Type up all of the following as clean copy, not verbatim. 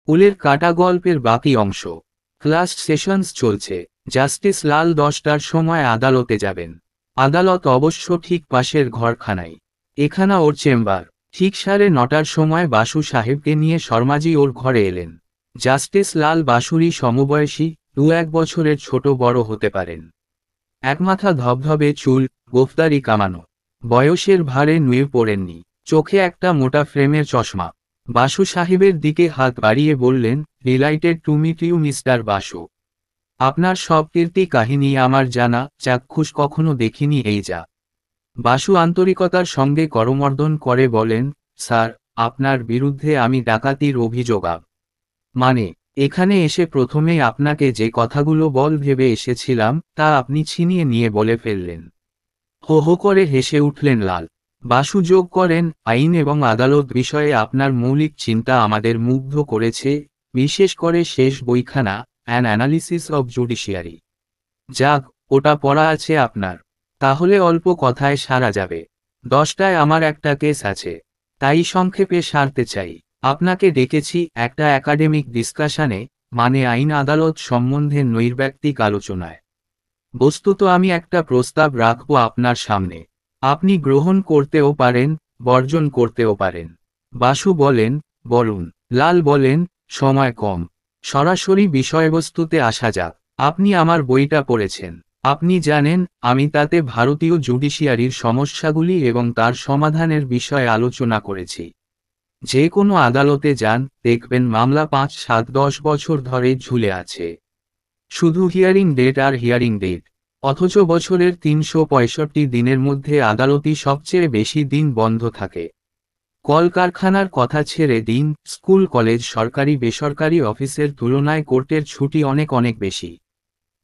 উলের কাটা গল্পের বাকি অংশ। ক্লাস সেশনস চলছে। জাস্টিস লাল 10টার সময় আদালতে যাবেন। আদালত অবশ্য ঠিক পাশের ঘরখানায়। এখানা ওর চেম্বার। ঠিক 9:30টার সময় বাসু সাহেবকে নিয়ে শর্মাজি ওর ঘরে এলেন। জাস্টিস লাল বাসুরই সমবয়সী, 2-1 বছরের ছোট বড় হতে পারেন। একমাথা ধবধবে চুল, গোফদারি কামানো। বয়সের ভারে নুয়ে পড়েননি। চোখে একটা মোটা ফ্রেমের চশমা। বাসু সাহেবের দিকে হাত বাড়িয়ে বললেন, delighted to meet you mister Basu. আপনার সব কীর্তি কাহিনী আমার জানা, চাক্ষুষ কখনো দেখিনি এই যা। বাসু আন্তরিকতার সঙ্গে করমর্দন করে বলেন, স্যার, আপনার বিরুদ্ধে আমি ডাকাতির অভিযোগ মানে, এখানে এসে প্রথমেই আপনাকে যে কথাগুলো ভেবে এসেছিলাম তা আপনি ছিনিয়ে নিয়ে বলে ফেললেন। হো হো করে হেসে উঠলেন লাল। বাসু যোগ করেন, আইন এবং আদালত বিষয়ে আপনার মৌলিক চিন্তা আমাদের মুগ্ধ করেছে, বিশেষ করে শেষ বইখানা, অ্যান অ্যানালিসিস অব জুডিশিয়ারি। যাক, ওটা পড়া আছে আপনার। তাহলে অল্প কথায় সারা যাবে। 10টায় আমার একটা কেস আছে, তাই সংক্ষেপে সারতে চাই। আপনাকে ডেকেছি একটা একাডেমিক ডিসকাশনে, মানে আইন আদালত সম্বন্ধে নৈর্ব্যক্তিক আলোচনায়। বস্তুত আমি একটা প্রস্তাব রাখব আপনার সামনে। আপনি গ্রহণ করতেও পারেন, বর্জন করতেও পারেন। বাসু বলেন, বলুন। লাল বলেন, সময় কম। সরাসরি বিষয়বস্তুতে আসা যাক। আপনি আমার বইটা পড়েছেন। আপনি জানেন, আমি তাতে ভারতীয় জুডিশিয়ারির সমস্যাগুলি এবং তার সমাধানের বিষয়ে আলোচনা করেছি। যে কোনো আদালতে যান, দেখবেন মামলা 5, 7, 10 বছর ধরে ঝুলে আছে। শুধু হিয়ারিং ডেট আর হিয়ারিং ডেট। অথচ বছরের 365 দিনের মধ্যে আদালতই সবচেয়ে বেশি দিন বন্ধ থাকে। কলকারখানার কথা ছেড়ে দিন, স্কুল কলেজ সরকারি বেসরকারি অফিসের তুলনায় কোর্টের ছুটি অনেক অনেক বেশি।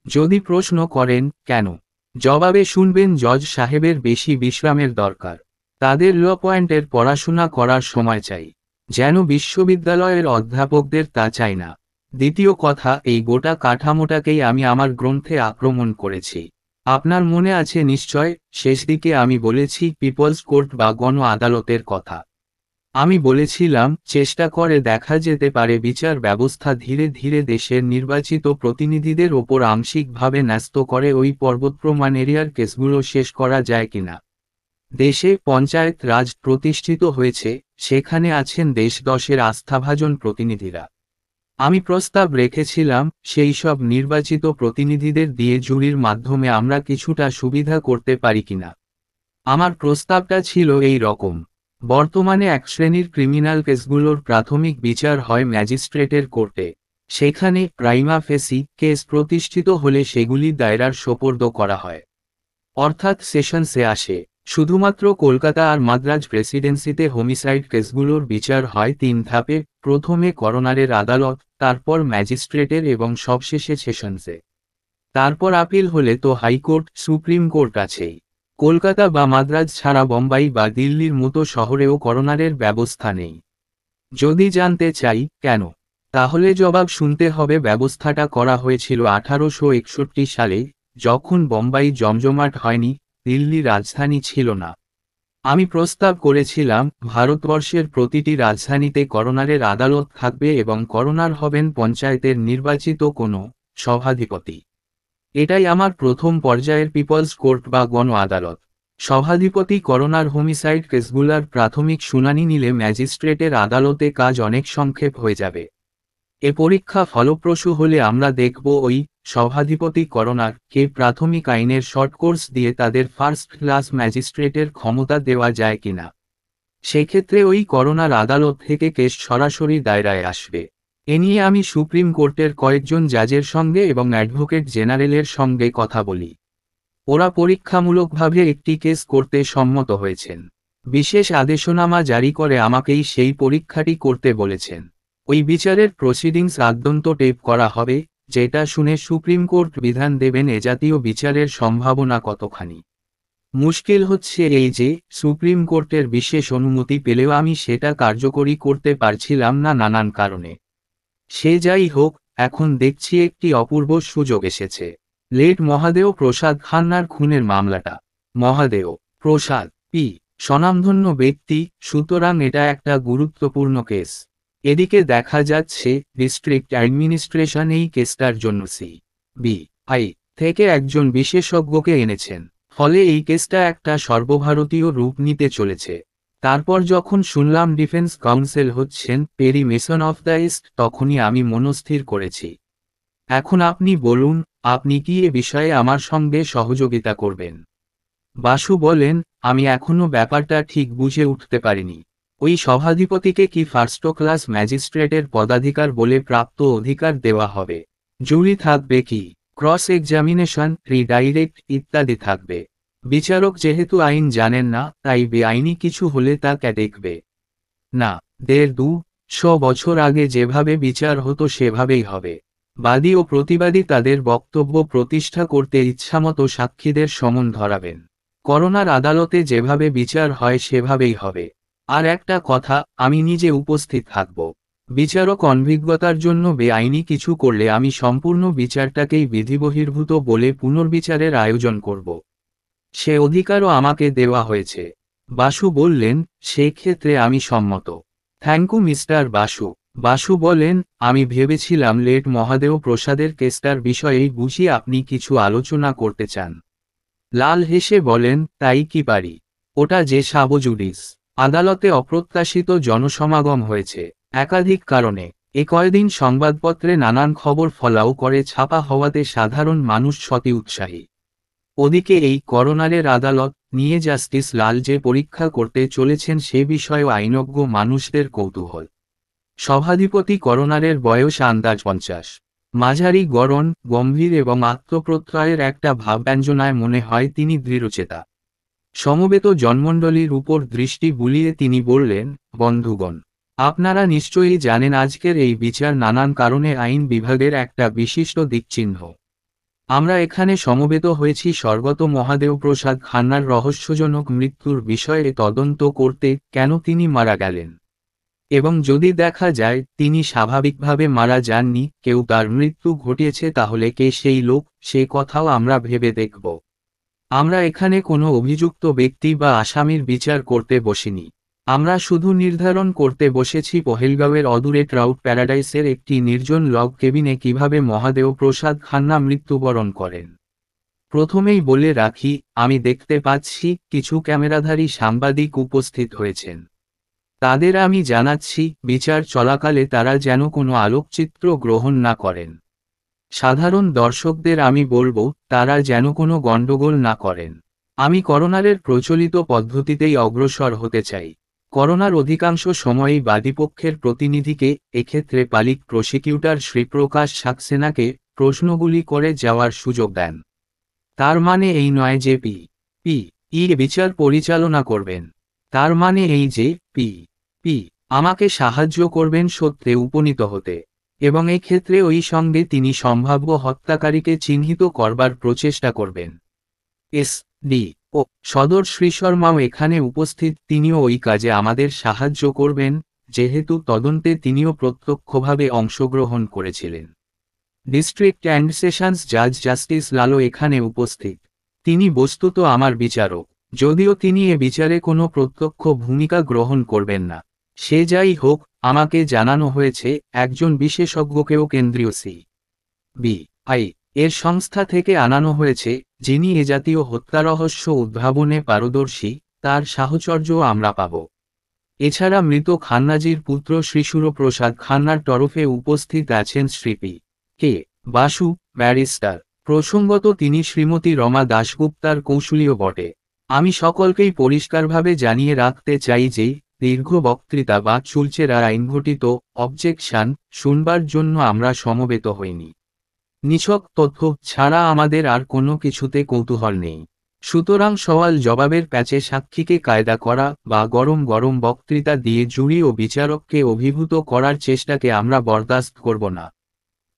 যদি প্রশ্ন করেন, কেন? জবাবে শুনবেন জজ সাহেবের বেশি বিশ্রামের দরকার। তাদের ল পয়েন্টের পড়াশোনা করার সময় চাই। যেন বিশ্ববিদ্যালয়ের অধ্যাপকদের তা চাই না। দ্বিতীয় কথা, এই গোটা কাঠামোটাকেই আমি আমার গ্রন্থে আক্রমণ করেছি। আপনার মনে আছে নিশ্চয়, শেষ দিকে আমি বলেছি পিপলস কোর্ট বা গণ আদালতের কথা। আমি বলেছিলাম, চেষ্টা করে দেখা যেতে পারে বিচার ব্যবস্থা ধীরে ধীরে দেশের নির্বাচিত প্রতিনিধিদের ওপর আংশিকভাবে ন্যস্ত করে ওই পর্বতপ্রমাণ এরিয়ার কেসগুলো শেষ করা যায় কিনা। দেশে পঞ্চায়েত রাজ প্রতিষ্ঠিত হয়েছে, সেখানে আছেন দেশ 10-এর আস্থাভাজন প্রতিনিধিরা। আমি প্রস্তাব রেখেছিলাম, সেই সব নির্বাচিত প্রতিনিধিদের দিয়ে জুরির মাধ্যমে আমরা কিছুটা সুবিধা করতে পারি কিনা। আমার প্রস্তাবটা ছিল এই রকম। বর্তমানে এক শ্রেণীর ক্রিমিনাল কেসগুলোর প্রাথমিক বিচার হয় ম্যাজিস্ট্রেটের কোর্টে। সেখানে প্রাইমা ফেসি কেস প্রতিষ্ঠিত হলে সেগুলি দায়রার সোপর্দ করা হয়, অর্থাৎ সেশনসে আসে। শুধুমাত্র কলকাতা আর মাদ্রাজ প্রেসিডেন্সিতে হোমিসাইড কেসগুলোর বিচার হয় 3 ধাপে, প্রথমে করোনারের আদালত, তারপর ম্যাজিস্ট্রেটের এবং সবশেষে সেশনসে। তারপর আপিল হলে তো হাইকোর্ট, সুপ্রিম কোর্ট আছেই। কলকাতা বা মাদ্রাজ ছাড়া বোম্বাই বা দিল্লির মতো শহরেও করোনারের ব্যবস্থা নেই। যদি জানতে চাই, কেন? তাহলে জবাব শুনতে হবে ব্যবস্থাটা করা হয়েছিল 1861 সালে, যখন বোম্বাই জমজমাট হয়নি, দিল্লি রাজধানী ছিল না। আমি প্রস্তাব করেছিলাম, ভারতবর্ষের প্রতিটি রাজধানীতে করোনারের আদালত থাকবে এবং করোনার হবেন পঞ্চায়েতের নির্বাচিত কোনো সভাধিপতি। এটাই আমার প্রথম পর্যায়ের পিপলস কোর্ট বা গণ আদালত। সভাধিপতি করোনার হোমিসাইড কেসগুলার প্রাথমিক শুনানি নিলে ম্যাজিস্ট্রেটের আদালতে কাজ অনেক সংক্ষেপ হয়ে যাবে। এ পরীক্ষা ফলপ্রসূ হলে আমরা দেখব ওই সভাধিপতি করোনার কে প্রাথমিক আইনের শর্ট কোর্স দিয়ে তাদের ফার্স্ট ক্লাস ম্যাজিস্ট্রেটের ক্ষমতা দেওয়া যায় কিনা। সেক্ষেত্রে ওই করোনার আদালত থেকে কেস সরাসরি দায়রায় আসবে। এ নিয়ে আমি সুপ্রিম কোর্টের কয়েকজন জাজের সঙ্গে এবং অ্যাডভোকেট জেনারেলের সঙ্গে কথা বলি। ওরা পরীক্ষামূলকভাবে একটি কেস করতে সম্মত হয়েছেন। বিশেষ আদেশনামা জারি করে আমাকেই সেই পরীক্ষাটি করতে বলেছেন। ওই বিচারের প্রসিডিংস আদ্যন্ত টেপ করা হবে, যেটা শুনে সুপ্রিম কোর্ট বিধান দেবেন এ জাতীয় বিচারের সম্ভাবনা কতখানি। মুশকিল হচ্ছে এই যে, সুপ্রিম কোর্টের বিশেষ অনুমতি পেলেও আমি সেটা কার্যকরী করতে পারছিলাম না নানান কারণে। সে যাই হোক, এখন দেখছি একটি অপূর্ব সুযোগ এসেছে। লেট মহাদেও প্রসাদ খান্নার খুনের মামলাটা। মহাদেও প্রসাদ পি স্বনামধন্য ব্যক্তি, সুতরাং এটা একটা গুরুত্বপূর্ণ কেস। এদিকে দেখা যাচ্ছে ডিস্ট্রিক্ট অ্যাডমিনিস্ট্রেশন এই কেসটার জন্য CBI থেকে একজন বিশেষজ্ঞকে এনেছেন, ফলে এই কেসটা একটা সর্বভারতীয় রূপ নিতে চলেছে। তারপর যখন শুনলাম ডিফেন্স কাউন্সিল হচ্ছেন Perry Mason of the East, তখনই আমি মনস্থির করেছি, এখন আপনি বলুন, আপনি কি এ বিষয়ে আমার সঙ্গে সহযোগিতা করবেন? বাসু বলেন, আমি এখনো ব্যাপারটা ঠিক বুঝে উঠতে পারিনি। ওই সভাধিপতিকে কি ফার্স্ট ক্লাস ম্যাজিস্ট্রেটের পদাধিকার বলে প্রাপ্ত অধিকার দেওয়া হবে? জুরি থাকবে কি? ক্রস এক্সামিনেশন, রিডাইরেক্ট ইত্যাদি থাকবে। বিচারক যেহেতু আইন জানেন না, তাই বেআইনি কিছু হলে তা দেখবে না। 150-200 বছর আগে যেভাবে বিচার হতো সেভাবেই হবে। বাদী ও প্রতিবাদী তাদের বক্তব্য প্রতিষ্ঠা করতে ইচ্ছামতো সাক্ষীদের সমন ধরাবেন। করোনার আদালতে যেভাবে বিচার হয় সেভাবেই হবে। আর একটা কথা, আমি নিজে উপস্থিত থাকব। বিচারক অনভিজ্ঞতার জন্য বেআইনি কিছু করলে আমি সম্পূর্ণ বিচারটাকেই বিধিবহির্ভূত বলে পুনর্বিচারের আয়োজন করব। সে অধিকারও আমাকে দেওয়া হয়েছে। বাসু বললেন, সেক্ষেত্রে আমি সম্মত। Thank you mister Basu. Basu বলেন, আমি ভেবেছিলাম লেট মহাদেও প্রসাদের কেসটার বিষয়েই বুঝি আপনি কিছু আলোচনা করতে চান। লাল হেসে বলেন, তাই কি পারি। ওটা যে সাবজুডিস। আদালতে অপ্রত্যাশিত জনসমাগম হয়েছে একাধিক কারণে। এ কয়দিন সংবাদপত্রে নানান খবর ফলাও করে ছাপা হওয়াতে সাধারণ মানুষ সতি উৎসাহী। ওদিকে এই করোনারের আদালত নিয়ে জাস্টিস লাল যে পরীক্ষা করতে চলেছেন সে বিষয়েও আইনজ্ঞ মানুষদের কৌতূহল। সভাধিপতি করোনারের বয়স আন্দাজ 50। মাঝারি গড়ন, গম্ভীর এবং আত্মপ্রত্যয়ের একটা ভাবব্যঞ্জনায় মনে হয় তিনি দৃঢ়চেতা। সমবেত জনমণ্ডলীর উপর দৃষ্টি বুলিয়ে তিনি বললেন, বন্ধুগণ, আপনারা নিশ্চয়ই জানেন আজকের এই বিচার নানান কারণে আইন বিভাগের একটা বিশিষ্ট দিকচিহ্ন। আমরা এখানে সমবেত হয়েছি স্বর্গত মহাদেও প্রসাদ খান্নার রহস্যজনক মৃত্যুর বিষয়ে তদন্ত করতে, কেন তিনি মারা গেলেন, এবং যদি দেখা যায় তিনি স্বাভাবিকভাবে মারা যাননি, কেউ তার মৃত্যু ঘটিয়েছে, তাহলে কে সেই লোক, সে কথাও আমরা ভেবে দেখব। আমরা এখানে কোনো অভিযুক্ত ব্যক্তি বা আসামির বিচার করতে বসিনি। আমরা শুধু নির্ধারণ করতে বসেছি পহেলগাঁওয়ের অদূরে ট্রাউট প্যারাডাইসের একটি নির্জন লগ কেবিনে কিভাবে মহাদেও প্রসাদ খান্না মৃত্যুবরণ করেন। প্রথমেই বলে রাখি, আমি দেখতে পাচ্ছি কিছু ক্যামেরাধারী সাংবাদিক উপস্থিত হয়েছেন। তাদের আমি জানাচ্ছি, বিচার চলাকালে তারা যেন কোনো আলোকচিত্র গ্রহণ না করেন। সাধারণ দর্শকদের আমি বলবো, তারা যেন কোনো গণ্ডগোল না করেন। আমি করোনারের প্রচলিত পদ্ধতিতেই অগ্রসর হতে চাই। করোনার অধিকাংশ সময়ই বাদীপক্ষের প্রতিনিধিকে, এক্ষেত্রে পালিক প্রসিকিউটর শ্রীপ্রকাশ সাক্সেনাকে, প্রশ্নগুলি করে যাওয়ার সুযোগ দেন। তার মানে এই নয় যে পি বিচার পরিচালনা করবেন। তার মানে এই যে পি আমাকে সাহায্য করবেন সত্যে উপনীত হতে, এবং এই ক্ষেত্রে ওই সঙ্গে তিনি সম্ভাব্য হত্যাকারীকে চিহ্নিত করবার প্রচেষ্টা করবেন। ও সদর শ্রীশর্মাও এখানে উপস্থিত, তিনিও ওই কাজে আমাদের সাহায্য করবেন, যেহেতু তদন্তে তিনিও প্রত্যক্ষভাবে অংশগ্রহণ করেছিলেন। ডিস্ট্রিক্ট অ্যান্ড সেশনস জাজ জাস্টিস লালও এখানে উপস্থিত। তিনি বস্তুত আমার বিচারক, যদিও তিনি এ বিচারে কোনো প্রত্যক্ষ ভূমিকা গ্রহণ করবেন না। সে যাই হোক, আমাকে জানানো হয়েছে একজন বিশেষজ্ঞকেও কেন্দ্রীয় CBI এর সংস্থা থেকে আনানো হয়েছে, যিনি এ জাতীয় হত্যারহস্য উদ্ভাবনে পারদর্শী, তার সাহচর্যও আমরা পাব। এছাড়া মৃত খান্নাজির পুত্র শ্রীসুরপ্রসাদ খান্নার তরফে উপস্থিত আছেন শ্রী কে বাসু, ব্যারিস্টার। প্রসঙ্গত তিনি শ্রীমতী রমা দাশগুপ্তার কৌশলীও বটে। আমি সকলকেই পরিষ্কারভাবে জানিয়ে রাখতে চাই যে, দীর্ঘ বক্তৃতা বা চুলচেরা আইনঘটিত অবজেকশন শুনবার জন্য আমরা সমবেত হইনি। নিছক তথ্য ছাড়া আমাদের আর কোনো কিছুতে কৌতূহল নেই। সুতরাং সওয়াল জবাবের প্যাচে সাক্ষীকে কায়দা করা বা গরম গরম বক্তৃতা দিয়ে জুরি ও বিচারককে অভিভূত করার চেষ্টাকে আমরা বরদাস্ত করব না।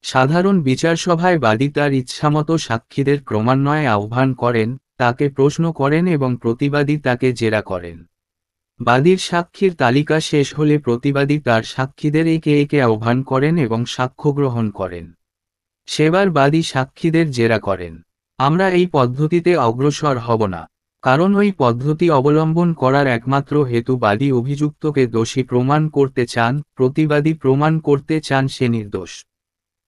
সাধারণ বিচারসভায় বাদী তার ইচ্ছামতো সাক্ষীদের ক্রমান্বয়ে আহ্বান করেন, তাকে প্রশ্ন করেন এবং প্রতিবাদী তাকে জেরা করেন। বাদীর সাক্ষীর তালিকা শেষ হলে প্রতিবাদী তার সাক্ষীদের একে একে আহ্বান করেন এবং সাক্ষ্য গ্রহণ করেন। সেবার বাদী সাক্ষীদের জেরা করেন। আমরা এই পদ্ধতিতে অগ্রসর হব না। কারণ ওই পদ্ধতি অবলম্বন করার একমাত্র হেতু বাদী অভিযুক্তকে দোষী প্রমাণ করতে চান, প্রতিবাদী প্রমাণ করতে চান সে নির্দোষ।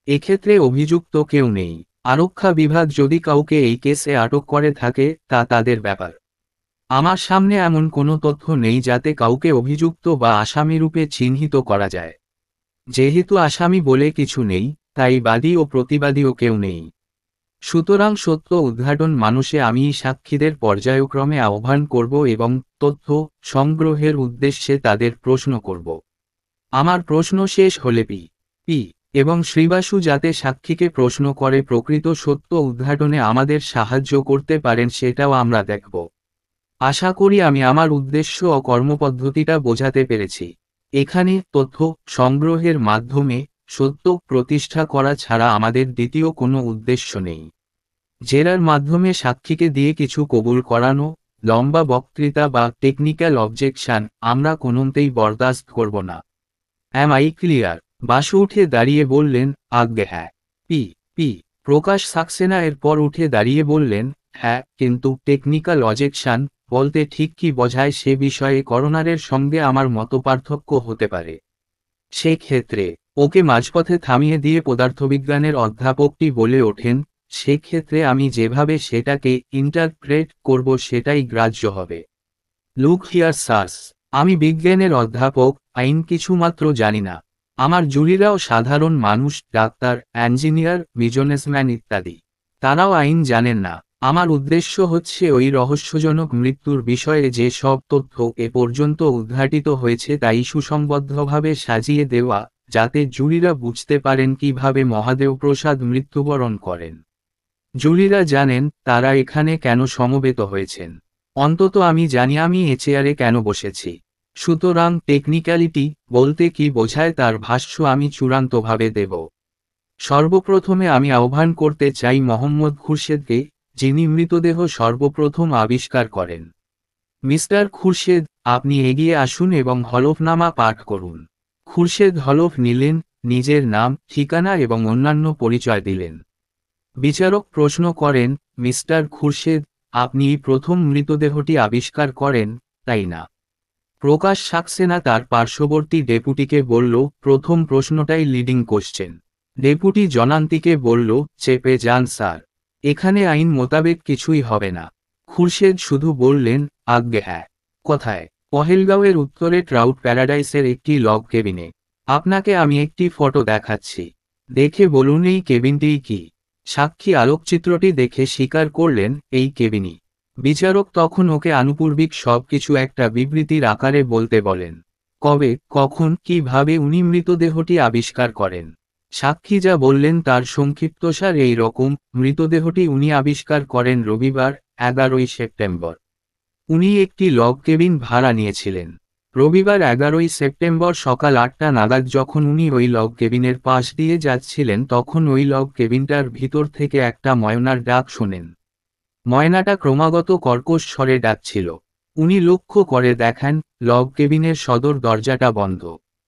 এক্ষেত্রে অভিযুক্ত কেউ নেই। আরক্ষা বিভাগ যদি কাউকে এই কেসে আটক করে থাকে তা তাদের ব্যাপার। আমার সামনে এমন কোনো তথ্য নেই যাতে কাউকে অভিযুক্ত বা আসামিরূপে চিহ্নিত করা যায়। যেহেতু আসামি বলে কিছু নেই, তাই বাদী ও প্রতিবাদীও কেউ নেই। সুতরাং সত্য উদ্ঘাটন মানুষে আমি সাক্ষীদের পর্যায়ক্রমে আহ্বান করব এবং তথ্য সংগ্রহের উদ্দেশ্যে তাদের প্রশ্ন করব। আমার প্রশ্ন শেষ হলে পি এবং শ্রীবাসু যাতে সাক্ষীকে প্রশ্ন করে প্রকৃত সত্য উদ্ঘাটনে আমাদের সাহায্য করতে পারেন সেটাও আমরা দেখব। আশা করি আমি আমার উদ্দেশ্য ও কর্মপদ্ধতিটা বোঝাতে পেরেছি। এখানে তথ্য সংগ্রহের মাধ্যমে সত্য প্রতিষ্ঠা করা ছাড়া আমাদের দ্বিতীয় কোনো উদ্দেশ্য নেই। জেরার মাধ্যমে সাক্ষীকে দিয়ে কিছু কবুল করানো, লম্বা বক্তৃতা বা টেকনিক্যাল অবজেকশন আমরা কোনোমতেই বরদাস্ত করব না। Am I clear? বাসু উঠে দাঁড়িয়ে বললেন, আজ্ঞে হ্যাঁ। পি প্রকাশ সাক্সেনা এরপর উঠে দাঁড়িয়ে বললেন, হ্যাঁ, কিন্তু টেকনিক্যাল অবজেকশন বলতে ঠিক কি বোঝায় সে বিষয়ে করোনারের সঙ্গে আমার মতপার্থক্য হতে পারে। সেক্ষেত্রে ওকে মাঝপথে থামিয়ে দিয়ে পদার্থবিজ্ঞানের অধ্যাপকটি বলে ওঠেন, সেক্ষেত্রে আমি যেভাবে সেটাকে ইন্টারপ্রেট করব সেটাই গ্রাহ্য হবে। লুক হিয়ার স্যার্স, আমি বিজ্ঞানের অধ্যাপক, আইন কিছুমাত্র জানি না। আমার জুরিরাও সাধারণ মানুষ, ডাক্তার, ইঞ্জিনিয়ার, বিজনেসম্যান ইত্যাদি। তারাও আইন জানেন না। আমার উদ্দেশ্য হচ্ছে ওই রহস্যজনক মৃত্যুর বিষয়ে যে সব তথ্য এ পর্যন্ত উদ্ঘাটিত হয়েছে তাই সুসংবদ্ধভাবে সাজিয়ে দেওয়া, যাতে জুরিরা বুঝতে পারেন কিভাবে মহাদেবপ্রসাদ মৃত্যুবরণ করেন। জুরিরা জানেন তারা এখানে কেন সমবেত হয়েছেন। অন্তত আমি জানি আমি এ চেয়ারে কেন বসেছি। সুতরাং টেকনিক্যালিটি বলতে কি বোঝায় তার ভাষ্য আমি চূড়ান্তভাবে দেব। সর্বপ্রথমে আমি আহ্বান করতে চাই মোহাম্মদ খুরশেদকে, যিনি মৃতদেহ সর্বপ্রথম আবিষ্কার করেন। মিস্টার খুরশেদ, আপনি এগিয়ে আসুন এবং হলফনামা পাঠ করুন। খুরশেদ হলফ নিলেন, নিজের নাম, ঠিকানা এবং অন্যান্য পরিচয় দিলেন। বিচারক প্রশ্ন করেন, মিস্টার খুরশেদ, আপনি প্রথম মৃতদেহটি আবিষ্কার করেন, তাই না? প্রকাশ সাক্সেনা তার পার্শ্ববর্তী ডেপুটিকে বলল, প্রথম প্রশ্নটাই লিডিং কোশ্চেন। ডেপুটি জনান্তিকে বলল, চেপে যান স্যার, এখানে আইন মোতাবেক কিছুই হবে না। খুরশেদ শুধু বললেন, আজ্ঞে হ্যাঁ। কোথায়? পহেলগাঁওয়ের উত্তরে ট্রাউট প্যারাডাইসের একটি লগ কেবিনে। আপনাকে আমি একটি ফটো দেখাচ্ছি, দেখে বলুন এই কেবিনটিই কি। সাক্ষী আলোকচিত্রটি দেখে স্বীকার করলেন, এই কেবিনই। বিচারক তখন ওকে আনুপূর্বিক সব কিছু একটা বিবৃতির আকারে বলতে বলেন। কবে, কখন, কিভাবে উনি মৃতদেহটি আবিষ্কার করেন। সাক্ষী যা বললেন তার সংক্ষিপ্তসার এই রকম, মৃতদেহটি উনি আবিষ্কার করেন রবিবার, 11ই সেপ্টেম্বর। উনি একটি লগ কেবিন ভাড়া নিয়েছিলেন। রবিবার 11ই সেপ্টেম্বর সকাল 8টা নাগাদ যখন উনি ওই লগ কেবিনের পাশ দিয়ে যাচ্ছিলেন তখন ওই লগ কেবিনটার ভিতর থেকে একটা ময়নার ডাক শোনেন। ময়নাটা ক্রমাগত কর্কশ স্বরে ডাকছিল। উনি লক্ষ্য করে দেখেন লগ কেবিনের সদর দরজাটা বন্ধ।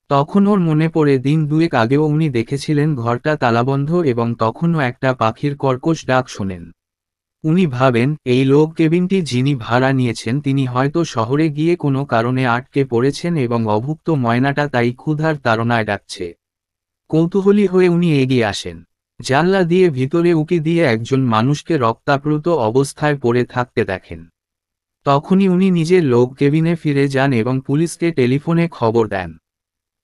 তখন ওর মনে পড়ে দিন দুয়েক আগেও উনি দেখেছিলেন ঘরটা তালাবন্ধ এবং তখনও একটা পাখির কর্কশ ডাক শোনেন। উনি ভাবেন এই লগ কেবিনটি যিনি ভাড়া নিয়েছেন তিনি হয়তো শহরে গিয়ে কোনো কারণে আটকে পড়েছেন এবং অভুক্ত ময়নাটা তাই ক্ষুধার তাড়নায় ডাকছে। কৌতূহলী হয়ে উনি এগিয়ে আসেন। জানলা দিয়ে ভিতরে উঁকি দিয়ে একজন মানুষকে রক্তাপ্লুত অবস্থায় পড়ে থাকতে দেখেন। তখনই উনি নিজের লগ কেবিনে ফিরে যান এবং পুলিশকে টেলিফোনে খবর দেন।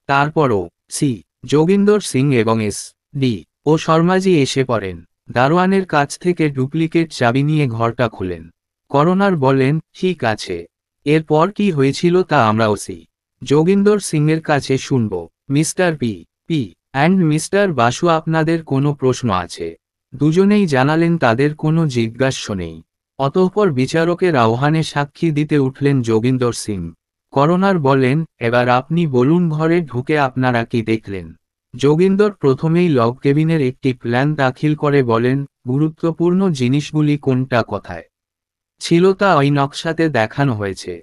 তারপরও সি যোগিন্দর সিং এবং এস.ডি. ও শর্মাজি এসে পড়েন। দারোয়ানের কাছ থেকে ডুপ্লিকেট চাবি নিয়ে ঘরটা খুলেন। করোনার বলেন, ঠিক আছে, এরপর কি হয়েছিল তা আমরা ওসি যোগিন্দর সিংয়ের কাছে শুনব। Mister P and mister Basu, আপনাদের কোনো প্রশ্ন আছে? দুজনেই জানালেন তাদের কোনো জিজ্ঞাস্য নেই। অতঃপর বিচারকের আহ্বানে সাক্ষী দিতে উঠলেন যোগিন্দর সিং। করোনার বলেন, এবার আপনি বলুন ঘরে ঢুকে আপনারা কি দেখলেন। যোগিন্দর প্রথমেই লগ কেবিনের একটি প্ল্যান দাখিল করে বলেন, গুরুত্বপূর্ণ জিনিসগুলি কোনটা কোথায় ছিল তা ওই নকশাতে দেখানো হয়েছে।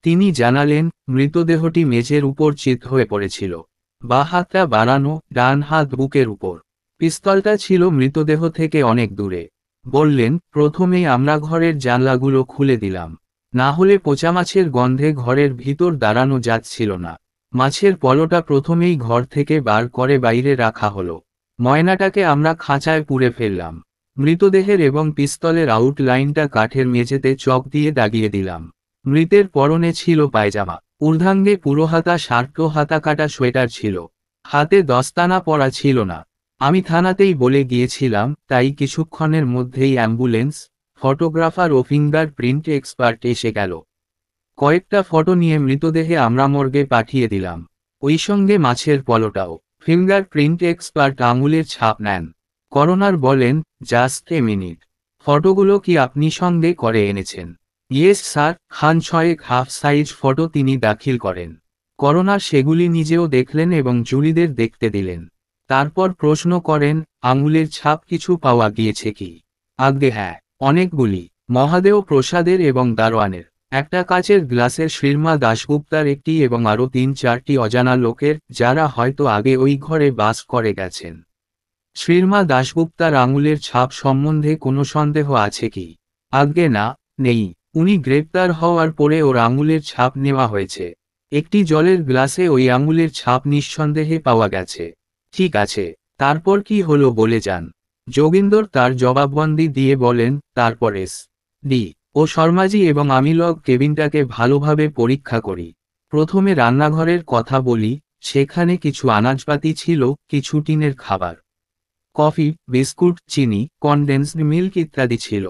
তিনি জানালেন, মৃতদেহটি মেঝের উপর চিত হয়ে পড়েছিল। বাঁ হাতটা বাড়ানো, ডান হাত বুকের উপর। পিস্তলটা ছিল মৃতদেহ থেকে অনেক দূরে। বললেন, প্রথমেই আমরা ঘরের জানলাগুলো খুলে দিলাম। না হলে পচা মাছের গন্ধে ঘরের ভিতর দাঁড়ানো যাচ্ছিল না। মাছের পলোটা প্রথমেই ঘর থেকে বার করে বাইরে রাখা হলো। ময়নাটাকে আমরা খাঁচায় পুরে ফেললাম। মৃতদেহের এবং পিস্তলের আউটলাইনটা কাঠের মেঝেতে চক দিয়ে দাগিয়ে দিলাম। মৃতের পরনে ছিল পায়জামা, ঊর্ধ্বাঙ্গে পুরোহাতা শার্ট ও হাতাকাটা সোয়েটার ছিল। হাতে দস্তানা পরা ছিল না। আমি থানাতেই বলে গিয়েছিলাম, তাই কিছুক্ষণের মধ্যেই অ্যাম্বুলেন্স, ফটোগ্রাফার ও ফিঙ্গার প্রিন্ট এক্সপার্ট এসে গেল। কয়েকটা ফটো নিয়ে মৃতদেহে আমরা মর্গে পাঠিয়ে দিলাম। ওই সঙ্গে মাছের পলোটাও। ফিঙ্গার প্রিন্ট এক্সপার্ট আঙুলের ছাপ নেন। করোনার বলেন, জাস্ট এ মিনিট। ফটোগুলো কি আপনি সঙ্গে করে এনেছেন? Yes sir. খান ছয়েক হাফ সাইজ ফটো তিনি দাখিল করেন। করোনার সেগুলি নিজেও দেখলেন এবং জুরিদের দেখতে দিলেন। তারপর প্রশ্ন করেন, আঙুলের ছাপ কিছু পাওয়া গিয়েছে কি? আজ্ঞে হ্যাঁ, অনেকগুলি। মহাদেও প্রসাদের এবং দারোয়ানের। একটা কাচের গ্লাসের শ্রীমা দাশগুপ্তার একটি এবং আরও ৩-৪টি অজানা লোকের, যারা হয়তো আগে ওই ঘরে বাস করে গেছেন। শ্রীমা দাশগুপ্তার আঙুলের ছাপ সম্বন্ধে কোনো সন্দেহ আছে কি? আজ্ঞে না, নেই। উনি গ্রেপ্তার হওয়ার পরে ওর আঙুলের ছাপ নেওয়া হয়েছে। একটি জলের গ্লাসে ওই আঙুলের ছাপ নিঃসন্দেহে পাওয়া গেছে। ঠিক আছে, তারপর কি হলো বলে যান। যোগিন্দর তার জবাববন্দি দিয়ে বলেন, তারপর ডি ও শর্মাজি এবং আমি লগ কেবিনটাকে ভালোভাবে পরীক্ষা করি। প্রথমে রান্নাঘরের কথা বলি। সেখানে কিছু আনাজপাতি ছিল, কিছু টিনের খাবার, কফি, বিস্কুট, চিনি, কনডেন্সড মিল্ক ইত্যাদি ছিল।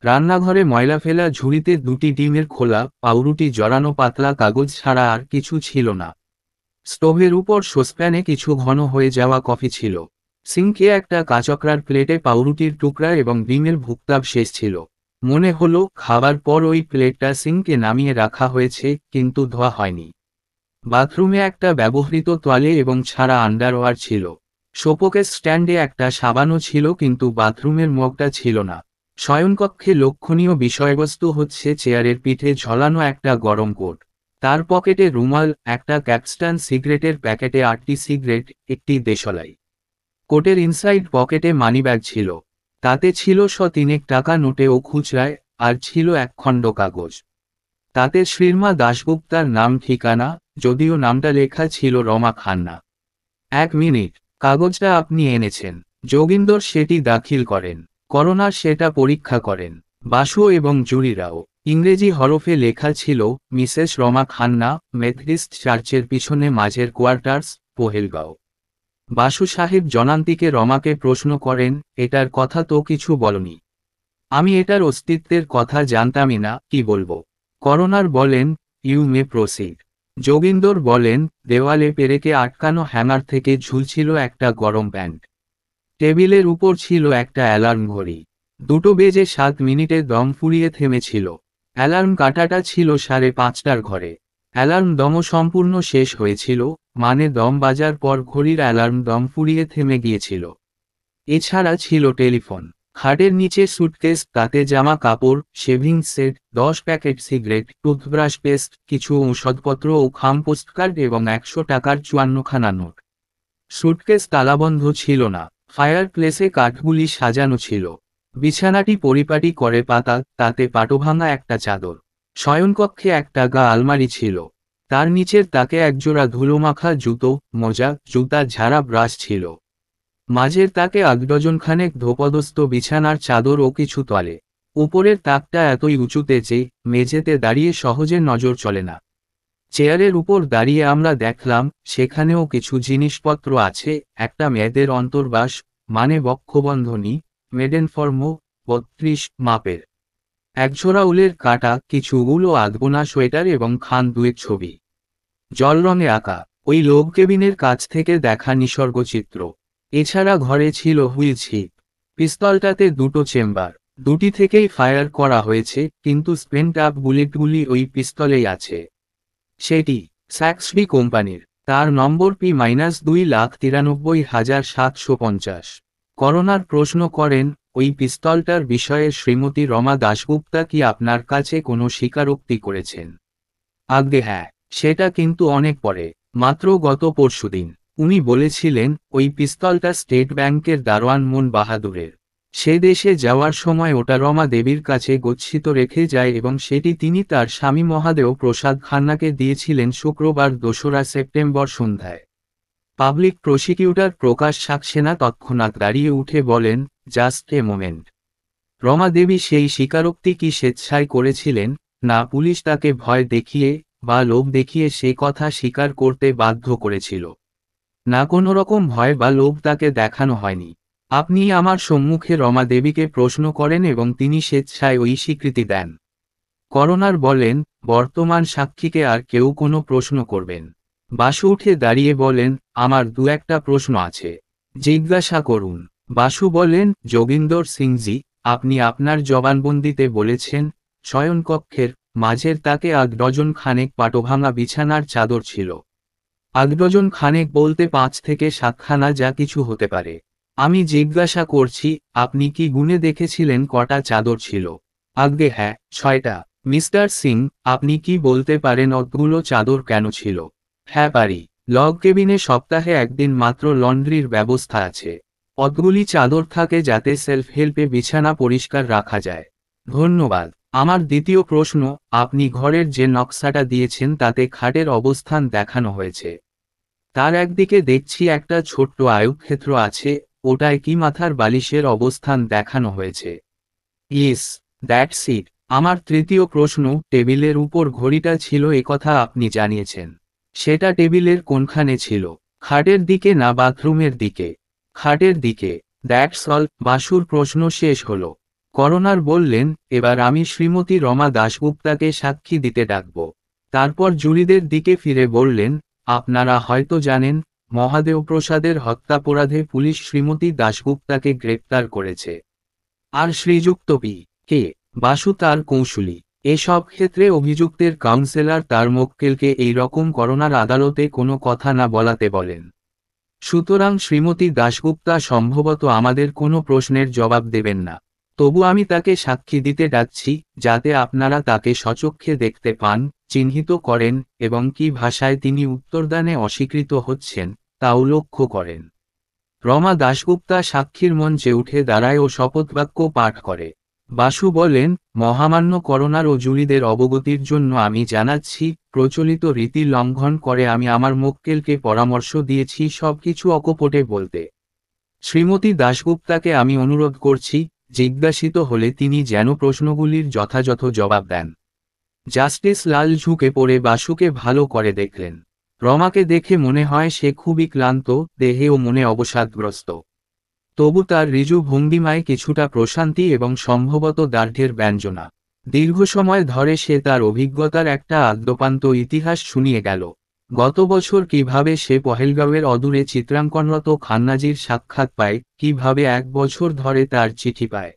রান্নাঘরে ময়লা ফেলা ঝুড়িতে 2টি ডিমের খোলা, পাউরুটি জড়ানো পাতলা কাগজ ছাড়া আর কিছু ছিল না। স্টোভের উপর সসপ্যানে কিছু ঘন হয়ে যাওয়া কফি ছিল। সিঙ্কে একটা কাঁচকড়ার প্লেটে পাউরুটির টুকরা এবং ডিমের ভুক্তাব শেষ ছিল। মনে হলো খাবার পর ওই প্লেটটা সিঙ্কে নামিয়ে রাখা হয়েছে, কিন্তু ধোয়া হয়নি। বাথরুমে একটা ব্যবহৃত তোয়ালে এবং ছাড়া আন্ডারওয়্যার ছিল। শোপকেস স্ট্যান্ডে একটা সাবানও ছিল, কিন্তু বাথরুমের মগটা ছিল না। শয়নকক্ষে লক্ষণীয় বিষয়বস্তু হচ্ছে চেয়ারের পিঠে ঝলানো একটা গরম কোট, তার পকেটে রুমাল, একটা ক্যাপস্টান সিগারেটের প্যাকেটে 8টি সিগারেট, একটি দেশলাই। কোটের ইনসাইড পকেটে মানিব্যাগ ছিল। তাতে ছিল 100 টাকা নোটে ও খুচরায়, আর ছিল এক খণ্ড কাগজ। তাতে শ্রীমা দাশগুপ্তার নাম ঠিকানা, যদিও নামটা লেখা ছিল রমা খান্না। 1 মিনিট, কাগজটা আপনি এনেছেন? যোগিন্দর সেটি দাখিল করেন। করোনা সেটা পরীক্ষা করেন। বাসু এবং জুরিরাও। ইংরেজি হরফে লেখা ছিল, মিসেস রমা খান্না, মেথডিস্ট চার্চের পিছনে মাঝের কোয়ার্টার্স, পোহেলগাঁও। বাসু সাহেব জনান্তিকে রমাকে প্রশ্ন করেন, এটার কথা তো কিছু বলনি। আমি এটার অস্তিত্বের কথা জানতামই না, কি বলবো? করোনার বলেন, ইউ মে প্রসিড। যোগিন্দর বলেন, দেওয়ালে পেরেকে আটকানো হ্যাঙ্গার থেকে ঝুলছিল একটা গরম প্যান্ট। টেবিলের উপর ছিল একটা অ্যালার্ম ঘড়ি। 2:07 দম ফুরিয়ে থেমেছিল। অ্যালার্ম কাঁটাটা ছিল 5:30টার ঘরে। অ্যালার্ম দম সম্পূর্ণ শেষ হয়েছিল, মানে দম বাজার পর ঘড়ির অ্যালার্ম দম ফুরিয়ে থেমে গিয়েছিল। এছাড়া ছিল টেলিফোন, খাটের নিচে সুটকেস, তাতে জামা কাপড়, shaving set, 10 packet cigarette, toothbrush, paste, কিছু ঔষধপত্র ও খাম পোস্টকার্ড এবং 100 টাকার 54খানা নোট। সুটকেস তালাবন্ধ ছিল না। ফায়ার প্লেসে কাঠগুলি সাজানো ছিল। বিছানাটি পরিপাটি করে পাতা, তাতে পাটোভাঙা একটা চাদর। শয়নকক্ষে একটা গা আলমারি ছিল। তার নিচের তাকে একজোড়া ধুলোমাখা জুতো, মোজা, জুতা ঝাড়া ব্রাশ ছিল। মাঝের তাকে 1 ডজনখানেক ধোপদস্ত বিছানার চাদর ও কিছু তলে। উপরের তাকটা এতই উঁচুতে যে মেঝেতে দাঁড়িয়ে সহজে নজর চলে না। চেয়ারের উপর দাঁড়িয়ে আমরা দেখলাম, সেখানেও কিছু জিনিসপত্র আছে। একটা মেয়েদের অন্তর্বাস, মানে বক্ষবন্ধনী, মেডেন ফর্ম, 32 মাপের। একজোড়া উলের কাটা, কিছু উল ও আধবোনা সোয়েটার এবং খান 2 ছবি, জল রঙে আঁকা। ওই লোক কেবিনের কাছ থেকে দেখা নিসর্গচিত্র। এছাড়া ঘরে ছিল হুইল ছিপ। পিস্তলটাতে 2টো চেম্বার, 2টি থেকেই ফায়ার করা হয়েছে, কিন্তু স্পেন্ট আপ বুলেটগুলি ওই পিস্তলেই আছে। সেটি স্যাক্সবি কোম্পানির। তার নম্বর P-2,93,750। করোনার প্রশ্ন করেন, ওই পিস্তলটার বিষয়ে শ্রীমতী রমা দাশগুপ্তা কি আপনার কাছে কোনো স্বীকারোক্তি করেছেন? আজ্ঞে হ্যাঁ, সেটা কিন্তু অনেক পরে, মাত্র গত পরশুদিন। উনি বলেছিলেন, ওই পিস্তলটা স্টেট ব্যাংকের দারোয়ান মুন বাহাদুরের। সে দেশে যাওয়ার সময় ওটা রমা দেবীর কাছে গচ্ছিত রেখে যায় এবং সেটি তিনি তার স্বামী মহাদেও প্রসাদ খান্নাকে দিয়েছিলেন শুক্রবার 2রা সেপ্টেম্বর সন্ধ্যায়। পাবলিক প্রসিকিউটর প্রকাশ সাক্সেনা তৎক্ষণাৎ দাঁড়িয়ে উঠে বলেন, জাস্ট এ মোমেন্ট। রমা দেবী সেই স্বীকারোক্তি কি স্বেচ্ছায় করেছিলেন? না, পুলিশ তাকে ভয় দেখিয়ে বা লোভ দেখিয়ে সে কথা স্বীকার করতে বাধ্য করেছিল। না, কোনো রকম ভয় বা লোভ তাকে দেখানো হয়নি। আপনি আমার সম্মুখে রমা দেবীকে প্রশ্ন করেন এবং তিনি স্বেচ্ছায় ওই স্বীকৃতি দেন। করোনার বলেন, বর্তমান সাক্ষীকে আর কেউ কোনো প্রশ্ন করবেন? বাসু উঠে দাঁড়িয়ে বলেন, আমার একটা প্রশ্ন আছে। জিজ্ঞাসা করুন। বাসু বলেন, যোগিন্দর সিংজি, আপনি আপনার জবানবন্দিতে বলেছেন শয়নকক্ষের মাঝের তাকে 8 ডজন খানেক পাটোভাঙা বিছানার চাদর ছিল। 8 ডজন খানেক বলতে 5 থেকে 7খানা যা কিছু হতে পারে। আমি জিজ্ঞাসা করছি, আপনি কি গুনে দেখেছিলেন কটা চাদর ছিল? আজ্ঞে হ্যাঁ, 6টা। মিস্টার সিং, আপনি কি বলতে পারেন অতগুলো চাদর কেন ছিল? হ্যাঁ পারি। লগ কেবিনে সপ্তাহে একদিন মাত্র লন্ড্রির ব্যবস্থা আছে। অতগুলি চাদর থাকে যাতে সেলফ হেল্পে বিছানা পরিষ্কার রাখা যায়। ধন্যবাদ। আমার দ্বিতীয় প্রশ্ন, আপনি ঘরের যে নকশাটা দিয়েছেন তাতে খাটের অবস্থান দেখানো হয়েছে। তার একদিকে দেখছি একটা ছোট্ট আয়ুক্ষেত্র আছে, ওটায় কি মাথার বালিশের অবস্থান দেখানো হয়েছে? Yes, that's it. আমার তৃতীয় প্রশ্ন, টেবিলের উপর ঘড়িটা ছিল একথা আপনি জানিয়েছেন। সেটা টেবিলের কোনখানে ছিল? খাটের দিকে না বাথরুমের দিকে? খাটের দিকে। That's all. বাসুর প্রশ্ন শেষ হল। করোনার বললেন, এবার আমি শ্রীমতী রমা দাশগুপ্তাকে সাক্ষী দিতে ডাকব। তারপর জুরিদের দিকে ফিরে বললেন, আপনারা হয়তো জানেন, মহাদেও প্রসাদের হত্যাপরাধে পুলিশ শ্রীমতী দাশগুপ্তাকে গ্রেপ্তার করেছে। আর শ্রীযুক্ত পি কে বাসু তার কৌশলী। এসব ক্ষেত্রে অভিযুক্তের কাউন্সেলর তার মক্কেলকে এই রকম করোনার আদালতে কোনো কথা না বলাতে বলেন। সুতরাং শ্রীমতী দাশগুপ্তা সম্ভবত আমাদের কোনো প্রশ্নের জবাব দেবেন না। তবু আমি তাকে সাক্ষী দিতে ডাকছি, যাতে আপনারা তাকে স্বচক্ষে দেখতে পান, চিহ্নিত করেন এবং কী ভাষায় তিনি উত্তরদানে অস্বীকৃত হচ্ছেন তাও লক্ষ্য করেন। রমা দাশগুপ্তা সাক্ষীর মঞ্চে উঠে দাঁড়ায় ও শপথবাক্য পাঠ করে। বাসু বলেন, মহামান্য করোনার ও জুরিদের অবগতির জন্য আমি জানাচ্ছি, প্রচলিত রীতি লঙ্ঘন করে আমি আমার মক্কেলকে পরামর্শ দিয়েছি সবকিছু অকপটে বলতে। শ্রীমতী দাশগুপ্তাকে আমি অনুরোধ করছি, জিজ্ঞাসিত হলে তিনি যেন প্রশ্নগুলির যথাযথ জবাব দেন। জাস্টিস লাল ঝুঁকে পড়ে বাসুকে ভালো করে দেখলেন। রমাকে দেখে মনে হয় সে খুবই ক্লান্ত, দেহে ও মনে অবসাদগ্রস্ত। তবু তার ঋজু ভঙ্গিমায় কিছুটা প্রশান্তি এবং সম্ভবত দার্ঢ্যের ব্যঞ্জনা। দীর্ঘ সময় ধরে সে তার অভিজ্ঞতার একটা আদ্যোপান্ত ইতিহাস শুনিয়ে গেল। গত বছর কিভাবে সে পহেলগাঁওয়ের অদূরে চিত্রাঙ্কনরত খান্নাজির সাক্ষাৎ পায়, কিভাবে 1 বছর ধরে তার চিঠি পায়।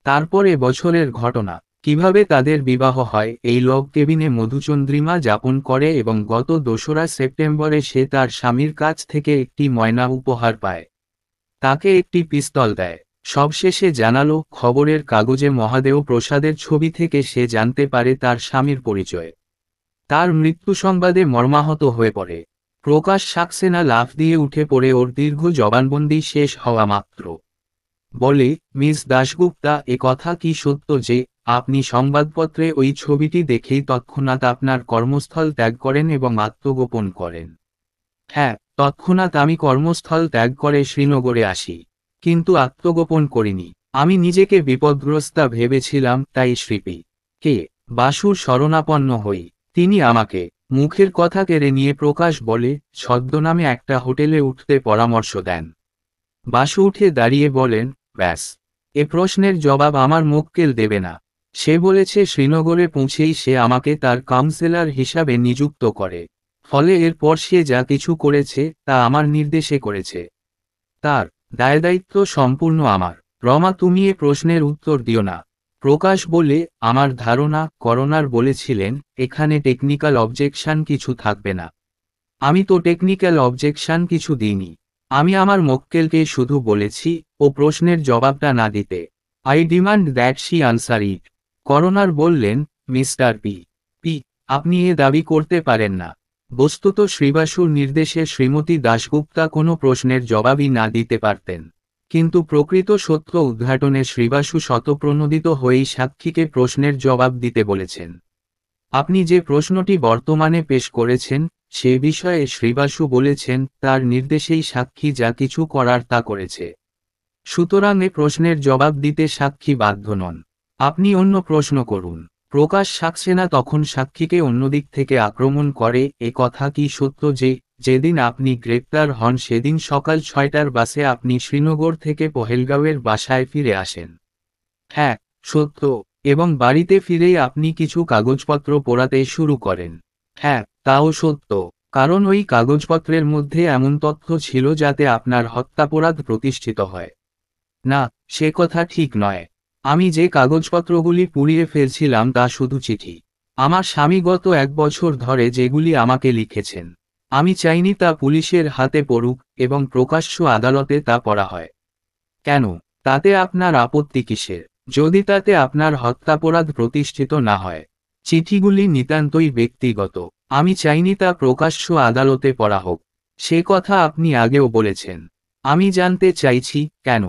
তারপর বছরের ঘটনা, কিভাবে তাদের বিবাহ হয়, এই লগ কেবিনে মধুচন্দ্রিমা যাপন করে এবং গত 2রা সেপ্টেম্বরে সে তার স্বামীর কাছ থেকে একটি ময়না উপহার পায়। তাকে একটি পিস্তল দেয়। সবশেষে জানালো, খবরের কাগজে মহাদেও প্রসাদের ছবি থেকে সে জানতে পারে তার স্বামীর পরিচয়। তার মৃত্যু সংবাদে মর্মাহত হয়ে পড়ে। প্রকাশ সাক্সেনা লাফ দিয়ে উঠে পড়ে ওর দীর্ঘ জবানবন্দি শেষ হওয়া মাত্র বলে, মিস দাশগুপ্তা, কথা কি সত্য যে আপনি সংবাদপত্রে ওই ছবিটি দেখেই তৎক্ষণাৎ আপনার কর্মস্থল ত্যাগ করেন এবং আত্মগোপন করেন? হ্যাঁ, তৎক্ষণাৎ আমি কর্মস্থল ত্যাগ করে শ্রীনগরে আসি। কিন্তু আত্মগোপন করিনি। আমি নিজেকে বিপদগ্রস্তা ভেবেছিলাম, তাই শ্রীপি কে বাসুর শরণাপন্ন হই। তিনি আমাকে মুখের কথা কেড়ে নিয়ে প্রকাশ বলে ছদ্মনামে একটা হোটেলে উঠতে পরামর্শ দেন। বাসু উঠে দাঁড়িয়ে বলেন, ব্যাস, এ প্রশ্নের জবাব আমার মক্কেল দেবে না। সে বলেছে শ্রীনগরে পৌঁছেই সে আমাকে তার কাউন্সেলর হিসাবে নিযুক্ত করে। ফলে এরপর সে যা কিছু করেছে তা আমার নির্দেশে করেছে। তার দায়দায়িত্ব সম্পূর্ণ আমার। রমা, তুমি এ প্রশ্নের উত্তর দিও না। প্রকাশ বলে, আমার ধারণা করোনার বলেছিলেন এখানে টেকনিক্যাল অবজেকশন কিছু থাকবে না। আমি তো টেকনিক্যাল অবজেকশন কিছু দিইনি। আমি আমার মক্কেলকে শুধু বলেছি ও প্রশ্নের জবাবটা না দিতে। I demand that she answer it. করোনার বললেন, মিস্টার পি পি আপনি এ দাবি করতে পারেন না। বস্তুত শ্রীবাসুর নির্দেশে শ্রীমতী দাশগুপ্তা কোনো প্রশ্নের জবাবই না দিতে পারতেন। কিন্তু প্রকৃত সত্য উদ্ঘাটনে শ্রীবাসু স্বতঃপ্রণোদিত হয়েই সাক্ষীকে প্রশ্নের জবাব দিতে বলেছেন। আপনি যে প্রশ্নটি বর্তমানে পেশ করেছেন সে বিষয়ে শ্রীবাসু বলেছেন তার নির্দেশেই সাক্ষী যা কিছু করার তা করেছে। সুতরাং এ প্রশ্নের জবাব দিতে সাক্ষী বাধ্য নন। আপনি অন্য প্রশ্ন করুন। প্রকাশ সাক্সেনা তখন সাক্ষীকে অন্যদিক থেকে আক্রমণ করে, এ কথা কি সত্য যে যেদিন আপনি গ্রেপ্তার হন সেদিন সকাল 6টার বাসে আপনি শ্রীনগর থেকে পহেলগাঁওয়ের বাসায় ফিরে আসেন? হ্যাঁ, সত্য। এবং বাড়িতে ফিরেই আপনি কিছু কাগজপত্র পোড়াতে শুরু করেন? হ্যাঁ, তাও সত্য। কারণ ওই কাগজপত্রের মধ্যে এমন তথ্য ছিল যাতে আপনার হত্যাপরাধ প্রতিষ্ঠিত হয়। না, সে কথা ঠিক নয়। আমি যে কাগজপত্রগুলি পুড়িয়ে ফেলছিলাম তা শুধু চিঠি। আমার স্বামী গত 1 বছর ধরে যেগুলি আমাকে লিখেছেন, আমি চাইনি তা পুলিশের হাতে পড়ুক এবং প্রকাশ্য আদালতে তা পড়া হয়। কেন? তাতে আপনার আপত্তি কিসের? যদি তাতে আপনার হত্যাপরাধ প্রতিষ্ঠিত না হয়। চিঠিগুলি নিতান্তই ব্যক্তিগত। আমি চাইনি তা প্রকাশ্য আদালতে পড়া হোক। সে কথা আপনি আগেও বলেছেন। আমি জানতে চাইছি, কেন?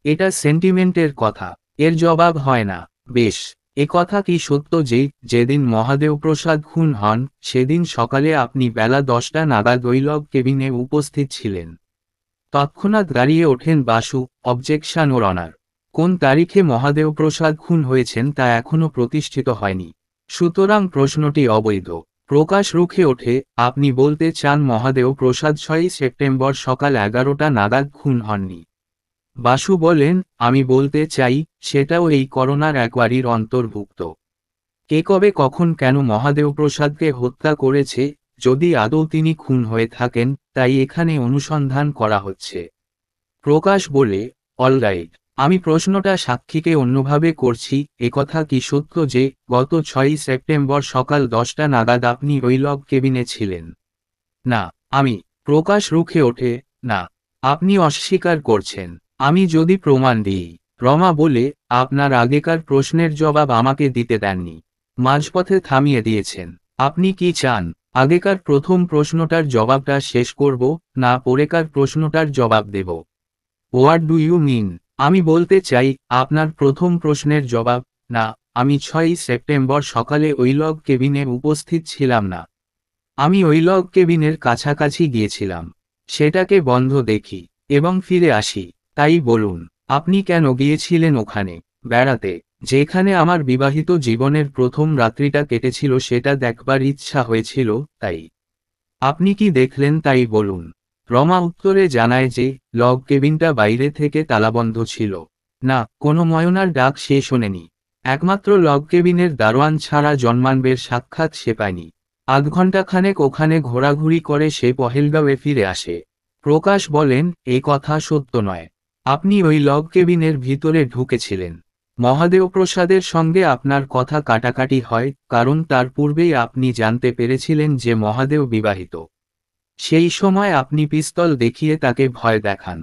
এটা সেন্টিমেন্টের কথা। এর জবাব হয় না। বেশ, এ কথা কি সত্য যে যেদিন মহাদেব প্রসাদ খুন হন সেদিন সকালে আপনি বেলা 10টা নাগাদ ওইলগ কেবিনে উপস্থিত ছিলেন? তৎক্ষণাৎ দাঁড়িয়ে ওঠেন বাসু। অবজেকশন ওর অনার। কোন তারিখে মহাদেব প্রসাদ খুন হয়েছেন তা এখনও প্রতিষ্ঠিত হয়নি। সুতরাং প্রশ্নটি অবৈধ। প্রকাশ রুখে ওঠে, আপনি বলতে চান মহাদেব প্রসাদ 6ই সেপ্টেম্বর সকাল 11টা নাগাদ খুন হননি? বাসু বলেন, আমি বলতে চাই সেটাও এই করোনার একবারই অন্তর্ভুক্ত। কে কবে কখন কেন মহাদেব প্রসাদকে হত্যা করেছে, যদি আদৌ তিনি খুন হয়ে থাকেন, তাই এখানে অনুসন্ধান করা হচ্ছে। প্রকাশ বলে, অলরাইট, আমি প্রশ্নটা সাক্ষীকে অন্যভাবে করছি। একথা কি সত্য যে গত 6ই সেপ্টেম্বর সকাল 10টা নাগাদ আপনি ওই লগ কেবিনে ছিলেন? না, আমি। প্রকাশ রুখে ওঠে, না, আপনি অস্বীকার করছেন। আমি যদি প্রমাণ দিই। রমা বলে, আপনার আগেকার প্রশ্নের জবাব আমাকে দিতে দেননি। মাঝপথে থামিয়ে দিয়েছেন। আপনি কি চান আগেকার প্রথম প্রশ্নটার জবাবটা শেষ করব, না পরেকার প্রশ্নটার জবাব দেব? What do you mean? আমি বলতে চাই আপনার প্রথম প্রশ্নের জবাব। না, আমি 6ই সেপ্টেম্বর সকালে ওই লগ কেবিনে উপস্থিত ছিলাম না। আমি ওই লগ কেবিনের কাছাকাছি গিয়েছিলাম। সেটাকে বন্ধ দেখি এবং ফিরে আসি। তাই বলুন, আপনি কেন গিয়েছিলেন ওখানে? বেড়াতে। যেখানে আমার বিবাহিত জীবনের প্রথম রাত্রিটা কেটেছিল সেটা দেখবার ইচ্ছা হয়েছিল, তাই। আপনি কি দেখলেন তাই বলুন। রমা উত্তরে জানায় যে লগ কেবিনটা বাইরে থেকে তালাবন্ধ ছিল। না, কোনো ময়নার ডাক সে শোনেনি। একমাত্র লগ কেবিনের দারোয়ান ছাড়া জন্মানবের সাক্ষাৎ সে পায়নি। আধ ঘণ্টাখানেক ওখানে ঘোরাঘুরি করে সে পহেলগাঁওয়ে ফিরে আসে। প্রকাশ বলেন, এ কথা সত্য নয়। আপনি ওই লগ কেবিনের ভিতরে ঢুকেছিলেন। মহাদেব প্রসাদের সঙ্গে আপনার কথা কাটাকাটি হয়, কারণ তার পূর্বেই আপনি জানতে পেরেছিলেন যে মহাদেব বিবাহিত। সেই সময় আপনি পিস্তল দেখিয়ে তাকে ভয় দেখান।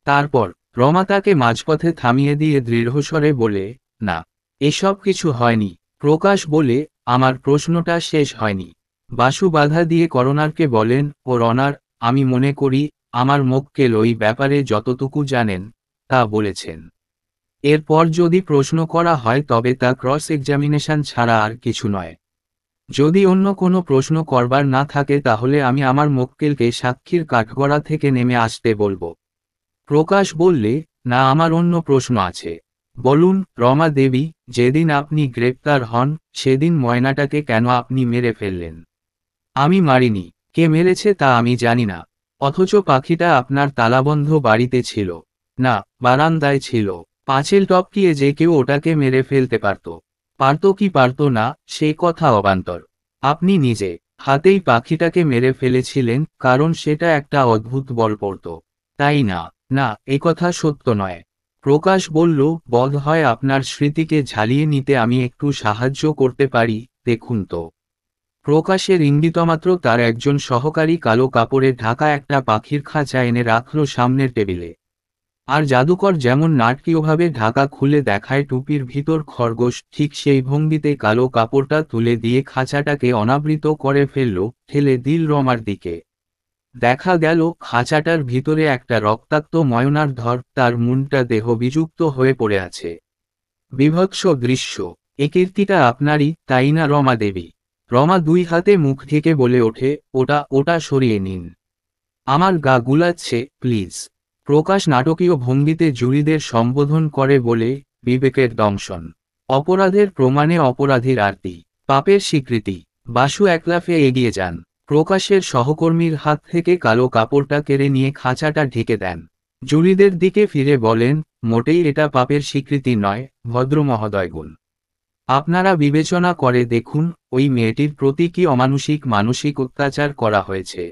তারপর রমা তাকে মাঝপথে থামিয়ে দিয়ে দৃঢ়স্বরে বলে, না, এসব কিছু হয়নি। প্রকাশ বলে, আমার প্রশ্নটা শেষ হয়নি। বাসু বাধা দিয়ে করোনারকে বলেন, ও রনার, আমি মনে করি আমার মক্কেল ওই ব্যাপারে যতটুকু জানেন তা বলেছেন। এরপর যদি প্রশ্ন করা হয় তবে তা ক্রস এক্সামিনেশন ছাড়া আর কিছু নয়। যদি অন্য কোনো প্রশ্ন করবার না থাকে তাহলে আমি আমার মক্কেলকে সাক্ষীর কাঠগড়া থেকে নেমে আসতে বলবো। প্রকাশ বললে, না, আমার অন্য প্রশ্ন আছে। বলুন। রমা দেবী, যেদিন আপনি গ্রেপ্তার হন সেদিন ময়নাটাকে কেন আপনি মেরে ফেললেন? আমি মারিনি। কে মেরেছে তা আমি জানি না। অথচ পাখিটা আপনার তালাবন্ধ বাড়িতে ছিল। না, বারান্দায় ছিল। পাঁচিল টপকিয়ে যে কেউ ওটাকে মেরে ফেলতে পারত। পারত কি পারত না সে কথা অবান্তর। আপনি নিজে হাতেই পাখিটাকে মেরে ফেলেছিলেন কারণ সেটা একটা অদ্ভুত বল পড়ত, তাই না? না, এ কথা সত্য নয়। প্রকাশ বলল, বোধ হয় আপনার স্মৃতিকে ঝালিয়ে নিতে আমি একটু সাহায্য করতে পারি। দেখুন তো। প্রকাশের ইঙ্গিতমাত্র তার একজন সহকারী কালো কাপড়ে ঢাকা একটা পাখির খাঁচা এনে রাখল সামনের টেবিলে। আর জাদুকর যেমন নাটকীয়ভাবে ঢাকা খুলে দেখায় টুপির ভিতর খরগোশ, ঠিক সেই ভঙ্গিতে কালো কাপড়টা তুলে দিয়ে খাঁচাটাকে অনাবৃত করে ফেলল, ঠেলে দিল রমার দিকে। দেখা গেল খাঁচাটার ভিতরে একটা রক্তাক্ত ময়নার ধর, তার মুন্ডটা দেহ বিযুক্ত হয়ে পড়ে আছে। বিভৎস দৃশ্য। এ কীর্তিটা আপনারই, তাই না রমা দেবী? রমা দুই হাতে মুখ ঢেকে বলে ওঠে, ওটা ওটা সরিয়ে নিন। আমার গা গুলাচ্ছে, প্লিজ। প্রকাশ নাটকীয় ভঙ্গিতে জুরিদের সম্বোধন করে বলে, বিবেকের দংশন, অপরাধের প্রমাণে অপরাধীর আরতি, পাপের স্বীকৃতি। বাসু একলাফে এগিয়ে যান, প্রকাশের সহকর্মীর হাত থেকে কালো কাপড়টা কেড়ে নিয়ে খাঁচাটা ঢেকে দেন। জুরিদের দিকে ফিরে বলেন, মোটেই এটা পাপের স্বীকৃতি নয়, ভদ্র মহোদয়গুণ। আপনারা বিবেচনা করে দেখুন, ওই মেয়েটির প্রতি কি অমানুষিক মানসিক অত্যাচার করা হয়েছে।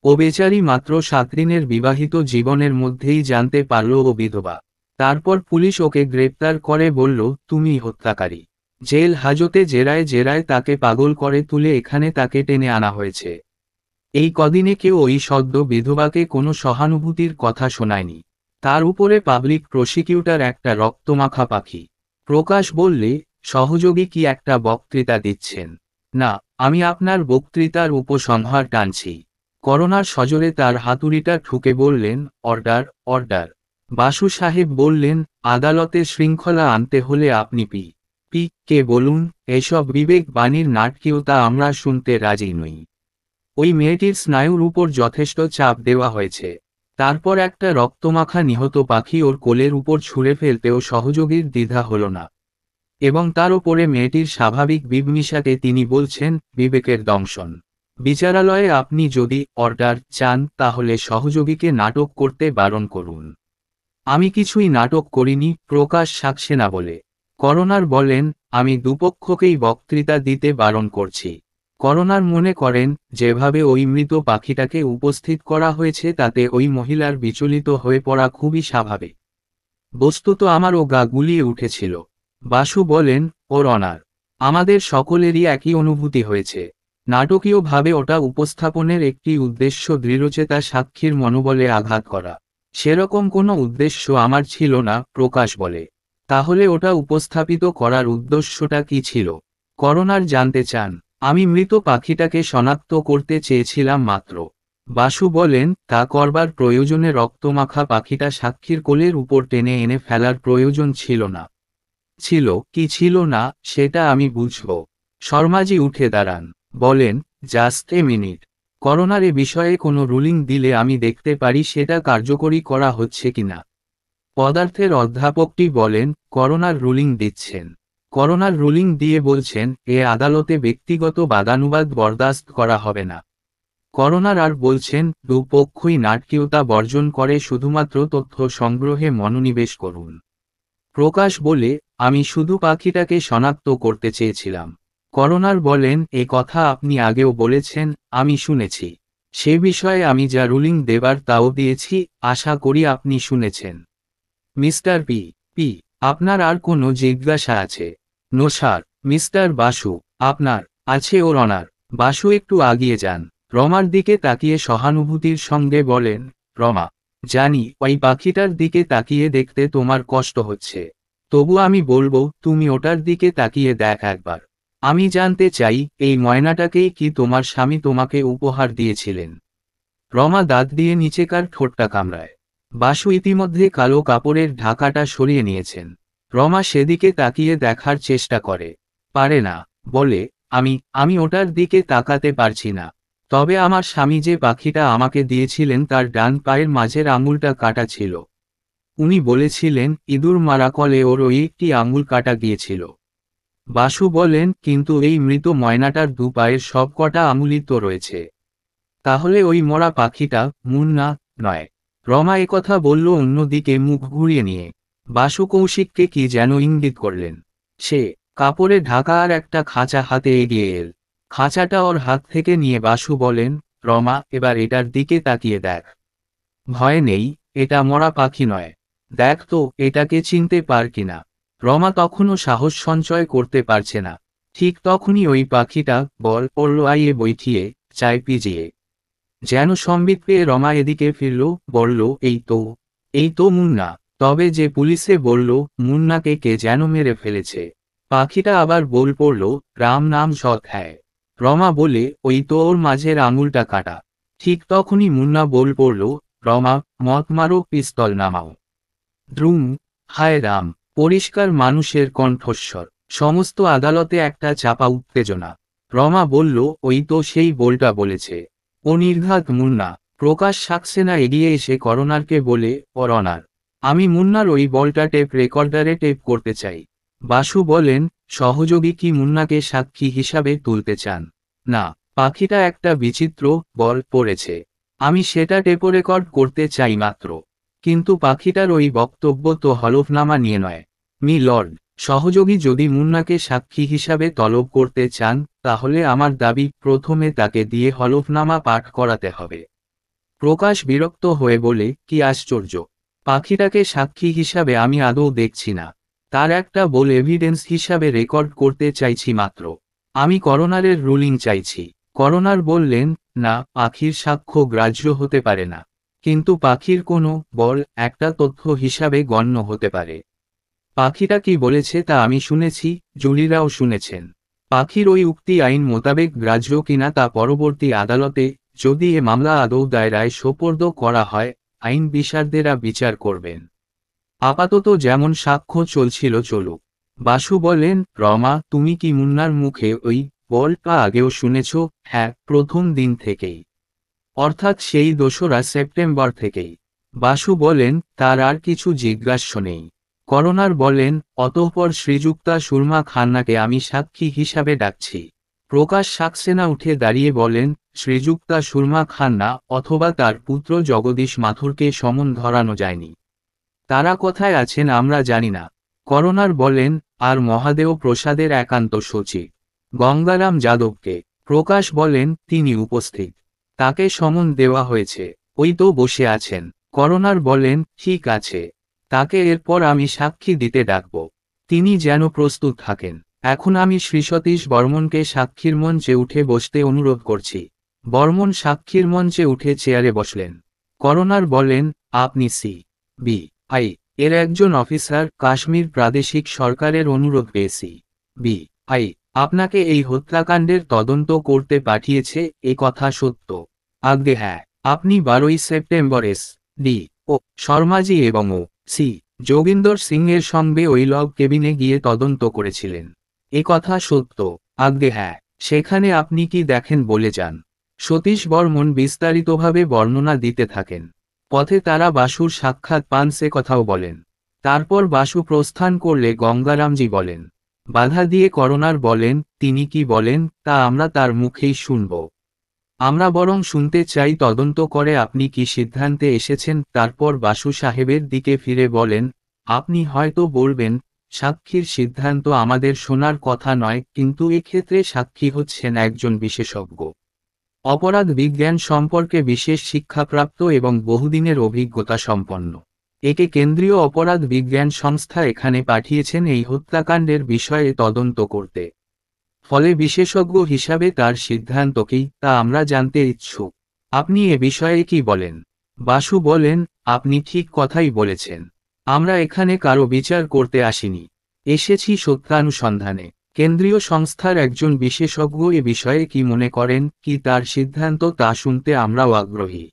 ও বেচারি মাত্র 7 দিনের বিবাহিত জীবনের মধ্যেই জানতে পারল ও বিধবা। তারপর পুলিশ ওকে গ্রেপ্তার করে বলল, তুমি হত্যাকারী। জেল হাজতে জেরায় জেরায় তাকে পাগল করে তুলে এখানে তাকে টেনে আনা হয়েছে। এই কদিনে কেউ ওই সদ্য বিধবাকে কোনো সহানুভূতির কথা শোনায়নি। তার উপরে পাবলিক প্রসিকিউটর একটা রক্তমাখা পাখি। প্রকাশ বললে, সহযোগী কি একটা বক্তৃতা দিচ্ছেন? না, আমি আপনার বক্তৃতার উপসংহার টানছি। করোনার সজোরে তার হাতুড়িটা ঠুকে বললেন, অর্ডার, অর্ডার। বাসু সাহেব বললেন, আদালতে শৃঙ্খলা আনতে হলে আপনি কে বলুন। এসব বিবেক বাণীর নাটকীয়তা আমরা শুনতে রাজি নই। ওই মেয়েটির স্নায়ুর উপর যথেষ্ট চাপ দেওয়া হয়েছে। তারপর একটা রক্তমাখা নিহত পাখি ওর কোলের উপর ছুঁড়ে ফেলতেও সহযোগীর দ্বিধা হল না। এবং তার ওপরে মেয়েটির স্বাভাবিক বিমমিশাকে তিনি বলছেন, বিবেকের দংশন। বিচারালয়ে আপনি যদি অর্ডার চান তাহলে সহযোগীকে নাটক করতে বারণ করুন। আমি কিছুই নাটক করিনি, প্রকাশ সাকসেনা বলে। করোনার বলেন, আমি দুপক্ষকেই বক্তৃতা দিতে বারণ করছি। করোনার মনে করেন, যেভাবে ওই মৃত পাখিটাকে উপস্থিত করা হয়েছে তাতে ওই মহিলার বিচলিত হয়ে পড়া খুবই স্বাভাবিক। বস্তুত আমারও গা গুলিয়ে উঠেছিল। বাসু বলেন, ওর অনার, আমাদের সকলেরই একই অনুভূতি হয়েছে। নাটকীয়ভাবে ওটা উপস্থাপনের একটি উদ্দেশ্য দৃঢ়চেতা সাক্ষীর মনোবলে আঘাত করা। সেরকম কোনো উদ্দেশ্য আমার ছিল না, প্রকাশ বলে। তাহলে ওটা উপস্থাপিত করার উদ্দেশ্যটা কি ছিল? করোনার জানতে চান। আমি মৃত পাখিটাকে শনাক্ত করতে চেয়েছিলাম মাত্র। বাসু বলেন, তা করবার প্রয়োজনে রক্তমাখা পাখিটা সাক্ষীর কোলের উপর টেনে এনে ফেলার প্রয়োজন ছিল না। ছিল কি ছিল না সেটা আমি বুঝব। শর্মাজি উঠে দাঁড়ান, বলেন, জাস্ট এ মিনিট। করোনার এ বিষয়ে কোনো রুলিং দিলে আমি দেখতে পারি সেটা কার্যকরী করা হচ্ছে কিনা। পদার্থের অধ্যাপকটি বলেন, করোনার রুলিং দিচ্ছেন। করোনার রুলিং দিয়ে বলছেন, এ আদালতে ব্যক্তিগত বাদানুবাদ বরদাস্ত করা হবে না। করোনার আর বলছেন, দুপক্ষই নাটকীয়তা বর্জন করে শুধুমাত্র তথ্য সংগ্রহে মনোনিবেশ করুন। প্রকাশ বলে, আমি শুধু পাখিটাকে শনাক্ত করতে চেয়েছিলাম। করোনার বলেন, এ কথা আপনি আগেও বলেছেন, আমি শুনেছি। সে বিষয়ে আমি যা রুলিং দেবার তাও দিয়েছি, আশা করি আপনি শুনেছেন। মিস্টার পি, আপনার আর কোনো জিজ্ঞাসা আছে? No sir. মিস্টার বাসু, আপনার আছে ওর অনার। বাসু একটু আগিয়ে যান, রমার দিকে তাকিয়ে সহানুভূতির সঙ্গে বলেন, রমা, জানি ওই পাখিটার দিকে তাকিয়ে দেখতে তোমার কষ্ট হচ্ছে। তবু আমি বলবো, তুমি ওটার দিকে তাকিয়ে দেখ একবার। আমি জানতে চাই, এই ময়নাটাকেই কি তোমার স্বামী তোমাকে উপহার দিয়েছিলেন? রমা দাঁত দিয়ে নিচেকার ঠোঁটটা কামড়ায়। বাসু ইতিমধ্যে কালো কাপড়ের ঢাকাটা সরিয়ে নিয়েছেন। রমা সেদিকে তাকিয়ে দেখার চেষ্টা করে, পারে না। বলে, আমি ওটার দিকে তাকাতে পারছি না। তবে আমার স্বামী যে পাখিটা আমাকে দিয়েছিলেন তার ডান পায়ের মাঝের আঙুলটা কাটা ছিল। উনি বলেছিলেন, ইঁদুর মারা কলে ওর ওই একটি আঙুল কাটা গিয়েছিল। বাসু বলেন, কিন্তু এই মৃত ময়নাটার দু পায়ের সব কটা আঙুলই তো রয়েছে। তাহলে ওই মরা পাখিটা মুন্না নয়। রমা একথা বলল অন্যদিকে মুখ ঘুরিয়ে নিয়ে। বাসু কৌশিককে কি যেন ইঙ্গিত করলেন। সে কাপড়ে ঢাকা আর একটা খাঁচা হাতে এগিয়ে এল। খাঁচাটা ওর হাত থেকে নিয়ে বাসু বলেন, রমা, এবার এটার দিকে তাকিয়ে দেখ। ভয় নেই, এটা মরা পাখি নয়। দেখ তো এটাকে চিনতে পার কিনা। রমা তখনও সাহস সঞ্চয় করতে পারছে না। ঠিক তখনই ওই পাখিটা বল পড়ল আইয়ে বইঠিয়ে, চায় পিজিয়ে। যেন সম্বিত পেয়ে রমা এদিকে ফিরল, বলল, এই তো মুন্না। তবে যে পুলিশে বলল, মুন্নাকে কে যেন মেরে ফেলেছে। পাখিটা আবার বল পড়ল, রাম নাম সৎ হ্যায়। রমা বলে, ওই তো ওর মাঝের আঙুলটা কাটা। ঠিক তখনই মুন্না বল পড়ল, রমা, মত মারো, পিস্তল নামাও। দ্রুম। হায় রাম! পরিষ্কার মানুষের কণ্ঠস্বর। সমস্ত আদালতে একটা চাপা উত্তেজনা। রমা বলল, ওই তো সেই বলটা বলেছে। ও নির্ঘাত মুন্না। প্রকাশ সাক্সেনা এগিয়ে এসে করোনারকে বলে, অরনার, আমি মুন্নার ওই বলটা টেপ রেকর্ডারে টেপ করতে চাই। বাসু বলেন, সহযোগী কি মুন্নাকে সাক্ষী হিসাবে তুলতে চান? না, পাখিটা একটা বিচিত্র বল পড়েছে। আমি সেটা টেপ রেকর্ড করতে চাই মাত্র। কিন্তু পাখিটার ওই বক্তব্য তো হলফনামা নিয়ে নয়। মি লর্ড, সহযোগী যদি মুন্নাকে সাক্ষী হিসাবে তলব করতে চান, তাহলে আমার দাবি প্রথমে তাকে দিয়ে হলফনামা পাঠ করাতে হবে। প্রকাশ বিরক্ত হয়ে বলে, কি আশ্চর্য! পাখিটাকে সাক্ষী হিসাবে আমি আদৌ দেখছি না। তার একটা বল এভিডেন্স হিসাবে রেকর্ড করতে চাইছি মাত্র। আমি করোনারের রুলিং চাইছি। করোনার বললেন, না, পাখির সাক্ষ্য গ্রাহ্য হতে পারে না। কিন্তু পাখির কোনো বল একটা তথ্য হিসাবে গণ্য হতে পারে। পাখিটা কি বলেছে তা আমি শুনেছি, জুরিরাও শুনেছেন। পাখির ওই উক্তি আইন মোতাবেক গ্রাহ্য কিনা তা পরবর্তী আদালতে, যদি এ মামলা আদৌ দায়রায় সোপর্দ করা হয়, আইন বিচারকরা বিচার করবেন। আপাতত যেমন সাক্ষ্য চলছিল চলুক। বাসু বলেন, রমা, তুমি কি মুন্নার মুখে ওই বলটা আগেও শুনেছ? হ্যাঁ, প্রথম দিন থেকেই। অর্থাৎ সেই ২রা সেপ্টেম্বর থেকেই। বাসু বলেন, তার আর কিছু জিজ্ঞাস্য নেই। করোনার বলেন, অতঃপর শ্রীযুক্তা সুরমা খান্নাকে আমি সাক্ষী হিসাবে ডাকছি। প্রকাশ সাক্সেনা উঠে দাঁড়িয়ে বলেন, শ্রীযুক্তা সুরমা খান্না অথবা তার পুত্র জগদীশ মাথুরকে সমন ধরানো যায়নি। তারা কোথায় আছেন আমরা জানি না। করোনার বলেন, আর মহাদেও প্রসাদের একান্ত সচিব গঙ্গারাম যাদবকে। প্রকাশ বলেন, তিনি উপস্থিত। তাকে সমন দেওয়া হয়েছে। ওই তো বসে আছেন। করোনার বলেন, ঠিক আছে। তাকে এরপর আমি সাক্ষী দিতে ডাকব। তিনি যেন প্রস্তুত থাকেন। এখন আমি শ্রী সতীশ বর্মনকে সাক্ষীর মঞ্চে উঠে বসতে অনুরোধ করছি। বর্মন সাক্ষীর মঞ্চে উঠে চেয়ারে বসলেন। করোনার বলেন, আপনি সি.বি. আই এর একজন অফিসার, কাশ্মীর প্রাদেশিক সরকারের অনুরোধ পেয়েছি। বি.আই আপনাকে এই হত্যাকাণ্ডের তদন্ত করতে পাঠিয়েছে, এ কথা সত্য? আজ্ঞে হ্যাঁ। আপনি 12ই সেপ্টেম্বর এস.ডি. ও শর্মাজি এবং ও.সি. যোগিন্দর সিংয়ের সঙ্গে ওই লগ কেবিনে গিয়ে তদন্ত করেছিলেন, এ কথা সত্য? আজ্ঞে হ্যাঁ। সেখানে আপনি কি দেখেন বলে যান। সতীশ বর্মন বিস্তারিতভাবে বর্ণনা দিতে থাকেন। পথে তারা বাসুর সাক্ষাৎ পান সে কথাও বলেন। তারপর বাসু প্রস্থান করলে গঙ্গারামজি বলেন। বাধা দিয়ে করোনার বলেন, তিনি কি বলেন তা আমরা তার মুখেই শুনব। আমরা বরং শুনতে চাই তদন্ত করে আপনি কি সিদ্ধান্তে এসেছেন। তারপর বাসু সাহেবের দিকে ফিরে বলেন, আপনি হয়তো বলবেন, সাক্ষীর সিদ্ধান্ত আমাদের শোনার কথা নয়, কিন্তু এক্ষেত্রে সাক্ষী হচ্ছেন একজন বিশেষজ্ঞ, অপরাধ বিজ্ঞান সম্পর্কে বিশেষ শিক্ষাপ্রাপ্ত এবং বহুদিনের অভিজ্ঞতা সম্পন্ন। একে কেন্দ্রীয় অপরাধ বিজ্ঞান সংস্থা এখানে পাঠিয়েছেন এই হত্যাকাণ্ডের বিষয়ে তদন্ত করতে। ফলে বিশেষজ্ঞ হিসাবে তার সিদ্ধান্ত কি তা আমরা জানতে ইচ্ছুক। আপনি এ বিষয়ে কি বলেন? বাসু বলেন, আপনি ঠিক কথাই বলেছেন। আমরা এখানে কারো বিচার করতে আসিনি। এসেছি সত্যানুসন্ধানে। কেন্দ্রীয় সংস্থার একজন বিশেষজ্ঞ এ বিষয়ে কি মনে করেন, কি তার সিদ্ধান্ত তা শুনতে আমরাও আগ্রহী।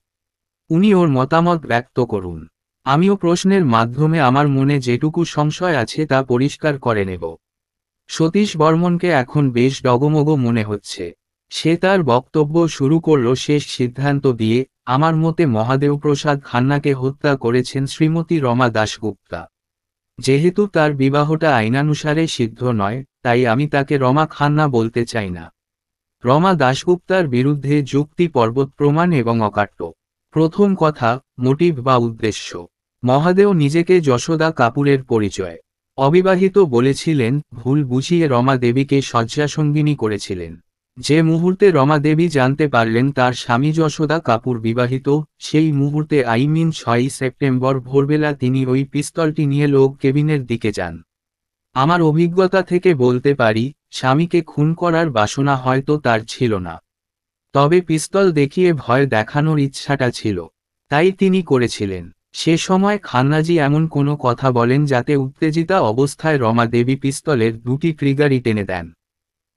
উনি ওর মতামত ব্যক্ত করুন। আমিও প্রশ্নের মাধ্যমে আমার মনে যেটুকু সংশয় আছে তা পরিষ্কার করে নেব। সতীশ বর্মনকে এখন বেশ ডগমগ মনে হচ্ছে। সে তার বক্তব্য শুরু করল শেষ সিদ্ধান্ত দিয়ে, আমার মতে মহাদেও প্রসাদ খান্নাকে হত্যা করেছেন শ্রীমতী রমা দাশগুপ্তা। যেহেতু তার বিবাহটা আইনানুসারে সিদ্ধ নয়, তাই আমি তাকে রমা খান্না বলতে চাই না। রমা দাশগুপ্তার বিরুদ্ধে যুক্তি পর্বত প্রমাণ এবং অকাট্য। প্রথম কথা, মোটিভ বা উদ্দেশ্য। মহাদেও নিজেকে যশোদা কাপুরের পরিচয় অবিবাহিত বলেছিলেন, ভুল বুঝিয়ে রমা দেবীকে শয্যাসঙ্গিনী করেছিলেন। যে মুহূর্তে রমা দেবী জানতে পারলেন তার স্বামী যশোদা কাপুর বিবাহিত, সেই মুহূর্তে 6ই সেপ্টেম্বর ভোরবেলা তিনি ওই পিস্তলটি নিয়ে লোক কেবিনের দিকে যান। আমার অভিজ্ঞতা থেকে বলতে পারি, স্বামীকে খুন করার বাসনা হয়তো তার ছিল না, তবে পিস্তল দেখিয়ে ভয় দেখানোর ইচ্ছাটা ছিল, তাই তিনি করেছিলেন। সে সময় খান্নাজি এমন কোনো কথা বলেন যাতে উত্তেজিতা অবস্থায় রমা দেবী পিস্তলের দুটি ট্রিগারই টেনে দেন।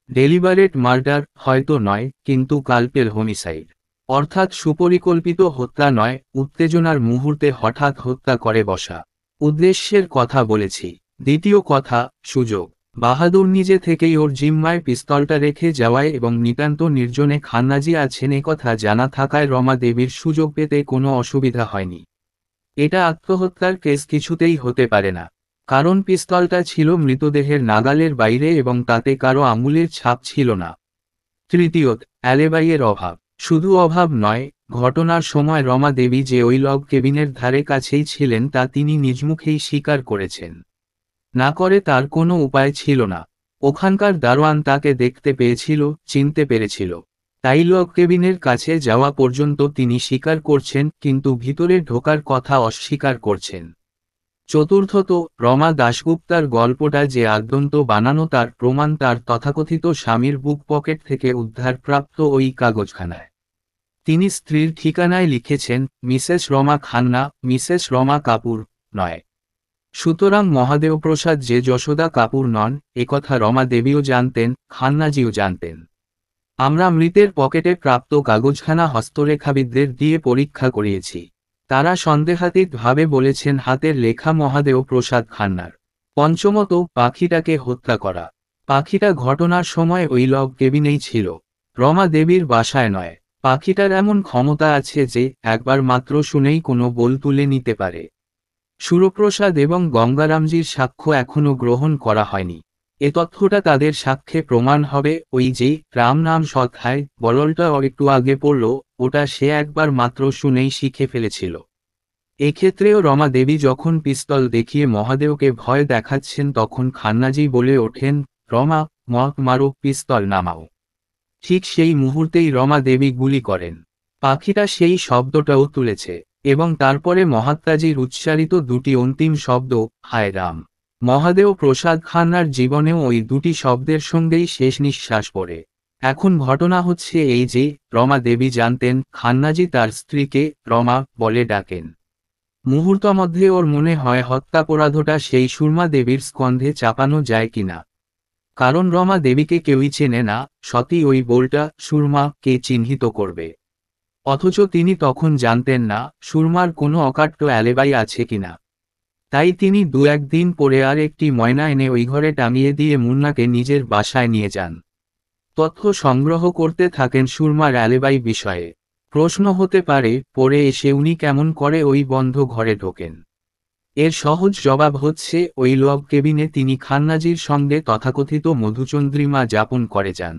ডেলিবারেট মার্ডার হয়তো নয়, কিন্তু কালপেল হোমিসাইড। অর্থাৎ সুপরিকল্পিত হত্যা নয়, উত্তেজনার মুহূর্তে হঠাৎ হত্যা করে বসা। উদ্দেশ্যের কথা বলেছি। দ্বিতীয় কথা, সুযোগ। বাহাদুর নিজে থেকেই ওর জিম্মায় পিস্তলটা রেখে যাওয়ায় এবং নিতান্ত নির্জনে খান্নাজি আছেন একথা জানা থাকায় রমা দেবীর সুযোগ পেতে কোনো অসুবিধা হয়নি। এটা আত্মহত্যার কেস কিছুতেই হতে পারে না, কারণ পিস্তলটা ছিল মৃতদেহের নাগালের বাইরে এবং তাতে কারো আঙুলের ছাপ ছিল না। তৃতীয়ত, অ্যালিবাইয়ের অভাব। শুধু অভাব নয়, ঘটনার সময় রমা দেবী যে ওই লগ কেবিনের ধারে কাছেই ছিলেন তা তিনি নিজ মুখেই স্বীকার করেছেন। না করে তার কোনো উপায় ছিল না। ওখানকার দারোয়ান তাকে দেখতে পেয়েছিল, চিনতে পেরেছিল। তাই লগ কেবিনের কাছে যাওয়া পর্যন্ত তিনি স্বীকার করছেন, কিন্তু ভিতরে ঢোকার কথা অস্বীকার করছেন। চতুর্থত, রমা দাশগুপ্তার গল্পটা যে আদ্যন্ত বানানো তার প্রমাণ তার তথাকথিত স্বামীর বুক পকেট থেকে উদ্ধারপ্রাপ্ত ওই কাগজখানায়। তিনি স্ত্রীর ঠিকানায় লিখেছেন, মিসেস রমা খান্না, মিসেস রমা কাপুর নয়। সুতরাং মহাদেবপ্রসাদ যে যশোদা কাপুর নন, একথা রমা দেবীও জানতেন, খান্নাজিও জানতেন। আমরা মৃতের পকেটে প্রাপ্ত কাগজখানা হস্তরেখাবিদদের দিয়ে পরীক্ষা করিয়েছি। তারা সন্দেহাতীতভাবে বলেছেন হাতের লেখা মহাদেব প্রসাদ খান্নার। পঞ্চমত, পাখিটাকে হত্যা করা। পাখিটা ঘটনার সময় ওই লগ কেবিনেই ছিল, রমা দেবীর বাসায় নয়। পাখিটার এমন ক্ষমতা আছে যে একবার মাত্র শুনেই কোনো বোল তুলে নিতে পারে। সুরপ্রসাদ এবং গঙ্গারামজির সাক্ষ্য এখনও গ্রহণ করা হয়নি। এ তথ্যটা তাদের সাক্ষ্যে প্রমাণ হবে। ওই যে রাম নাম সৎহায় বললটা একটু আগে পড়ল, ওটা সে একবার মাত্র শুনেই শিখে ফেলেছিল। এক্ষেত্রেও রমা দেবী যখন পিস্তল দেখিয়ে মহাদেবকে ভয় দেখাচ্ছেন তখন খান্নাজি বলে ওঠেন, রমা, মারো, পিস্তল নামাও। ঠিক সেই মুহূর্তেই রমা দেবী গুলি করেন। পাখিটা সেই শব্দটাও তুলেছে, এবং তারপরে মহাত্মাজির উচ্চারিত দুটি অন্তিম শব্দ, হায় রাম। মহাদেব প্রসাদ খান্নার জীবনেও ওই দুটি শব্দের সঙ্গেই শেষ নিঃশ্বাস পড়ে। এখন ঘটনা হচ্ছে এই যে, রমা দেবী জানতেন খান্নাজি তার স্ত্রীকে রমা বলে ডাকেন। মুহূর্তমধ্যে ওর মনে হয় হত্যাপরাধটা সেই সুরমা দেবীর স্কন্ধে চাপানো যায় কিনা। কারণ রমা দেবীকে কেউই চেনে না, সতী ওই বোলটা সুরমা কে চিহ্নিত করবে। অথচ তিনি তখন জানতেন না সুরমার কোনো অকাট্য অ্যালিবাই আছে কিনা। তাই তিনি দু একদিন পরে আর একটি ময়না এনে ওই ঘরে টাঙিয়ে দিয়ে মুন্নাকে নিজের বাসায় নিয়ে যান। তথ্য সংগ্রহ করতে থাকেন সুরমার অ্যালিবাই বিষয়ে। প্রশ্ন হতে পারে, পরে এসে উনি কেমন করে ওই বন্ধ ঘরে ঢোকেন। এর সহজ জবাব হচ্ছে, ওই লগ কেবিনে তিনি খান্নাজির সঙ্গে তথাকথিত মধুচন্দ্রিমা যাপন করে যান।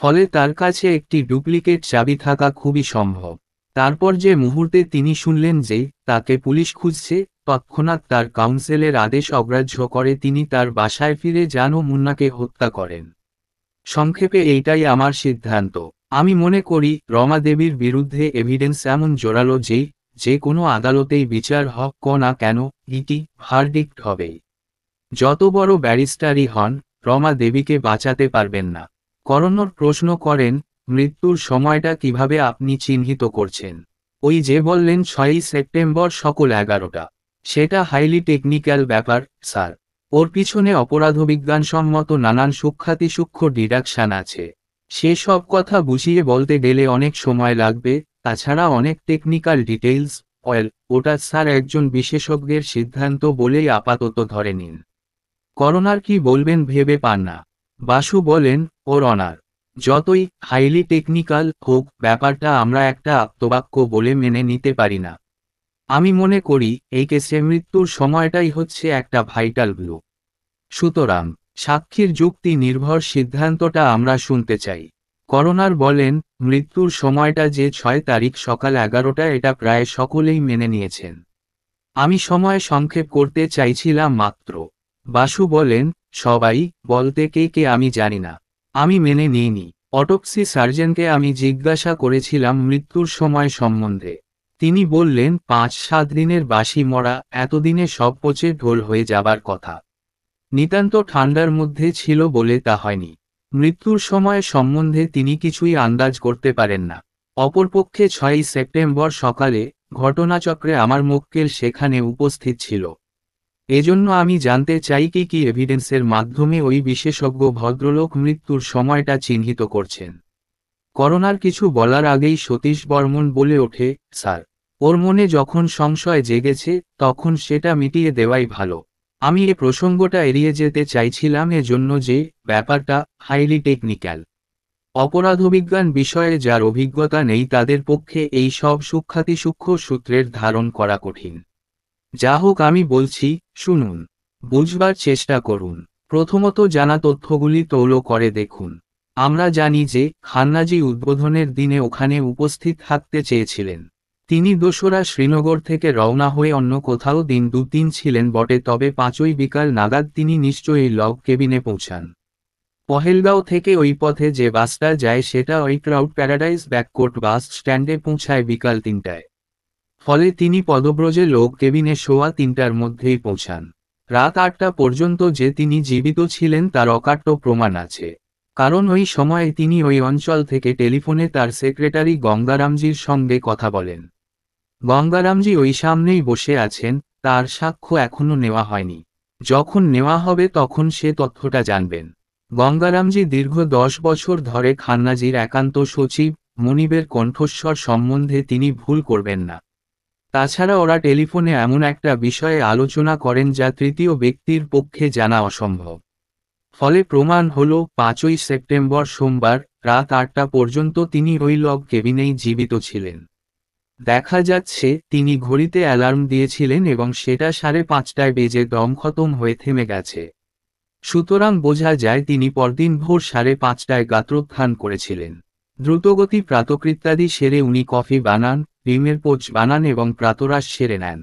ফলে তার কাছে একটি ডুপ্লিকেট চাবি থাকা খুবই সম্ভব। তারপর যে মুহূর্তে তিনি শুনলেন যে তাকে পুলিশ খুঁজছে, তৎক্ষণাৎ তার কাউন্সিলের আদেশ অগ্রাহ্য করে তিনি তার বাসায় ফিরে যান ও মুন্নাকে হত্যা করেন। সংক্ষেপে এইটাই আমার সিদ্ধান্ত। আমি মনে করি রমা দেবীর বিরুদ্ধে এভিডেন্স এমন জোরালো যে কোনো আদালতেই বিচার হোক না কেন, গিটি ভার্ডিক্ট হবেই। যত বড় ব্যারিস্টারই হন, রমা দেবীকে বাঁচাতে পারবেন না। করণর প্রশ্ন করেন, মৃত্যুর সময়টা কিভাবে আপনি চিহ্নিত করছেন? ওই যে বললেন 6ই সেপ্টেম্বর সকাল 11টা। সেটা হাইলি টেকনিক্যাল ব্যাপার, স্যার। ওর পিছনে অপরাধবিজ্ঞানসম্মত নানান সূক্ষ্ম ডিডাকশান আছে। সেসব কথা বুঝিয়ে বলতে গেলে অনেক সময় লাগবে, তাছাড়া অনেক টেকনিক্যাল ডিটেইলস। ওটা স্যার একজন বিশেষজ্ঞের সিদ্ধান্ত বলেই আপাতত ধরে নিন। করোনার কি বলবেন ভেবে পান না। বাসু বলেন, ওর অনার, যতই হাইলি টেকনিক্যাল হোক ব্যাপারটা আমরা একটা আপ্তবাক্য বলে মেনে নিতে পারি না। আমি মনে করি এই কেসে মৃত্যুর সময়টাই হচ্ছে একটা ভাইটাল ক্লু। সুতরাং সাক্ষীর যুক্তি নির্ভর সিদ্ধান্তটা আমরা শুনতে চাই। করোনার বলেন, মৃত্যুর সময়টা যে 6 তারিখ সকাল 11টা এটা প্রায় সকলেই মেনে নিয়েছেন। আমি সময় সংক্ষেপ করতে চাইছিলাম মাত্র। বাসু বলেন, সবাই বলতে কে আমি জানি না। আমি মেনে নিইনি। অটোপসি সার্জনকে আমি জিজ্ঞাসা করেছিলাম মৃত্যুর সময় সম্বন্ধে। তিনি বললেন 5-7 দিনের বাসি মরা, এতদিনে সব পচে ঢোল হয়ে যাবার কথা। নিতান্ত ঠান্ডার মধ্যে ছিল বলে তা হয়নি। মৃত্যুর সময় সম্বন্ধে তিনি কিছুই আন্দাজ করতে পারেন না। অপরপক্ষে 6ই সেপ্টেম্বর সকালে ঘটনাচক্রে আমার মক্কেল সেখানে উপস্থিত ছিল। এজন্য আমি জানতে চাই কি এভিডেন্সের মাধ্যমে ওই বিশেষজ্ঞ ভদ্রলোক মৃত্যুর সময়টা চিহ্নিত করছেন। করোনার কিছু বলার আগেই সতীশ বর্মন বলে ওঠে, স্যার, ওর মনে যখন সংশয় জেগেছে তখন সেটা মিটিয়ে দেওয়াই ভালো। আমি এ প্রসঙ্গটা এড়িয়ে যেতে চাইছিলাম এজন্য যে ব্যাপারটা হাইলি টেকনিক্যাল। অপরাধবিজ্ঞান বিষয়ে যার অভিজ্ঞতা নেই তাদের পক্ষে এই সব সূক্ষ্মাতিসূক্ষ্ম সূত্রের ধারণ করা কঠিন। যা হোক, আমি বলছি, শুনুন, বুঝবার চেষ্টা করুন। প্রথমত জানা তথ্যগুলি তৌল করে দেখুন। আমরা জানি যে খান্নাজি উদ্বোধনের দিনে ওখানে উপস্থিত থাকতে চেয়েছিলেন। তিনি ২রা শ্রীনগর থেকে রওনা হয়ে অন্য কোথাও দিন ২-৩ ছিলেন বটে, তবে ৫ই বিকাল নাগাদ তিনি নিশ্চয়ই লগ কেবিনে পৌঁছান। পহেলগাঁও থেকে ওই পথে যে বাসটা যায় সেটা ওই ক্রাউড প্যারাডাইজ ব্যাককোট বাস স্ট্যান্ডে পৌঁছায় বিকাল ৩টায়। ফলে তিনি পদব্রজে লগ কেবিনে সোয়া ৩টার মধ্যেই পৌঁছান। রাত ৮টা পর্যন্ত যে তিনি জীবিত ছিলেন তার অকাট্য প্রমাণ আছে, কারণ ওই সময়ে তিনি ওই অঞ্চল থেকে টেলিফোনে তার সেক্রেটারি গঙ্গারামজির সঙ্গে কথা বলেন। গঙ্গারামজি ওই সামনেই বসে আছেন, তার সাক্ষ্য এখনো নেওয়া হয়নি। যখন নেওয়া হবে তখন সে তথ্যটা জানবেন। গঙ্গারামজি দীর্ঘ ১০ বছর ধরে খান্নাজির একান্ত সচিব, মনিবের কণ্ঠস্বর সম্বন্ধে তিনি ভুল করবেন না। তাছাড়া ওরা টেলিফোনে এমন একটা বিষয়ে আলোচনা করেন যা তৃতীয় ব্যক্তির পক্ষে জানা অসম্ভব। ফলে প্রমাণ হল ৫ই সেপ্টেম্বর সোমবার রাত ৮টা পর্যন্ত তিনি ওই লগ কেবিনেই জীবিত ছিলেন। দেখা যাচ্ছে তিনি ঘড়িতে অ্যালার্ম দিয়েছিলেন এবং সেটা ৫:৩০টায় বেজে দম খতম হয়ে থেমে গেছে। সুতরাং বোঝা যায় তিনি পরদিন ভোর ৫:৩০টায় গাত্রোত্থান করেছিলেন। দ্রুতগতি প্রাতকৃত্যাদি সেরে উনি কফি বানান, ডিমের পোচ বানান এবং প্রাতরাশ সেরে নেন।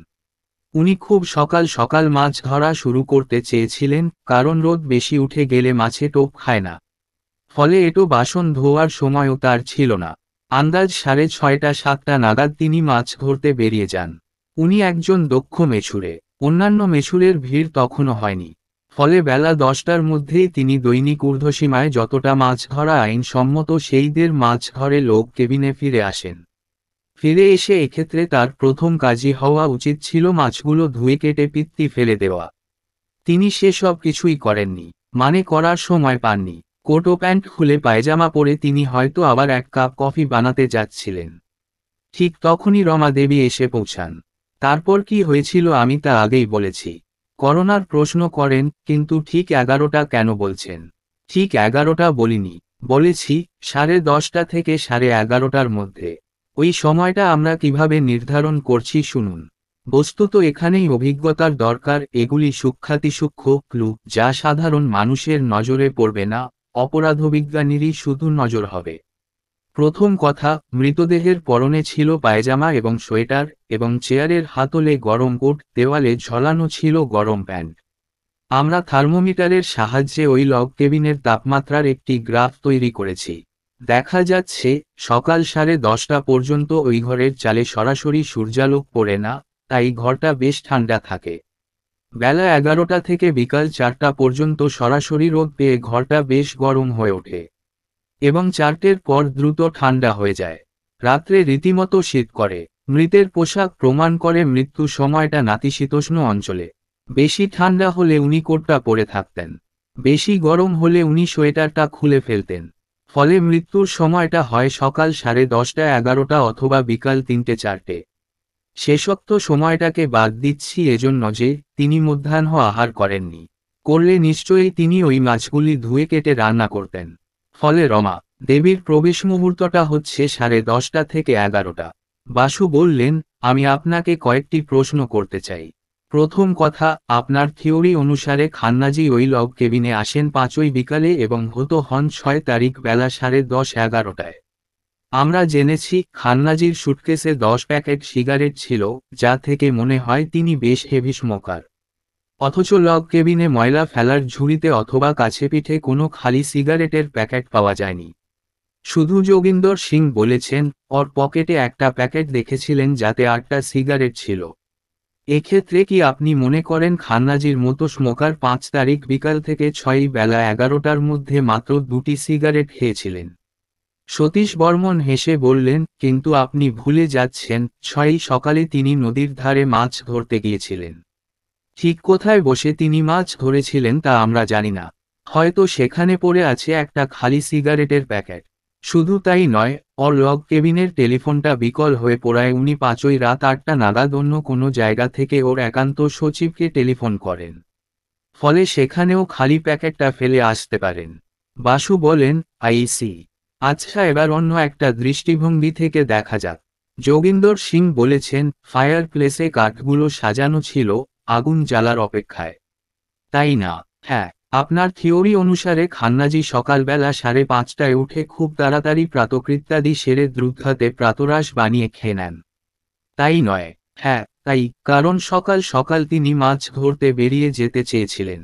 উনি খুব সকাল সকাল মাছ ধরা শুরু করতে চেয়েছিলেন, কারণ রোদ বেশি উঠে গেলে মাছে টোপ খায় না। ফলে এটো বাসন ধোয়ার সময়ও তার ছিল না। আন্দাজ ৬:৩০-৭টা নাগাদ তিনি মাছ ধরতে বেরিয়ে যান। উনি একজন দক্ষ মেছুরে, অন্যান্য মেছুরের ভিড় তখনও হয়নি। ফলে বেলা ১০টার মধ্যেই তিনি দৈনিক ঊর্ধ্বসীমায় যতটা মাছ ধরা আইনসম্মত সেইদের মাছ ধরে লগ কেবিনে ফিরে আসেন। ফিরে এসে এক্ষেত্রে তার প্রথম কাজই হওয়া উচিত ছিল মাছগুলো ধুয়ে কেটে পিত্তি ফেলে দেওয়া। তিনি সেসব কিছুই করেননি, মানে করার সময় পাননি। কোট ও প্যান্ট খুলে পায়জামা পরে তিনি হয়তো আবার এক কাপ কফি বানাতে যাচ্ছিলেন। ঠিক তখনই রমা দেবী এসে পৌঁছান। তারপর কি হয়েছিল আমি তা আগেই বলেছি। করোনার প্রশ্ন করেন, কিন্তু ঠিক ১১টা কেন বলছেন? ঠিক ১১টা বলিনি, বলেছি ১০:৩০ থেকে ১১:৩০টার মধ্যে। ওই সময়টা আমরা কিভাবে নির্ধারণ করছি শুনুন। বস্তুত এখানেই অভিজ্ঞতার দরকার। এগুলি সূক্ষ্মাতিসূক্ষ্ম ক্লু যা সাধারণ মানুষের নজরে পড়বে না, অপরাধবিজ্ঞানীরই শুধু নজর হবে। প্রথম কথা, মৃতদেহের পরনে ছিল পায়জামা এবং সোয়েটার, এবং চেয়ারের হাতলে গরম কোট, দেওয়ালে ঝোলানো ছিল গরম প্যান্ট। আমরা থার্মোমিটারের সাহায্যে ওই লগ কেবিনের তাপমাত্রার একটি গ্রাফ তৈরি করেছি। দেখা যাচ্ছে সকাল ১০:৩০ পর্যন্ত ওই ঘরের চালে সরাসরি সূর্যালোক পড়ে না, তাই ঘরটা বেশ ঠান্ডা থাকে। বেলা ১১টা থেকে বিকাল ৪টা পর্যন্ত সরাসরি রোদ পেয়ে ঘরটা বেশ গরম হয়ে ওঠে এবং ৪টের পর দ্রুত ঠান্ডা হয়ে যায়। রাত্রে রীতিমতো শীত করে। মৃতের পোশাক প্রমাণ করে মৃত্যু সময়টা নাতিশীতোষ্ণ অঞ্চলে। বেশি ঠান্ডা হলে উনি কোটটা পরে থাকতেন, বেশি গরম হলে উনি সোয়েটারটা খুলে ফেলতেন। ফলে মৃত্যুর সময়টা হয় সকাল ১০:৩০, ১১টা অথবা বিকাল ৩টে-৪টে। শেষোক্ত সময়টাকে বাদ দিচ্ছি এজন্য যে তিনি মধ্যাহ্ন আহার করেননি। করলে নিশ্চয়ই তিনি ওই মাছগুলি ধুয়ে কেটে রান্না করতেন। ফলে রমা দেবীর প্রবেশ মুহূর্তটা হচ্ছে ১০:৩০ থেকে ১১টা। বাসু বললেন, আমি আপনাকে কয়েকটি প্রশ্ন করতে চাই। প্রথম কথা, আপনার থিওরি অনুসারে খান্নাজি ওই লগ কেবিনে আসেন ৫ই বিকালে এবং হত হন ৬ তারিখ বেলা ১০:৩০-১১টায়। আমরা জেনেছি খান্নাজির সুটকেসে ১০ প্যাকেট সিগারেট ছিল, যা থেকে মনে হয় তিনি বেশ হেভি স্মোকার। অথচ লগ কেবিনে ময়লা ফেলার ঝুড়িতে অথবা কাছেপিঠে কোনো খালি সিগারেটের প্যাকেট পাওয়া যায়নি। শুধু যোগিন্দর সিং বলেছেন, ওর পকেটে একটা প্যাকেট দেখেছিলেন যাতে ৮টা সিগারেট ছিল। এক্ষেত্রে কি আপনি মনে করেন খান্নাজির মতো স্মোকার ৫ তারিখ বিকাল থেকে ৬ই বেলা ১১টার মধ্যে মাত্র ২টি সিগারেট খেয়েছিলেন? সতীশ বর্মন হেসে বললেন, কিন্তু আপনি ভুলে যাচ্ছেন ৬ই সকালে তিনি নদীর ধারে মাছ ধরতে গিয়েছিলেন। ঠিক কোথায় বসে তিনি মাছ ধরেছিলেন তা আমরা জানি না। হয়তো সেখানে পড়ে আছে একটা খালি সিগারেটের প্যাকেট। শুধু তাই নয়, ওর লগ কেবিনের টেলিফোনটা বিকল হয়ে পড়ায় উনি 5ই রাত 8টা নাগাদ অন্য কোনো জায়গা থেকে ওর একান্ত সচিবকে টেলিফোন করেন। ফলে সেখানেও খালি প্যাকেটটা ফেলে আসতে পারেন। বাসু বলেন, আইসি। আচ্ছা, এবার অন্য একটা দৃষ্টিভঙ্গি থেকে দেখা যাক। যোগিন্দর সিং বলেছেন, ফায়ার প্লেসে কাঠগুলো সাজানো ছিল আগুন জ্বালার অপেক্ষায়, তাই না? হ্যাঁ। আপনার থিওরি অনুসারে খান্নাজি সকালবেলা 5:30টায় উঠে খুব তাড়াতাড়ি প্রাতকৃত্যাদি সেরে দ্রুতহাতে প্রাতরাশ বানিয়ে খেয়ে নেন, তাই নয়? হ্যাঁ, তাই, কারণ সকাল সকাল তিনি মাছ ধরতে বেরিয়ে যেতে চেয়েছিলেন।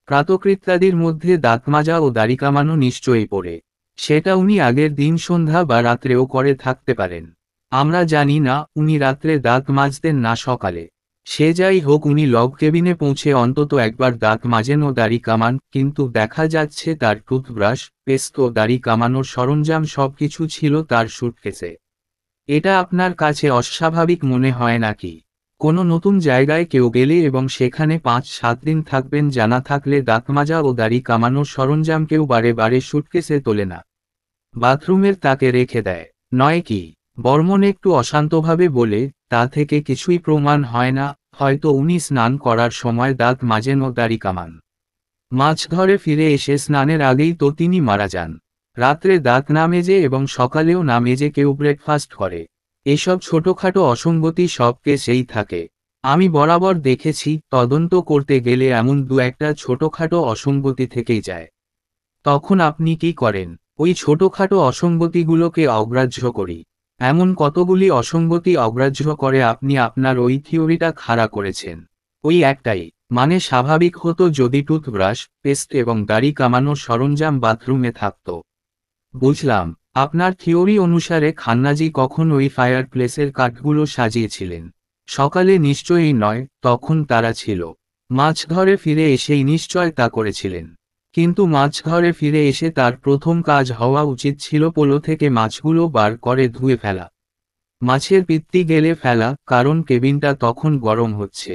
প্রাতকৃত্যাদির মধ্যে দাঁত মাজা ও দাড়ি কামানো নিশ্চয়ই পড়ে। সেটা উনি আগের দিন সন্ধ্যা বা রাত্রেও করে থাকতে পারেন। আমরা জানি না উনি রাত্রে দাঁত মাজতেন না সকালে। সে যাই হোক, উনি লগ কেবিনে পৌঁছে অন্তত একবার দাঁত মাজেন ও দাড়ি কামান, কিন্তু দেখা যাচ্ছে তার টুথব্রাশ, পেস্ট ও দাড়ি কামানোর সরঞ্জাম সবকিছু ছিল তার সুটকেসে। এটা আপনার কাছে অস্বাভাবিক মনে হয় নাকি? কোনো নতুন জায়গায় কেউ গেলে এবং সেখানে 5-7 দিন থাকবেন, জানা থাকলে দাঁত মাজা ও দাড়ি কামানোর সরঞ্জাম কেউ বারে বারে সুটকেসে তোলে না, বাথরুমের তাকে রেখে দেয়, নয় কি? বর্মন একটু অশান্তভাবে বলে, তা থেকে কিছুই প্রমাণ হয় না। হয়তো উনি স্নান করার সময় দাঁত মাজেন ও দাড়ি কামান। মাছ ধরে ফিরে এসে স্নানের আগেই তো তিনি মারা যান। রাত্রে দাঁত না মেজে এবং সকালেও না মেজে কেউ ব্রেকফাস্ট করে। এসব ছোটখাটো অসঙ্গতি সব কেসেই থাকে। আমি বরাবর দেখেছি, তদন্ত করতে গেলে এমন দু একটা ছোটখাটো অসঙ্গতি থেকেই যায়। তখন আপনি কি করেন? ওই ছোটখাটো অসঙ্গতিগুলোকে অগ্রাহ্য করি। এমন কতগুলি অসঙ্গতি অগ্রাহ্য করে আপনি আপনার ওই থিওরিটা খাড়া করেছেন? ওই একটাই, মানে স্বাভাবিক হতো যদি টুথব্রাশ, পেস্ট এবং দাড়ি কামানোর সরঞ্জাম বাথরুমে থাকত। বুঝলাম। আপনার থিওরি অনুসারে খান্নাজি কখন ওই ফায়ার প্লেসের কাঠগুলো সাজিয়েছিলেন? সকালে নিশ্চয়ই নয়, তখন তারা ছিল। মাছ ধরে ফিরে এসেই নিশ্চয় তা করেছিলেন। কিন্তু মাছ ধরে ফিরে এসে তার প্রথম কাজ হওয়া উচিত ছিল পোলো থেকে মাছগুলো বার করে ধুয়ে ফেলা। মাছের পিত্তি গেলে ফেলা, কারণ কেবিনটা তখন গরম হচ্ছে।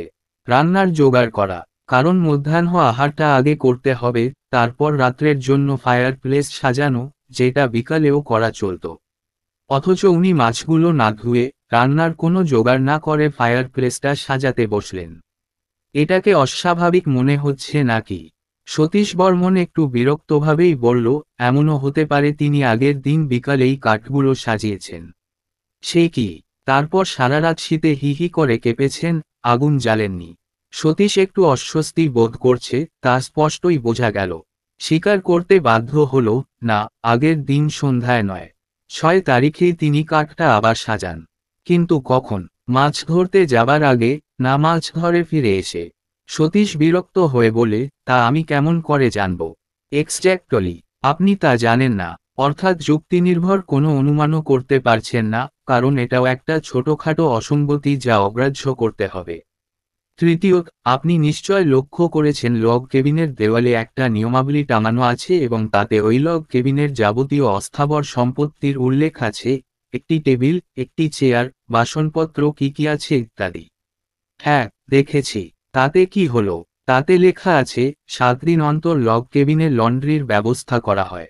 রান্নার জোগাড় করা, কারণ মধ্যাহ্ন আহারটা আগে করতে হবে, তারপর রাত্রের জন্য ফায়ার প্লেস সাজানো, যেটা বিকালেও করা চলত। অথচ উনি মাছগুলো না ধুয়ে, রান্নার কোনো জোগাড় না করে ফায়ার প্লেসটা সাজাতে বসলেন। এটাকে অস্বাভাবিক মনে হচ্ছে নাকি? সতীশ বর্মন একটু বিরক্তভাবেই বলল, এমনও হতে পারে তিনি আগের দিন বিকালেই কাঠগুলো সাজিয়েছেন। সে কি? তারপর সারারাত শীতে হি হি করে কেঁপেছেন, আগুন জ্বালেননি? সতীশ একটু অস্বস্তি বোধ করছে, তা স্পষ্টই বোঝা গেল। স্বীকার করতে বাধ্য হল, না, আগের দিন সন্ধ্যায় নয়, 6 তারিখেই তিনি কাঠটা আবার সাজান। কিন্তু কখন? মাছ ধরতে যাবার আগে, না মাছ ধরে ফিরে এসে? সতীশ বিরক্ত হয়ে বলে, তা আমি কেমন করে জানব? এক্স্যাক্টলি, আপনি তা জানেন না, অর্থাৎ যুক্তিনির্ভর কোনো অনুমানও করতে পারছেন না, কারণ এটাও একটা ছোটখাটো অসঙ্গতি যা অগ্রাহ্য করতে হবে। তৃতীয়ত, আপনি নিশ্চয় লক্ষ্য করেছেন লগ কেবিনের দেওয়ালে একটা নিয়মাবলী টাঙানো আছে এবং তাতে ওই লগ কেবিনের যাবতীয় অস্থাবর সম্পত্তির উল্লেখ আছে, একটি টেবিল, একটি চেয়ার, বাসনপত্র কি কি আছে ইত্যাদি। হ্যাঁ, দেখেছি। তাতে কি হলো? তাতে লেখা আছে, 7 দিন অন্তর লগ কেবিনে লন্ড্রির ব্যবস্থা করা হয়।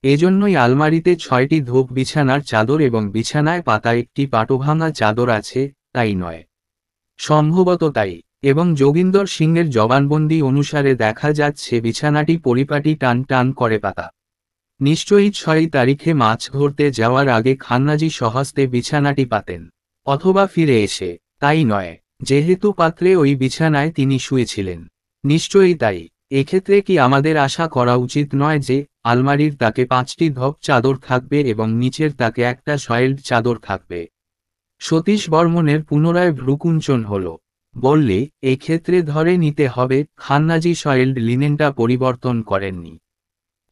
এজন্যই আলমারিতে 6টি ধোপ বিছানার চাদর এবং বিছানায় পাতা একটি পাটোভাঙা চাদর আছে, তাই নয়? সম্ভবত তাই। এবং যোগিন্দর সিংয়ের জবানবন্দি অনুসারে দেখা যাচ্ছে বিছানাটি পরিপাটি টান টান করে পাতা। নিশ্চয়ই 6 তারিখে মাছ ধরতে যাওয়ার আগে খান্নাজি স্বহস্তে বিছানাটি পাতেন। অথবা ফিরে এসে, তাই নয়? যেহেতু পাত্রে ওই বিছানায় তিনি শুয়েছিলেন। নিশ্চয়ই তাই। এক্ষেত্রে কি আমাদের আশা করা উচিত নয় যে, আলমারির তাকে 5টি ধপ চাদর থাকবে এবং নিচের তাকে একটা সয়েলড চাদর থাকবে? সতীশ বর্মনের পুনরায় ভ্রুকুঞ্চন হল। বললে, এক্ষেত্রে ধরে নিতে হবে, খান্নাজি সয়েলড লিনেনটা পরিবর্তন করেননি।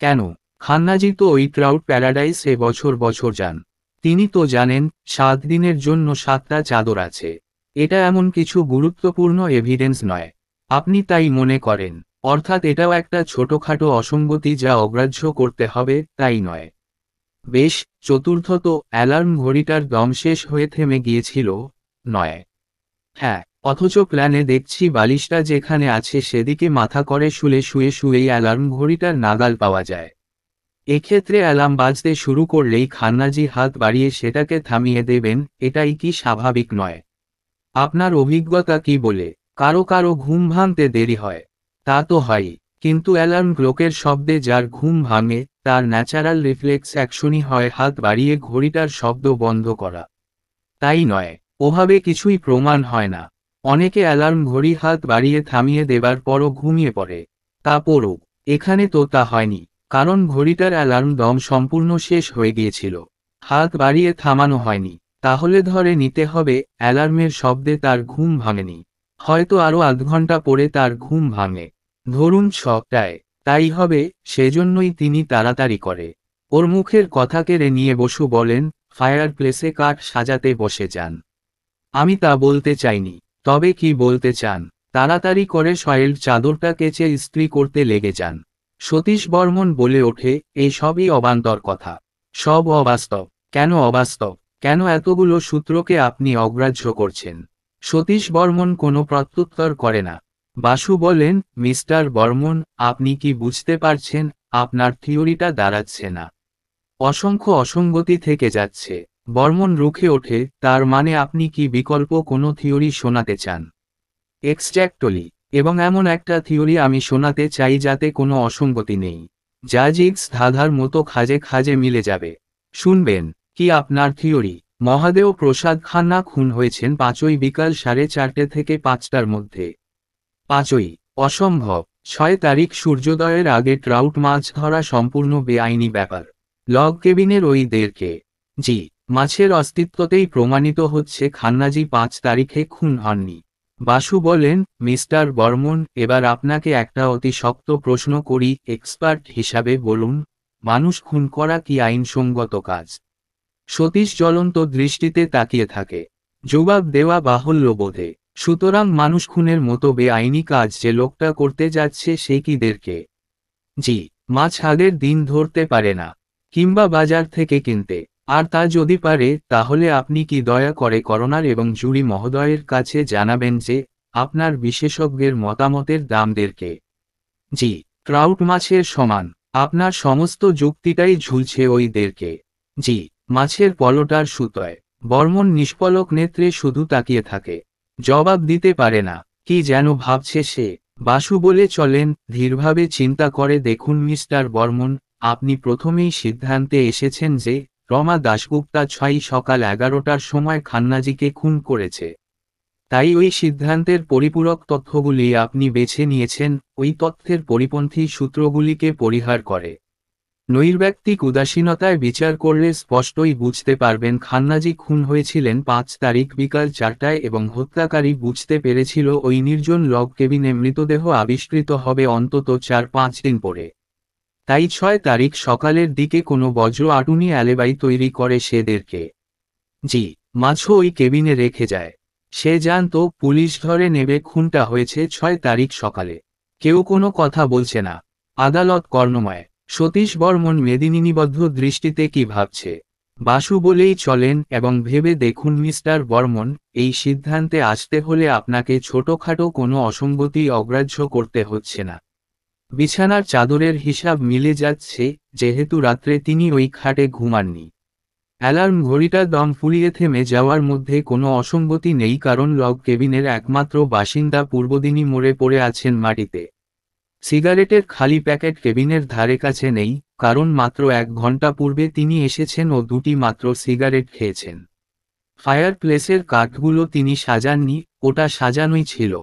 কেন? খান্নাজি তো ওই ট্রাউট প্যারাডাইসে বছর বছর যান। তিনি তো জানেন, 7 দিনের জন্য 7টা চাদর আছে। এটা এমন কিছু গুরুত্বপূর্ণ এভিডেন্স নয়। আপনি তাই মনে করেন? অর্থাৎ এটাও একটা ছোটখাটো অসঙ্গতি যা অগ্রাহ্য করতে হবে, তাই নয়? বেশ। চতুর্থত, অ্যালার্ম ঘড়িটার দম শেষ হয়ে থেমে গিয়েছিল, নয়? হ্যাঁ। অথচ প্ল্যানে দেখছি বালিশটা যেখানে আছে সেদিকে মাথা করে শুয়ে শুয়েই অ্যালার্ম ঘড়িটার নাগাল পাওয়া যায়। এক্ষেত্রে অ্যালার্ম বাজতে শুরু করলেই খান্নাজি হাত বাড়িয়ে সেটাকে থামিয়ে দেবেন, এটাই কি স্বাভাবিক নয়? আপনার অভিজ্ঞতা কি বলে? কারো কারো ঘুম ভাঙতে দেরি হয়। তা তো হয়ই, কিন্তু অ্যালার্ম ক্লকের শব্দে যার ঘুম ভাঙে তার ন্যাচারাল রিফ্লেক্স অ্যাকশনই হয় হাত বাড়িয়ে ঘড়িটার শব্দ বন্ধ করা। তাই নয়, ওভাবে কিছুই প্রমাণ হয় না। অনেকে অ্যালার্ম ঘড়ি হাত বাড়িয়ে থামিয়ে দেবার পরও ঘুমিয়ে পড়ে। তা পড়ুক, এখানে তো তা হয়নি, কারণ ঘড়িটার অ্যালার্ম দম সম্পূর্ণ শেষ হয়ে গিয়েছিল। হাত বাড়িয়ে থামানো হয়নি। তাহলে ধরে নিতে হবে অ্যালার্মের শব্দে তার ঘুম ভাঙেনি। হয়তো আরও আধ ঘন্টা পরে তার ঘুম ভাঙে। ধরুন 6টায়, তাই হবে, সেজন্যই তিনি তাড়াতাড়ি করে। ওর মুখের কথা কেড়ে নিয়ে বসু বলেন, ফায়ার প্লেসে কাঠ সাজাতে বসে যান। আমি তা বলতে চাইনি। তবে কি বলতে চান? তাড়াতাড়ি করে সয়েল চাদরটা কেচে ইস্ত্রি করতে লেগে যান। সতীশ বর্মন বলে ওঠে, এই সবই অবান্তর কথা। সব অবাস্তব। কেন অবাস্তব? কেন এতগুলো সূত্রকে আপনি অগ্রাহ্য করছেন? সতীশ বর্মন কোনো প্রত্যুত্তর করে না। বাসু বলেন, মিস্টার বর্মন, আপনি কি বুঝতে পারছেন আপনার থিওরিটা দাঁড়াচ্ছে না? অসংখ্য অসঙ্গতি থেকে যাচ্ছে। বর্মন রুখে ওঠে, তার মানে আপনি কি বিকল্প কোনো থিওরি শোনাতে চান? এক্স্যাক্টলি। এবং এমন একটা থিওরি আমি শোনাতে চাই যাতে কোনো অসঙ্গতি নেই, যা জিগস ধাঁধার মতো খাজে খাজে মিলে যাবে। শুনবেন? কি আপনার থিওরি? মহাদেব প্রসাদ খান্না খুন হয়েছেন 5ই বিকাল 4:30 থেকে 5টার মধ্যে। 5ই? অসম্ভব। 6 তারিখ সূর্যোদয়ের আগে ট্রাউট মাছ ধরা সম্পূর্ণ বেআইনি ব্যাপার। লগ কেবিনের ওই দেরকে? জি। মাছের অস্তিত্বতেই প্রমাণিত হচ্ছে খান্নাজি 5 তারিখে খুন হননি। বাসু বলেন, মিস্টার বর্মন, এবার আপনাকে একটা অতি শক্ত প্রশ্ন করি, এক্সপার্ট হিসাবে বলুন, মানুষ খুন করা কি আইনসঙ্গত কাজ? সতীশ জ্বলন্ত দৃষ্টিতে তাকিয়ে থাকে। জবাব দেওয়া বাহুল্য বোধে। সুতরাং মানুষ খুনের মতো বেআইনি কাজ যে লোকটা করতে যাচ্ছে সে কি দেরকে? জি। মাছ আগের দিন ধরতে পারে না, কিংবা বাজার থেকে কিনতে। আর তা যদি পারে, তাহলে আপনি কি দয়া করে করোনার এবং জুরি মহোদয়ের কাছে জানাবেন যে আপনার বিশেষজ্ঞের মতামতের দাম দেরকে? জি। ট্রাউট মাছের সমান। আপনার সমস্ত যুক্তিটাই ঝুলছে ওই দেরকে। জি। মাছের পলোটার সুতোয়। বর্মন নিষ্পলক নেত্রে শুধু তাকিয়ে থাকে। জবাব দিতে পারে না। কি যেন ভাবছে সে। বাসু বলে চলেন, ধীরভাবে চিন্তা করে দেখুন মিস্টার বর্মন, আপনি প্রথমেই সিদ্ধান্তে এসেছেন যে রমা দাশগুপ্তা 6ই সকাল 11টার সময় খান্নাজিকে খুন করেছে। তাই ওই সিদ্ধান্তের পরিপূরক তথ্যগুলি আপনি বেছে নিয়েছেন, ওই তথ্যের পরিপন্থী সূত্রগুলিকে পরিহার করে। নৈর্ব্যক্তিক উদাসীনতায় বিচার করলে স্পষ্টই বুঝতে পারবেন খান্নাজি খুন হয়েছিলেন 5 তারিখ বিকাল 4টায় এবং হত্যাকারী বুঝতে পেরেছিল ওই নির্জন লগ কেবিনে মৃতদেহ আবিষ্কৃত হবে অন্তত 4-5 দিন পরে। তাই 6 তারিখ সকালের দিকে কোনো বজ্র আটুনি অ্যালিবাই তৈরি করে সেদেরকে। জি। মাছও ওই কেবিনে রেখে যায়। সে জানতো পুলিশ ধরে নেবে খুনটা হয়েছে 6 তারিখ সকালে। কেউ কোনো কথা বলছে না। আদালত কর্ণময়। সতীশ বর্মন মেদিনীনিবদ্ধ দৃষ্টিতে কি ভাবছে। বাসু বলেই চলেন, এবং ভেবে দেখুন মিস্টার বর্মন, এই সিদ্ধান্তে আসতে হলে আপনাকে ছোটখাটো কোনো অসঙ্গতি অগ্রাহ্য করতে হচ্ছে না। বিছানার চাদরের হিসাব মিলে যাচ্ছে, যেহেতু রাত্রে তিনি ওই খাটে ঘুমাননি। অ্যালার্ম ঘড়িটা দম ফুরিয়ে থেমে যাওয়ার মধ্যে কোনো অসঙ্গতি নেই, কারণ লগ কেবিনের একমাত্র বাসিন্দা পূর্বদিনই মরে পড়ে আছেন মাটিতে। সিগারেটের খালি প্যাকেট কেবিনের ধারে কাছে নেই, কারণ মাত্র 1 ঘন্টা পূর্বে তিনি এসেছেন ও 2টি মাত্র সিগারেট খেয়েছেন। ফায়ার প্লেসের কাঠগুলো তিনি সাজাননি, ওটা সাজানোই ছিল।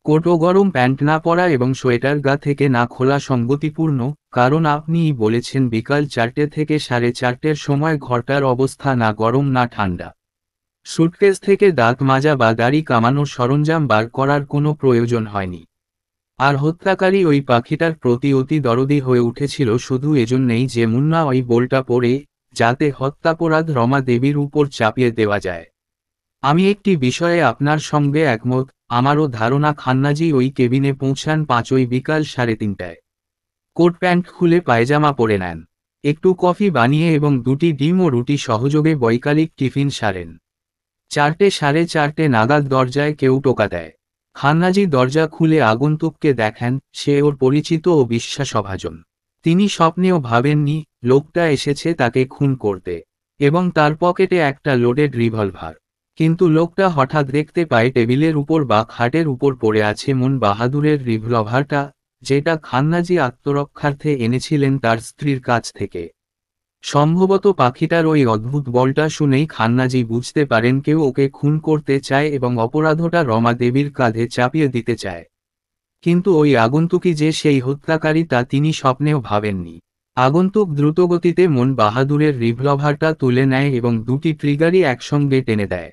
কোট ও গরম প্যান্ট না পরা এবং সোয়েটার গা থেকে না খোলা সঙ্গতিপূর্ণ, কারণ আপনিই বলেছেন বিকাল 4টে থেকে 4:30-র সময় ঘরটার অবস্থা না গরম না ঠান্ডা। সুটকেস থেকে দাঁত মাজা বা দাড়ি কামানোর সরঞ্জাম বার করার কোনো প্রয়োজন হয়নি। আর হত্যাকারী ওই পাখিটার প্রতি অতি দরদি হয়ে উঠেছিল শুধু এজন্যেই যে মুন্না ওই বোলটা পরে, যাতে হত্যাপরাধ রমা দেবীর উপর চাপিয়ে দেওয়া যায়। আমি একটি বিষয়ে আপনার সঙ্গে একমত, আমারও ধারণা খান্নাজি ওই কেবিনে পৌঁছান 5ই বিকাল 3:30টায়। কোট প্যান্ট খুলে পায়জামা পরে নেন। একটু কফি বানিয়ে এবং 2টি ডিম ও রুটি সহযোগে বৈকালিক টিফিন সারেন। 4:30 নাগাদ দরজায় কেউ টোকা দেয়। খান্নাজি দরজা খুলে আগন্তুককে দেখেন, সে ওর পরিচিত ও বিশ্বাসভাজন। তিনি স্বপ্নেও ভাবেননি লোকটা এসেছে তাকে খুন করতে, এবং তার পকেটে একটা লোডেড রিভলভার। কিন্তু লোকটা হঠাৎ দেখতে পায় টেবিলের উপর বা খাটের উপর পড়ে আছে মুন বাহাদুরের রিভলভারটা, যেটা খান্নাজি আত্মরক্ষার্থে এনেছিলেন তার স্ত্রীর কাছ থেকে। সম্ভবত পাখিটার ওই অদ্ভুত বলটা শুনেই খান্নাজি বুঝতে পারেন কেউ ওকে খুন করতে চায় এবং অপরাধটা রমা দেবীর কাঁধে চাপিয়ে দিতে চায়। কিন্তু ওই আগন্তুকই যে সেই হত্যাকারী তা তিনি স্বপ্নেও ভাবেননি। আগন্তুক দ্রুতগতিতে মুন বাহাদুরের রিভলভারটা তুলে নেয় এবং দুটি ট্রিগারই একসঙ্গে টেনে দেয়।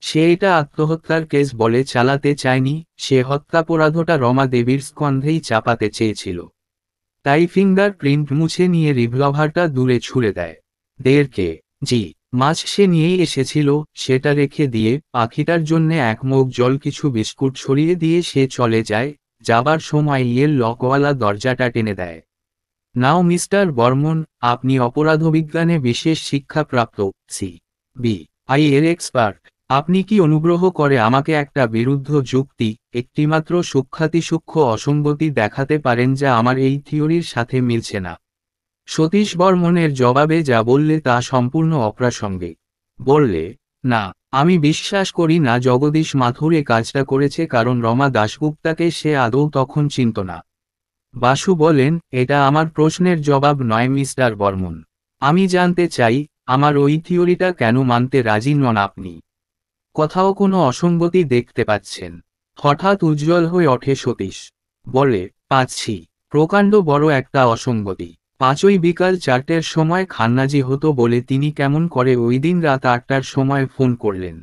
সে এটা আত্মহত্যার কেস বলে চালাতে চায়নি, সে হত্যাপরাধটা রমা দেবীর স্কন্ধেই চাপাতে চেয়েছিল। তাই ফিঙ্গার প্রিন্ট মুছে নিয়ে রিভলভারটা দূরে ছুঁড়ে দেয়। দেরকে জি মাছ সে নিয়েই এসেছিল সেটা রেখে দিয়ে পাখিটার জন্যে এক মুখ জল কিছু বিস্কুট ছড়িয়ে দিয়ে সে চলে যায়। যাবার সময় ইয়ের লকওয়ালা দরজাটা টেনে দেয়। নাও মিস্টার বর্মন, আপনি অপরাধবিজ্ঞানে বিশেষ শিক্ষাপ্রাপ্ত সি.বি.আই এর এক্সপার্ট। আপনি কি অনুগ্রহ করে আমাকে একটা বিরুদ্ধ যুক্তি, একটিমাত্র সূক্ষ্মাতিসূক্ষ্ম অসঙ্গতি দেখাতে পারেন যা আমার এই থিওরির সাথে মিলছে না? সতীশ বর্মনের জবাবে যা বললে তা সম্পূর্ণ অপ্রাসঙ্গিক। বললে, না, আমি বিশ্বাস করি না জগদীশ মাথুর এ কাজটা করেছে, কারণ রমা দাশগুপ্তাকে সে আদৌ তখন চিনত না। বাসু বলেন, এটা আমার প্রশ্নের জবাব নয় মিস্টার বর্মন। আমি জানতে চাই, আমার ওই থিওরিটা কেন মানতে রাজি নন আপনি? কোথাও কোনো অসঙ্গতি দেখতে পাচ্ছেন? হঠাৎ উজ্জ্বল হয়ে ওঠে সতীশ। বলে, পাচ্ছি, প্রকাণ্ড বড় একটা অসঙ্গতি। 5ই বিকাল 4টের সময় খান্নাজি হতো বলে তিনি কেমন করে ওই দিন রাত 8টার সময় ফোন করলেন?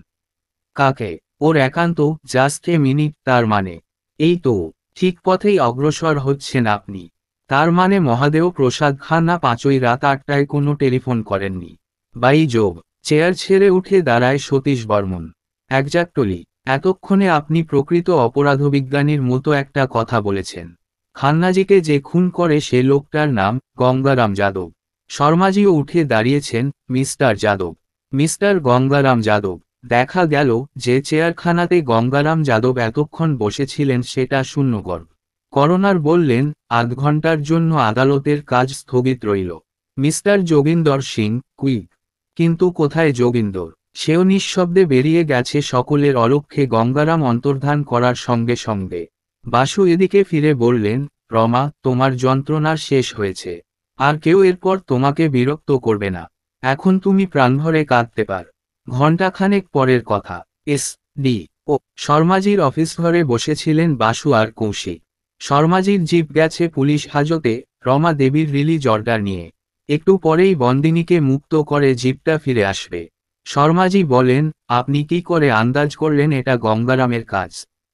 কাকে? ওর একান্ত, জাস্ট এ মিনিট, তার মানে? এই তো, ঠিক পথেই অগ্রসর হচ্ছেন আপনি। তার মানে মহাদেও প্রসাদ খান্না 5ই রাত 8টায় কোনো টেলিফোন করেননি। বাই যোগ! চেয়ার ছেড়ে উঠে দাঁড়ায় সতীশ বর্মন। একজাক্টলি, এতক্ষণে আপনি প্রকৃত অপরাধবিজ্ঞানীর মতো একটা কথা বলেছেন। খান্নাজিকে যে খুন করে সে লোকটার নাম গঙ্গারাম যাদব। শর্মাজিও উঠে দাঁড়িয়েছেন। Mister Yadav, mister Gangaram Yadav. দেখা গেল যে চেয়ারখানাতে গঙ্গারাম যাদব এতক্ষণ বসেছিলেন সেটা শূন্যগর্ভ। করোনার বললেন, আধ ঘন্টার জন্য আদালতের কাজ স্থগিত রইল। Mister Joginder Singh, quick. কিন্তু কোথায় যোগিন্দর? সেও নিঃশব্দে বেরিয়ে গেছে সকলের অলক্ষ্যে গঙ্গারাম অন্তর্ধান করার সঙ্গে সঙ্গে। বাসু এদিকে ফিরে বললেন, রমা, তোমার যন্ত্রণার শেষ হয়েছে। আর কেউ এরপর তোমাকে বিরক্ত করবে না। এখন তুমি প্রাণভরে কাঁদতে পার। ঘণ্টাখানেক পরের কথা। এস.ডি.ও শর্মাজির অফিস ঘরে বসেছিলেন বাসু আর কৌশিক। শর্মাজির জিপ গেছে পুলিশ হাজতে, রমা দেবীর রিলিজ অর্ডার নিয়ে। একটু পরেই বন্দিনীকে মুক্ত করে জিপটা ফিরে আসবে। শর্মাজি বলেন, আপনি কি করে আন্দাজ করলেন এটা গঙ্গারামের কাজ?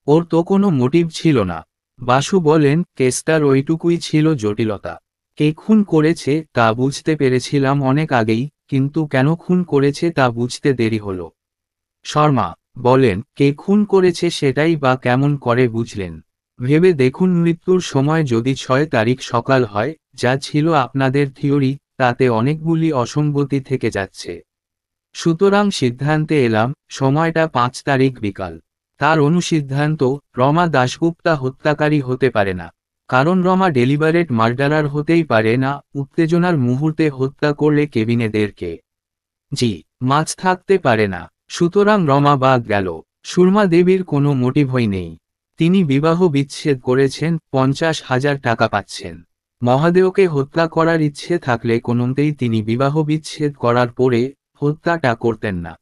ওর তো কোনো মোটিভ ছিল না। বাসু বলেন, কেসটার ওইটুকুই ছিল জটিলতা। কে খুন করেছে তা বুঝতে পেরেছিলাম অনেক আগেই, কিন্তু কেন খুন করেছে তা বুঝতে দেরি হলো। শর্মা বলেন, কে খুন করেছে সেটাই বা কেমন করে বুঝলেন? ভেবে দেখুন, মৃত্যুর সময় যদি 6 তারিখ সকাল হয়, যা ছিল আপনাদের থিওরি, তাতে অনেকগুলি অসঙ্গতি থেকে যাচ্ছে। সুতরাং সিদ্ধান্তে এলাম, সময়টা 5 তারিখ বিকাল। তার অনুসিদ্ধান্ত, রমা দাশগুপ্তা হত্যাকারী হতে পারে না। কারণ রমা ডেলিবারেট মার্ডারার হতেই পারে না, উত্তেজনার মুহূর্তে হত্যা করলে কেবিনেদেরকে জি মাছ থাকতে পারে না। সুতরাং রমা বাদ গেল। সুরমা দেবীর কোনো মোটিভই নেই। তিনি বিবাহ বিচ্ছেদ করেছেন, 50,000 টাকা পাচ্ছেন। মহাদেওকে হত্যা করার ইচ্ছে থাকলে কোনোমতেই তিনি বিবাহ বিচ্ছেদ করার পরে হত্যাটা করতেন না।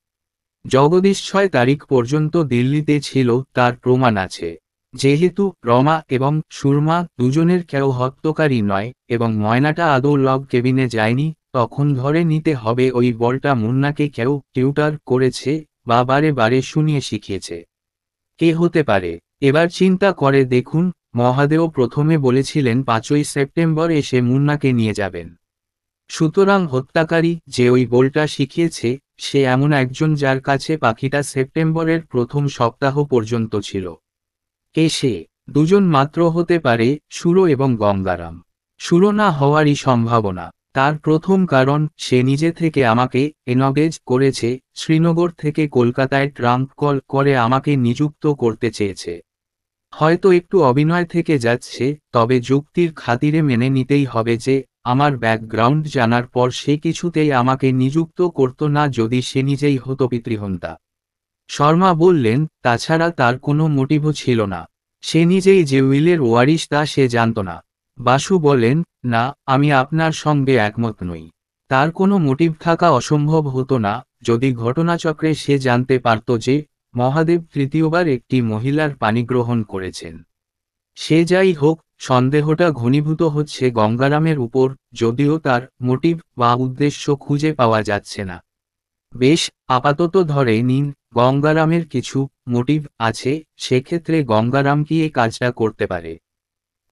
জগদীশ 6 তারিখ পর্যন্ত দিল্লিতে ছিল, তার প্রমাণ আছে। যেহেতু রমা এবং সুরমা দুজনের কেউ হত্যাকারী নয় এবং ময়নাটা আদৌ লগ কেবিনে যায়নি, তখন ধরে নিতে হবে ওই বলটা মুন্নাকে কেউ টিউটার করেছে বা বারে বারে শুনিয়ে শিখিয়েছে। কে হতে পারে? এবার চিন্তা করে দেখুন, মহাদেও প্রথমে বলেছিলেন 5ই সেপ্টেম্বর এসে মুন্নাকে নিয়ে যাবেন। সুতরাং হত্যাকারী যে ওই বলটা শিখিয়েছে, সে এমন একজন যার কাছে পাখিটা সেপ্টেম্বরের প্রথম সপ্তাহ পর্যন্ত ছিল। কে সে? দুজন মাত্র হতে পারে, সুরো এবং গঙ্গারাম। সুরো না হওয়ারই সম্ভাবনা। তার প্রথম কারণ, সে নিজে থেকে আমাকে এনগেজ করেছে, শ্রীনগর থেকে কলকাতায় ট্রাঙ্ক কল করে আমাকে নিযুক্ত করতে চেয়েছে। হয়তো একটু অভিনয় থেকে যাচ্ছে, তবে যুক্তির খাতিরে মেনে নিতেই হবে যে আমার ব্যাকগ্রাউন্ড জানার পর সে কিছুতেই আমাকে নিযুক্ত করত না যদি সে নিজেই হতো পিতৃহন্তা। শর্মা বললেন, তাছাড়া তার কোনো মোটিভও ছিল না। সে নিজেই যে উইলের ওয়ারিশ তা সে জানত না। বাসু বলেন, না, আমি আপনার সঙ্গে একমত নই। তার কোনো মোটিভ থাকা অসম্ভব হতো না যদি ঘটনাচক্রে সে জানতে পারত যে মহাদেব তৃতীয়বার একটি মহিলার পাণিগ্রহণ করেছেন। সে যাই হোক, সন্দেহটা ঘনীভূত হচ্ছে গঙ্গারামের উপর, যদিও তার মোটিভ বা উদ্দেশ্য খুঁজে পাওয়া যাচ্ছে না। বেশ, আপাতত ধরে নিন গঙ্গারামের কিছু মোটিভ আছে, সেক্ষেত্রে গঙ্গারাম কি এই কাজটা করতে পারে।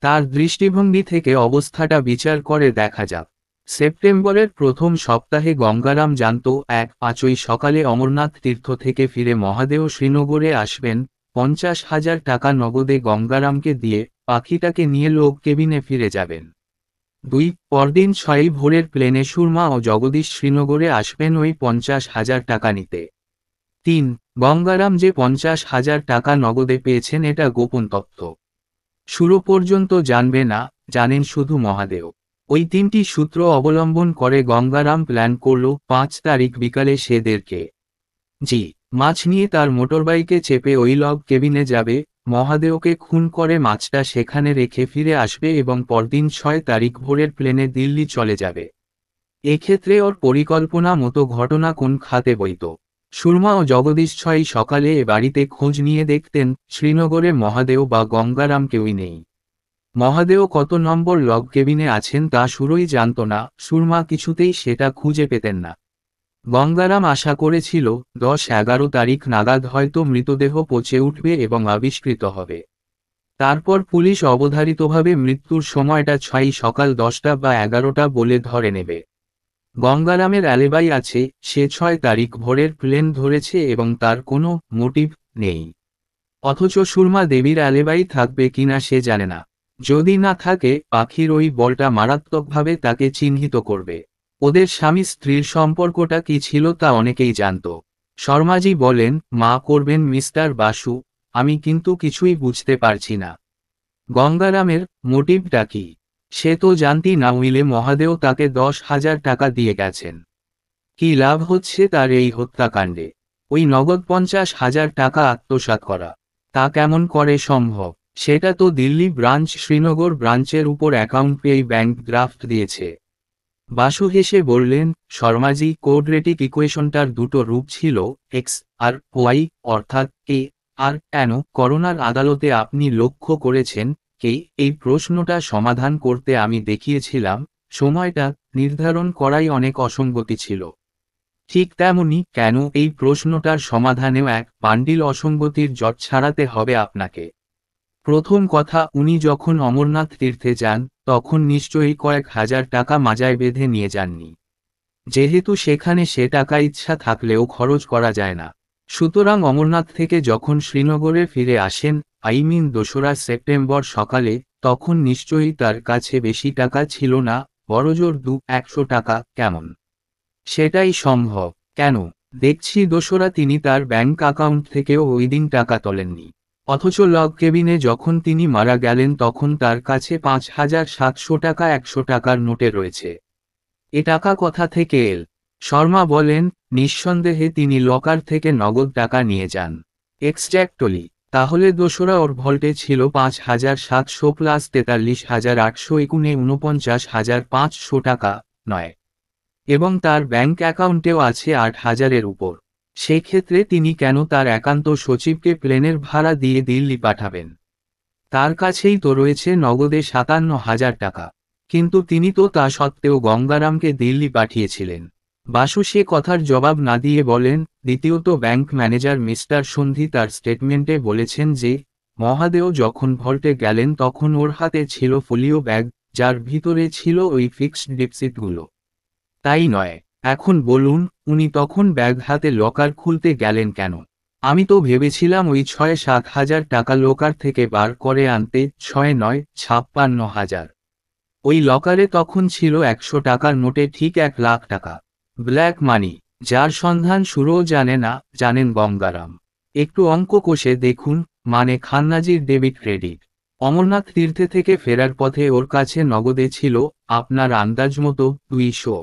তার দৃষ্টিভঙ্গি থেকে অবস্থাটা বিচার করে দেখা যাক। সেপ্টেম্বরের প্রথম সপ্তাহে গঙ্গারাম জানত 1-5 সকালে অমরনাথ তীর্থ থেকে ফিরে মহাদেও শ্রীনগরে আসবেন। 50,000 টাকা নগদে গঙ্গারামকে দিয়ে পাখিটাকে নিয়ে লোক কেবিনে ফিরে যাবেন। 2 পরদিন 6 ভোরের প্লেনে সুরমা ও জগদীশ শ্রীনগরে আসবেন ওই 50,000 টাকা নিতে। 3 গঙ্গারাম যে 50,000 টাকা নগদে পেয়েছেন এটা গোপন তথ্য। শুরু পর্যন্ত জানবে না, জানেন শুধু মহাদেও। ওই 3টি সূত্র অবলম্বন করে গঙ্গারাম প্ল্যান করল 5 তারিখ বিকালে সেদেরকে মাছ নিয়ে তার মোটরবাইকে চেপে ওই লগ কেবিনে যাবে, মহাদেওকে খুন করে মাছটা সেখানে রেখে ফিরে আসবে এবং পরদিন 6 তারিখ ভোরের প্লেনে দিল্লি চলে যাবে। এক্ষেত্রে ওর পরিকল্পনা মতো ঘটনা কোন খাতে বইত। সুরমা ও জগদীশ 6 সকালে এ বাড়িতে খোঁজ নিয়ে দেখতেন শ্রীনগরে মহাদেও বা গঙ্গারাম কেউই নেই। মহাদেও কত নম্বর লগ কেবিনে আছেন তা শুরুই জানত না, সুরমা কিছুতেই সেটা খুঁজে পেতেন না। গঙ্গারাম আশা করেছিল 10-11 তারিখ নাগাদ হয়তো মৃতদেহ পচে উঠবে এবং আবিষ্কৃত হবে। তারপর পুলিশ অবধারিতভাবে মৃত্যুর সময়টা 6 সকাল 10টা বা 11টা বলে ধরে নেবে। গঙ্গারামের অ্যালিবাই আছে, সে 6 তারিখ ভোরের প্লেন ধরেছে এবং তার কোনো মোটিভ নেই। অথচ সুরমা দেবীর অ্যালিবাই থাকবে কিনা সে জানে না। যদি না থাকে, পাখির ওই বলটা মারাত্মকভাবে তাকে চিহ্নিত করবে। ওদের স্বামী স্ত্রীর সম্পর্কটা কি ছিল তা অনেকেই জানত। শর্মাজি বলেন, মা করবেন মিস্টার বাসু, আমি কিন্তু কিছুই বুঝতে পারছি না। গঙ্গারামের মোটিভটা কি? সে তো জানতি না উইলে মহাদেও তাকে 10,000 টাকা দিয়ে গেছেন। কি লাভ হচ্ছে তার এই হত্যাকাণ্ডে? ওই নগদ 50,000 টাকা আত্মসাৎ করা, তা কেমন করে সম্ভব? সেটা তো দিল্লি ব্রাঞ্চ শ্রীনগর ব্রাঞ্চের উপর অ্যাকাউন্ট পেয়ে ব্যাংক ড্রাফট দিয়েছে। বাসু হেসে বললেন, শর্মাজি, কোড্রেটিক ইকুয়েশনটার দুটো রূপ ছিল, এক্স আর ওয়াই, অর্থাৎ এ আর কেন করোনার আদালতে আপনি লক্ষ্য করেছেন কে? এই প্রশ্নটা সমাধান করতে আমি দেখিয়েছিলাম সময়টা নির্ধারণ করাই অনেক অসঙ্গতি ছিল। ঠিক তেমনি কেন এই প্রশ্নটার সমাধানেও এক বান্ডিল অসঙ্গতির জট ছাড়াতে হবে আপনাকে। প্রথম কথা, উনি যখন অমরনাথ তীর্থে যান তখন নিশ্চয়ই কয়েক হাজার টাকা মাজায় বেঁধে নিয়ে যাননি। যেহেতু সেখানে সে টাকা ইচ্ছা থাকলেও খরচ করা যায় না, সুতরাং অমরনাথ থেকে যখন শ্রীনগরে ফিরে আসেন, দোসরা সেপ্টেম্বর সকালে, তখন নিশ্চয়ই তার কাছে বেশি টাকা ছিল না, বড়জোর 200 টাকা। কেমন সেটাই সম্ভব? কেন? দেখছি দোসরা তিনি তার ব্যাংক অ্যাকাউন্ট থেকেও ওই দিন টাকা তোলেননি। অথচ লগ কেবিনে যখন তিনি মারা গেলেন তখন তার কাছে 5,700 টাকা 100 টাকার নোটে রয়েছে। এ টাকা কোথা থেকে এল? শর্মা বলেন, নিঃসন্দেহে তিনি লকার থেকে নগদ টাকা নিয়ে যান। এক্স্যাক্টলি। তাহলে দোসরা ওর ভল্টে ছিল 5,700 প্লাস 43,849 49,500 টাকা, নয়? এবং তার ব্যাংক অ্যাকাউন্টেও আছে 8,000-এর উপর। সেক্ষেত্রে তিনি কেন তার একান্ত সচিবকে প্লেনের ভাড়া দিয়ে দিল্লি পাঠাবেন? তার কাছেই তো রয়েছে নগদে 57,000 টাকা। কিন্তু তিনি তো তা সত্ত্বেও গঙ্গারামকে দিল্লি পাঠিয়েছিলেন। বাসু সে কথার জবাব না দিয়ে বলেন, দ্বিতীয়ত ব্যাংক ম্যানেজার মিস্টার সন্ধি তার স্টেটমেন্টে বলেছেন যে মহাদেও যখন ভল্টে গেলেন তখন ওর হাতে ছিল ফোলিও ব্যাগ, যার ভিতরে ছিল ওই ফিক্সড ডিপোজিটগুলো। তাই নয়? এখন বলুন, উনি তখন ব্যাগ হাতে লকার খুলতে গেলেন কেন? আমি তো ভেবেছিলাম ওই 6-7 হাজার টাকা লকার থেকে বার করে আনতে। 6 নয়, 56,000। ওই লকারে তখন ছিল 100 টাকার নোটে ঠিক 1 লাখ টাকা। ব্ল্যাক মানি, যার সন্ধান শুরুও জানে না, জানেন গঙ্গারাম। একটু অঙ্ক কষে দেখুন, মানে খান্নাজির ডেবিট ক্রেডিট। অমরনাথ তীর্থে থেকে ফেরার পথে ওর কাছে নগদে ছিল, আপনার আন্দাজ মতো, 200।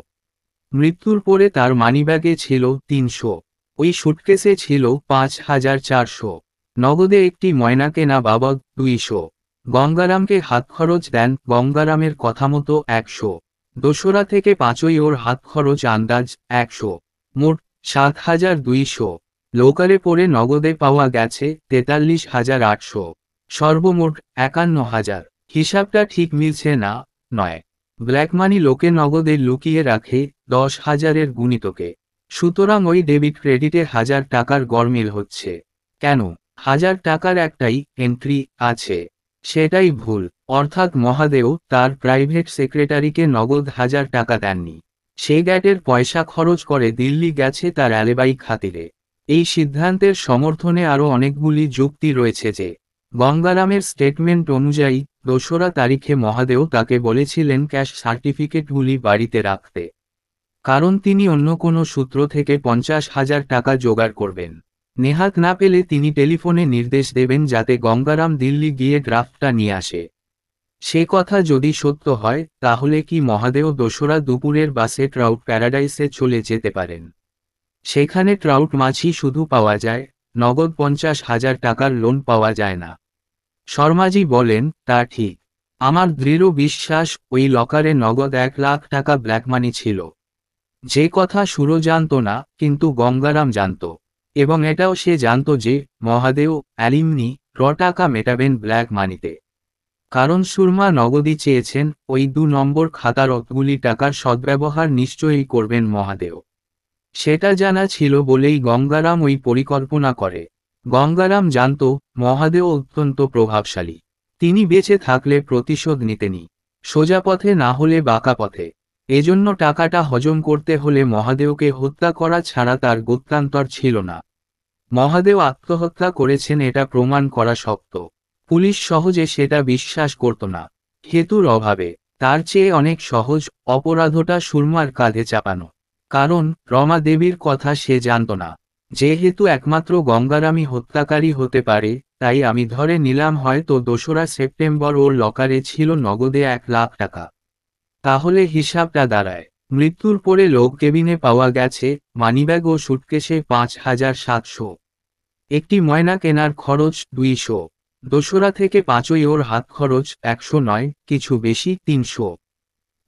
মৃত্যুর পরে তার মানিব্যাগে ছিল 300। ওই সুটকেসে ছিল 5400। নগদে একটি ময়না কেনা বাবদ 200। গঙ্গারামকে হাতখরচ দেন গঙ্গারামের কথামতো 100। দোসরা থেকে পাঁচই ওর হাতখরচ আন্দাজ 100। মোট 7200। লোকালে পরে নগদে পাওয়া গেছে 43,800। সর্বমোট 51,000। হিসাবটা ঠিক মিলছে না, নয়? ব্ল্যাক মানি লোকে নগদে লুকিয়ে রাখে 10,000-এর গুণিতকে। সুতরাং ওই ডেবিট ক্রেডিটে 1,000 টাকার গরমিল হচ্ছে। কেন? 1,000 টাকার একটাই এন্ট্রি আছে, সেটাই ভুল। অর্থাৎ মহাদেও তার প্রাইভেট সেক্রেটারিকে নগদ 1,000 টাকা দেননি। সে গ্যাটের পয়সা খরচ করে দিল্লি গেছে তার অ্যালিবাই খাতিরে। এই সিদ্ধান্তের সমর্থনে আরও অনেকগুলি যুক্তি রয়েছে যে, গঙ্গারামের স্টেটমেন্ট অনুযায়ী 2রা তারিখে মহাদেও তাকে বলেছিলেন ক্যাশ সার্টিফিকেটগুলি বাড়িতে রাখতে, কারণ তিনি অন্য কোনো সূত্র থেকে 50,000 টাকা জোগাড় করবেন। নেহাত না পেলে তিনি টেলিফোনে নির্দেশ দেবেন যাতে গঙ্গারাম দিল্লি গিয়ে ড্রাফটটা নিয়ে আসে। সে কথা যদি সত্য হয়, তাহলে কি মহাদেও 2রা দুপুরের বাসে ট্রাউট প্যারাডাইসে চলে যেতে পারেন? সেখানে ট্রাউট মাছই শুধু পাওয়া যায়, নগদ 50,000 টাকার লোন পাওয়া যায় না। শর্মাজি বলেন, তা ঠিক। আমার দৃঢ় বিশ্বাস ওই লকারে নগদ 1 লাখ টাকা ব্ল্যাক মানি ছিল। যে কথা সুরো জানত না, কিন্তু গঙ্গারাম জানত। এবং এটাও সে জানত যে, মহাদেও অ্যালিমনি টাকা মেটাবেন ব্ল্যাক মানিতে। কারণ সুরমা নগদই চেয়েছেন, ওই 2 নম্বর খাতার অতগুলি টাকার সদ্ব্যবহার নিশ্চয়ই করবেন মহাদেও। সেটা জানা ছিল বলেই গঙ্গারাম ওই পরিকল্পনা করে। গঙ্গারাম জানত মহাদেও অত্যন্ত প্রভাবশালী। তিনি বেঁচে থাকলে প্রতিশোধ নিতেনি, সোজা পথে না হলে বাঁকা পথে। এজন্য টাকাটা হজম করতে হলে মহাদেওকে হত্যা করা ছাড়া তার গত্যন্তর ছিল না। মহাদেও আত্মহত্যা করেছেন এটা প্রমাণ করা শক্ত। পুলিশ সহজে সেটা বিশ্বাস করত না, হেতুর অভাবে। তার চেয়ে অনেক সহজ অপরাধটা সুরমার কাঁধে চাপানো। কারণ রমা দেবীর কথা সে জানত না। যেহেতু একমাত্র গঙ্গারামই হত্যাকারী হতে পারে, তাই আমি ধরে নিলাম হয়তো 2রা সেপ্টেম্বর ওর লকারে ছিল নগদে 1 লাখ টাকা। তাহলে হিসাবটা দাঁড়ায়, মৃত্যুর পরে লোক কেবিনে পাওয়া গেছে মানিব্যাগ ও সুটকেসে 5,700। একটি ময়না কেনার খরচ 200। 2রা থেকে পাঁচই ওর হাত খরচ 100 নয়, কিছু বেশি, 300।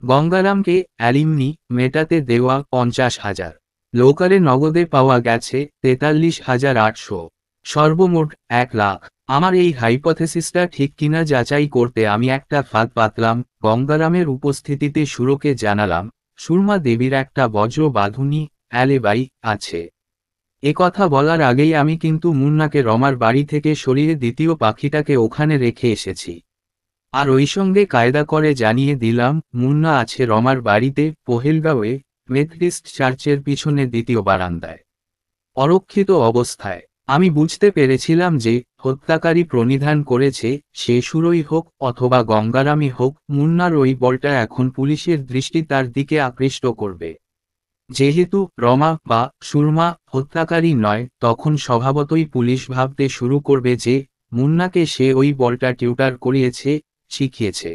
গঙ্গারামকে অ্যালিমনি মেটাতে দেওয়া 50,000। লোকালে নগদে পাওয়া গেছে 43,800। সর্বমোট 1 লাখ। আমার এই হাইপোথেসিসটা ঠিক কিনা যাচাই করতে আমি একটা ফাঁদ পাতলাম। গঙ্গারামের উপস্থিতিতে সুরকে জানালাম, সুরমা দেবীর একটা বজ্র বাঁধুনি অ্যালিবাই আছে। কথা বলার আগেই আমি কিন্তু মুন্নাকে রমার বাড়ি থেকে সরিয়ে দ্বিতীয় পাখিটাকে ওখানে রেখে এসেছি। আর ওই সঙ্গে কায়দা করে জানিয়ে দিলাম, মুন্না আছে রমার বাড়িতে পহেলগাঁওয়ে, মেথডিস্ট চার্চের পিছনে দ্বিতীয় বারান্দায়, অরক্ষিত অবস্থায়। আমি বুঝতে পেরেছিলাম যে, হত্যাকারী প্রণিধান করেছে, সে সুরই হোক অথবা গঙ্গারামই হোক, মুন্নার ওই বলটা এখন পুলিশের দৃষ্টি তার দিকে আকৃষ্ট করবে। যেহেতু রমা বা সুরমা হত্যাকারী নয়, তখন স্বভাবতই পুলিশ ভাবতে শুরু করবে যে, মুন্নাকে সে ওই বলটা টিউটার করিয়েছে, শিখিয়েছে।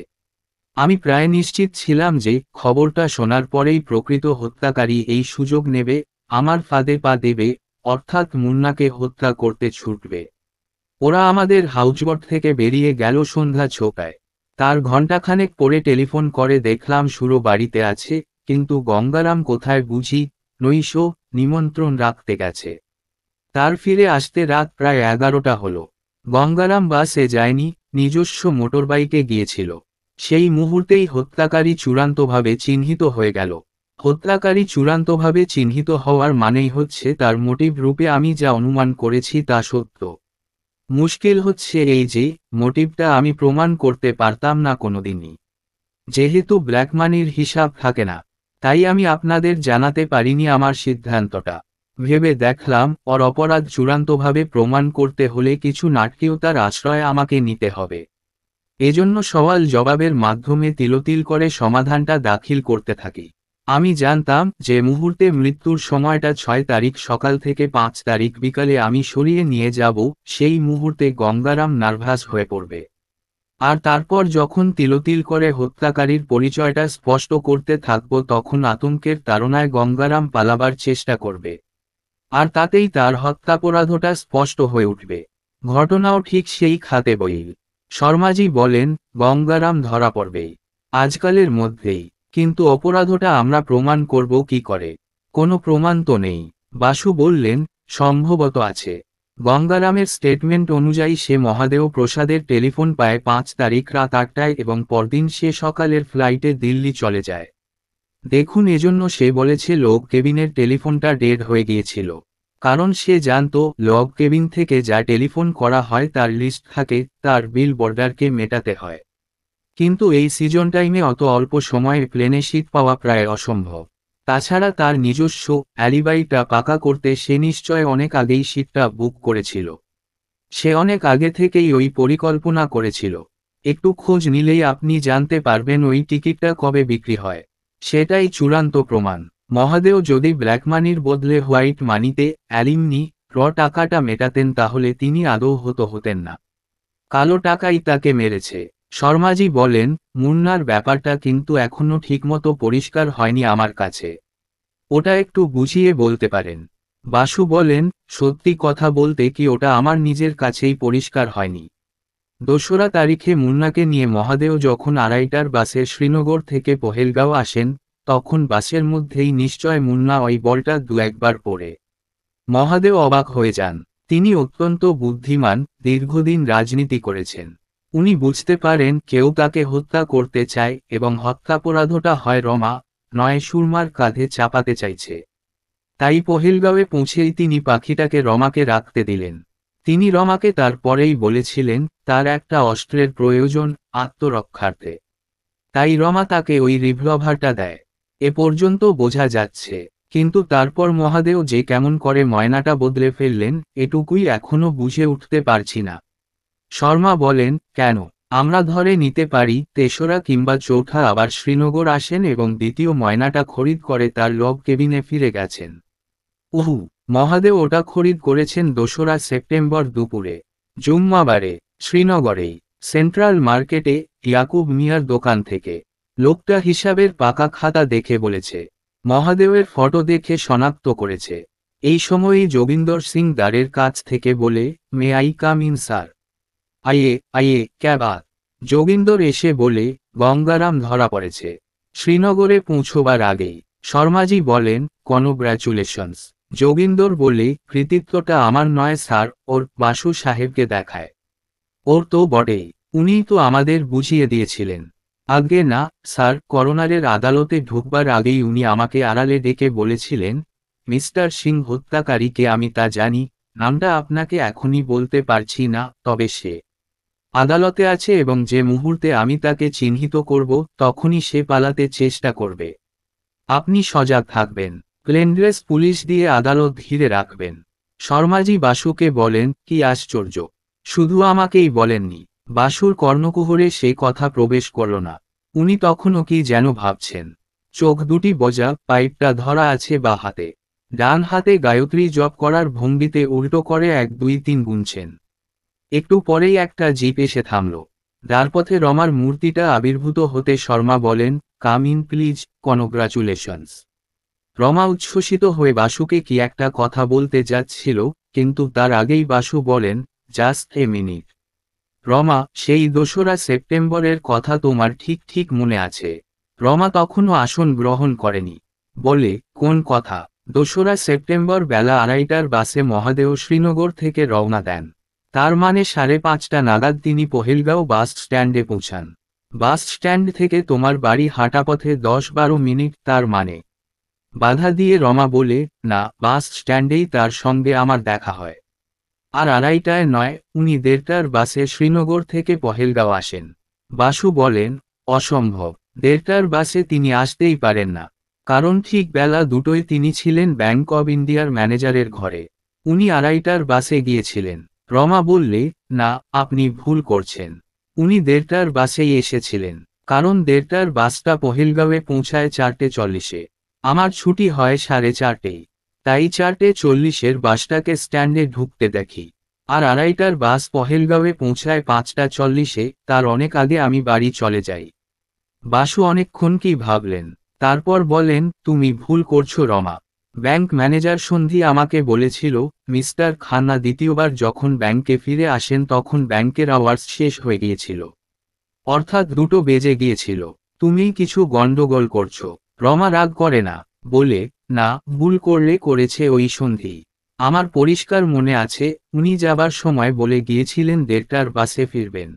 আমি প্রায় নিশ্চিত ছিলাম যে, খবরটা শোনার পরেই প্রকৃত হত্যাকারী এই সুযোগ নেবে, আমার ফাঁদে পা দেবে, অর্থাৎ মুন্নাকে হত্যা করতে ছুটবে। ওরা আমাদের হাউজবোট থেকে বেরিয়ে গেল সন্ধ্যা 6টায়। তার ঘণ্টাখানেক পরে টেলিফোন করে দেখলাম সুরো বাড়িতে আছে, কিন্তু গঙ্গারাম কোথায় বুঝি, নৈশো নিমন্ত্রণ রাখতে গেছে। তার ফিরে আসতে রাত প্রায় 11টা হলো। গঙ্গারাম বাসে যায়নি, নিজস্ব মোটরবাইকে গিয়েছিল। সেই মুহূর্তেই হত্যাকারী চূড়ান্তভাবে চিহ্নিত হয়ে গেল। হত্যাকারী চূড়ান্তভাবে চিহ্নিত হওয়ার মানেই হচ্ছে তার মোটিভ রূপে আমি যা অনুমান করেছি তা সত্য। মুশকিল হচ্ছে এই যে, মোটিভটা আমি প্রমাণ করতে পারতাম না কোনোদিনই। যেহেতু ব্ল্যাক মানির হিসাব থাকে না, তাই আমি আপনাদের জানাতে পারিনি আমার সিদ্ধান্তটা। ভেবে দেখলাম, ওর অপরাধ চূড়ান্তভাবে প্রমাণ করতে হলে কিছু নাটকীয়তার আশ্রয় আমাকে নিতে হবে। এজন্য সওয়াল জবাবের মাধ্যমে তিলতিল করে সমাধানটা দাখিল করতে থাকি। আমি জানতাম যে মুহূর্তে মৃত্যুর সময়টা 6 তারিখ সকাল থেকে 5 তারিখ বিকালে আমি সরিয়ে নিয়ে যাব, সেই মুহূর্তে গঙ্গারাম নার্ভাস হয়ে পড়বে। আর তারপর যখন তিলতিল করে হত্যাকারীর পরিচয়টা স্পষ্ট করতে থাকব তখন আতঙ্কের তাড়নায় গঙ্গারাম পালাবার চেষ্টা করবে। আর তাতেই তার হত্যাপরাধটা স্পষ্ট হয়ে উঠবে। ঘটনাও ঠিক সেই খাতে বইল। শর্মাজি বলেন, গঙ্গারাম ধরা পড়বেই আজকালের মধ্যেই, কিন্তু অপরাধটা আমরা প্রমাণ করব কি করে? কোনো প্রমাণ তো নেই। বাসু বললেন, সম্ভবত আছে। গঙ্গারামের স্টেটমেন্ট অনুযায়ী সে মহাদেও প্রসাদের টেলিফোন পায় 5 তারিখ রাত 8টায় এবং পরদিন সে সকালের ফ্লাইটে দিল্লি চলে যায়। দেখুন, এজন্য সে বলেছে লগ কেবিনের টেলিফোনটা ডেড হয়ে গিয়েছিল। কারণ সে জানতো লগ কেবিন থেকে যা টেলিফোন করা হয় তার লিস্ট থাকে, তার বিল বর্ডারকে মেটাতে হয়। কিন্তু এই সিজন টাইমে অত অল্প সময়ে প্লেনে সিট পাওয়া প্রায় অসম্ভব। তাছাড়া তার নিজস্ব অ্যালিবাইটা পাকা করতে সে নিশ্চয় অনেক আগেই সিটটা বুক করেছিল। সে অনেক আগে থেকেই ওই পরিকল্পনা করেছিল। একটু খোঁজ নিলেই আপনি জানতে পারবেন ওই টিকিটটা কবে বিক্রি হয়। সেটাই চূড়ান্ত প্রমাণ। মহাদেও যদি ব্ল্যাক মানির বদলে হোয়াইট মানিতে অ্যালিমনি টাকাটা মেটাতেন তাহলে তিনি আদৌ হতেন না। কালো টাকাই তাকে মেরেছে। শর্মাজি বলেন, মুন্নার ব্যাপারটা কিন্তু এখনো ঠিকমতো পরিষ্কার হয়নি আমার কাছে। ওটা একটু বুঝিয়ে বলতে পারেন? বাসু বলেন, সত্যি কথা বলতে কি ওটা আমার নিজের কাছেই পরিষ্কার হয়নি। 2রা তারিখে মুন্নাকে নিয়ে মহাদেও যখন 2:30টার বাসে শ্রীনগর থেকে পহেলগাঁও আসেন, তখন বাসের মধ্যেই নিশ্চয় মুন্না ওই বলটা 2-1বার পড়ে। মহাদেও অবাক হয়ে যান। তিনি অত্যন্ত বুদ্ধিমান, দীর্ঘদিন রাজনীতি করেছেন। উনি বুঝতে পারেন কেউ তাকে হত্যা করতে চায় এবং হত্যাপরাধটা হয় রমা, নয় সুরমার কাঁধে চাপাতে চাইছে। তাই পহেলগাঁওয়ে পৌঁছেই তিনি পাখিটাকে রমাকে রাখতে দিলেন। তিনি রমাকে তারপরেই বলেছিলেন তার একটা অস্ত্রের প্রয়োজন আত্মরক্ষার্থে। তাই রমা তাকে ওই রিভলভারটা দেয়। এ পর্যন্ত বোঝা যাচ্ছে। কিন্তু তারপর মহাদেও যে কেমন করে ময়নাটা বদলে ফেললেন এটুকুই এখনো বুঝে উঠতে পারছি না। শর্মা বলেন, কেন? আমরা ধরে নিতে পারি 3রা কিংবা 4ঠা আবার শ্রীনগর আসেন এবং দ্বিতীয় ময়নাটা খরিদ করে তার লগ কেবিনে ফিরে গেছেন। উহু, মহাদেও ওটা খরিদ করেছেন 2রা সেপ্টেম্বর দুপুরে, জুম্মাবারে, শ্রীনগরেই, সেন্ট্রাল মার্কেটে ইয়াকুব মিয়ার দোকান থেকে। লোকটা হিসাবের পাকা খাতা দেখে বলেছে। মহাদেবের ফটো দেখে শনাক্ত করেছে। এই সময়ই যোগিন্দর সিং দ্বারের কাছ থেকে বলে, may I come in sir? আইয়ে আইয়ে, ক্যা বাত? যোগিন্দর এসে বলে, গঙ্গারাম ধরা পড়েছে। শ্রীনগরে পৌঁছবার আগেই। শর্মাজি বলেন, কনগ্র্যাচুলেশনস। যোগিন্দর বলে, কৃতিত্বটা আমার নয় স্যার, ওর বাসু সাহেবকে দেখায়। ওর তো বটেই, উনিই তো আমাদের বুঝিয়ে দিয়েছিলেন। আগে না স্যার, করোনারের আদালতে ঢুকবার আগেই উনি আমাকে আড়ালে ডেকে বলেছিলেন, মিস্টার সিং হত্যাকারীকে আমি তা জানি, নামটা আপনাকে এখনই বলতে পারছি না, তবে সে আদালতে আছে এবং যে মুহূর্তে আমি তাকে চিহ্নিত করব তখনই সে পালাতে চেষ্টা করবে। আপনি সজাগ থাকবেন। প্লেনড্রেস পুলিশ দিয়ে আদালত ঘিরে রাখবেন। শর্মাজি বাসুকে বলেন, কি আশ্চর্য! শুধু আমাকেই বলেননি। বাসুর কর্ণকুহরে সে কথা প্রবেশ করল না। উনি তখনও কি যেন ভাবছেন। চোখ দুটি বোঝা, পাইপটা ধরা আছে বা হাতে। ডান হাতে গায়ত্রী জপ করার ভঙ্গিতে উল্টো করে 1 2 3 গুনছেন। একটু পরেই একটা জিপ এসে থামল। দ্বারপথে রমার মূর্তিটা আবির্ভূত হতে শর্মা বলেন, come in please, congratulations. Rama উচ্ছ্বসিত হয়ে বাসুকে কি একটা কথা বলতে যাচ্ছিল, কিন্তু তার আগেই বাসু বলেন, জাস্ট এ মিনিট। রমা, সেই 2রা সেপ্টেম্বরের কথা তোমার ঠিক ঠিক মনে আছে? রমা তখনও আসন গ্রহণ করেনি। বলে, কোন কথা? 2রা সেপ্টেম্বর বেলা 2:30টার বাসে মহাদেও শ্রীনগর থেকে রওনা দেন। তার মানে 5:30টা নাগাদ তিনি পহেলগাঁও বাস স্ট্যান্ডে পৌঁছান। বাস স্ট্যান্ড থেকে তোমার বাড়ি হাঁটাপথে 10-12 মিনিট, তার মানে। বাধা দিয়ে রমা বলে, না, বাস স্ট্যান্ডেই তার সঙ্গে আমার দেখা হয়। আর 2:30টায় নয়, উনি 1:30টার বাসে শ্রীনগর থেকে পহেলগাঁও আসেন। বাসু বলেন, অসম্ভব। 1:30টার বাসে তিনি আসতেই পারেন না। কারণ ঠিক বেলা 2টোয় তিনি ছিলেন ব্যাংক অব ইন্ডিয়ার ম্যানেজারের ঘরে। উনি 2:30টার বাসে গিয়েছিলেন। রমা বললে, না, আপনি ভুল করছেন। উনি 1:30টার বাসেই এসেছিলেন। কারণ 1:30টার বাসটা পহেলগাঁওয়ে পৌঁছায় 4:40-এ। আমার ছুটি হয় 4:30-এই। তাই 4:40-এর বাসটাকে স্ট্যান্ডে ঢুকতে দেখি। আর 2:30টার বাস পহেলগাঁওয়ে পৌঁছায় 5:40-এ, তার অনেক আগে আমি বাড়ি চলে যাই। বাসু অনেকক্ষণ কি ভাবলেন, তারপর বলেন, তুমি ভুল করছো রমা। ব্যাংক ম্যানেজার সন্ধি আমাকে বলেছিল, মিস্টার খান্না দ্বিতীয়বার যখন ব্যাংকে ফিরে আসেন তখন ব্যাংকের আওয়ার্স শেষ হয়ে গিয়েছিল, অর্থাৎ 2টো বেজে গিয়েছিল। তুমি কিছু গন্ডগোল করছো। রমা রাগ করে না, বলে, না, ভুল করলে করেছে ওই সন্ধি। আমার পরিষ্কার মনে আছে, উনি যাবার সময় বলে গিয়েছিলেন 1:30টার বাসে ফিরবেন।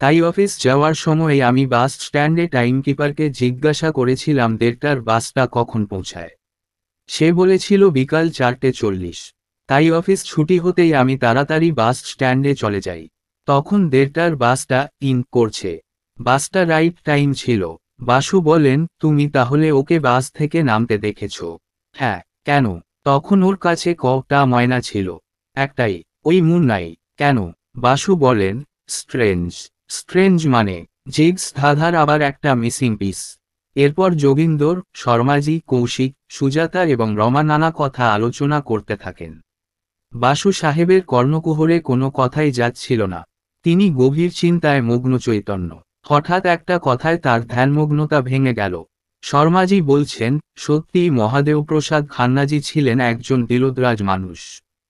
তাই অফিস যাওয়ার সময় আমি বাস স্ট্যান্ডে টাইমকিপারকে জিজ্ঞাসা করেছিলাম 1:30টার বাসটা কখন পৌঁছায়। সে বলেছিল বিকাল 4:40। তাই অফিস ছুটি হতেই আমি তাড়াতাড়ি বাস স্ট্যান্ডে চলে যাই। তখন 1:30টার বাসটা ইন করছে। বাসটা রাইট টাইম ছিল। বাসু বলেন, তুমি তাহলে ওকে বাস থেকে নামতে দেখেছ? হ্যাঁ। কেন? তখন ওর কাছে কটা ময়না ছিল? একটাই। ওই মুন্নাই। কেন? বাসু বলেন, স্ট্রেঞ্জ। স্ট্রেঞ্জ মানে? জিগস ধাঁধার আবার একটা মিসিং পিস। এরপর যোগিন্দর, শর্মাজি, কৌশিক, সুজাতা এবং রমা নানা কথা আলোচনা করতে থাকেন। বাসু সাহেবের কর্ণকুহরে কোনো কথাই যাচ্ছিল না। তিনি গভীর চিন্তায় মগ্ন চৈতন্য। হঠাৎ একটা কথায় তার ধ্যানমগ্নতা ভেঙে গেল। শর্মাজি বলছেন, সত্যিই মহাদেবপ্রসাদ খান্নাজি ছিলেন একজন দিলদরাজ মানুষ।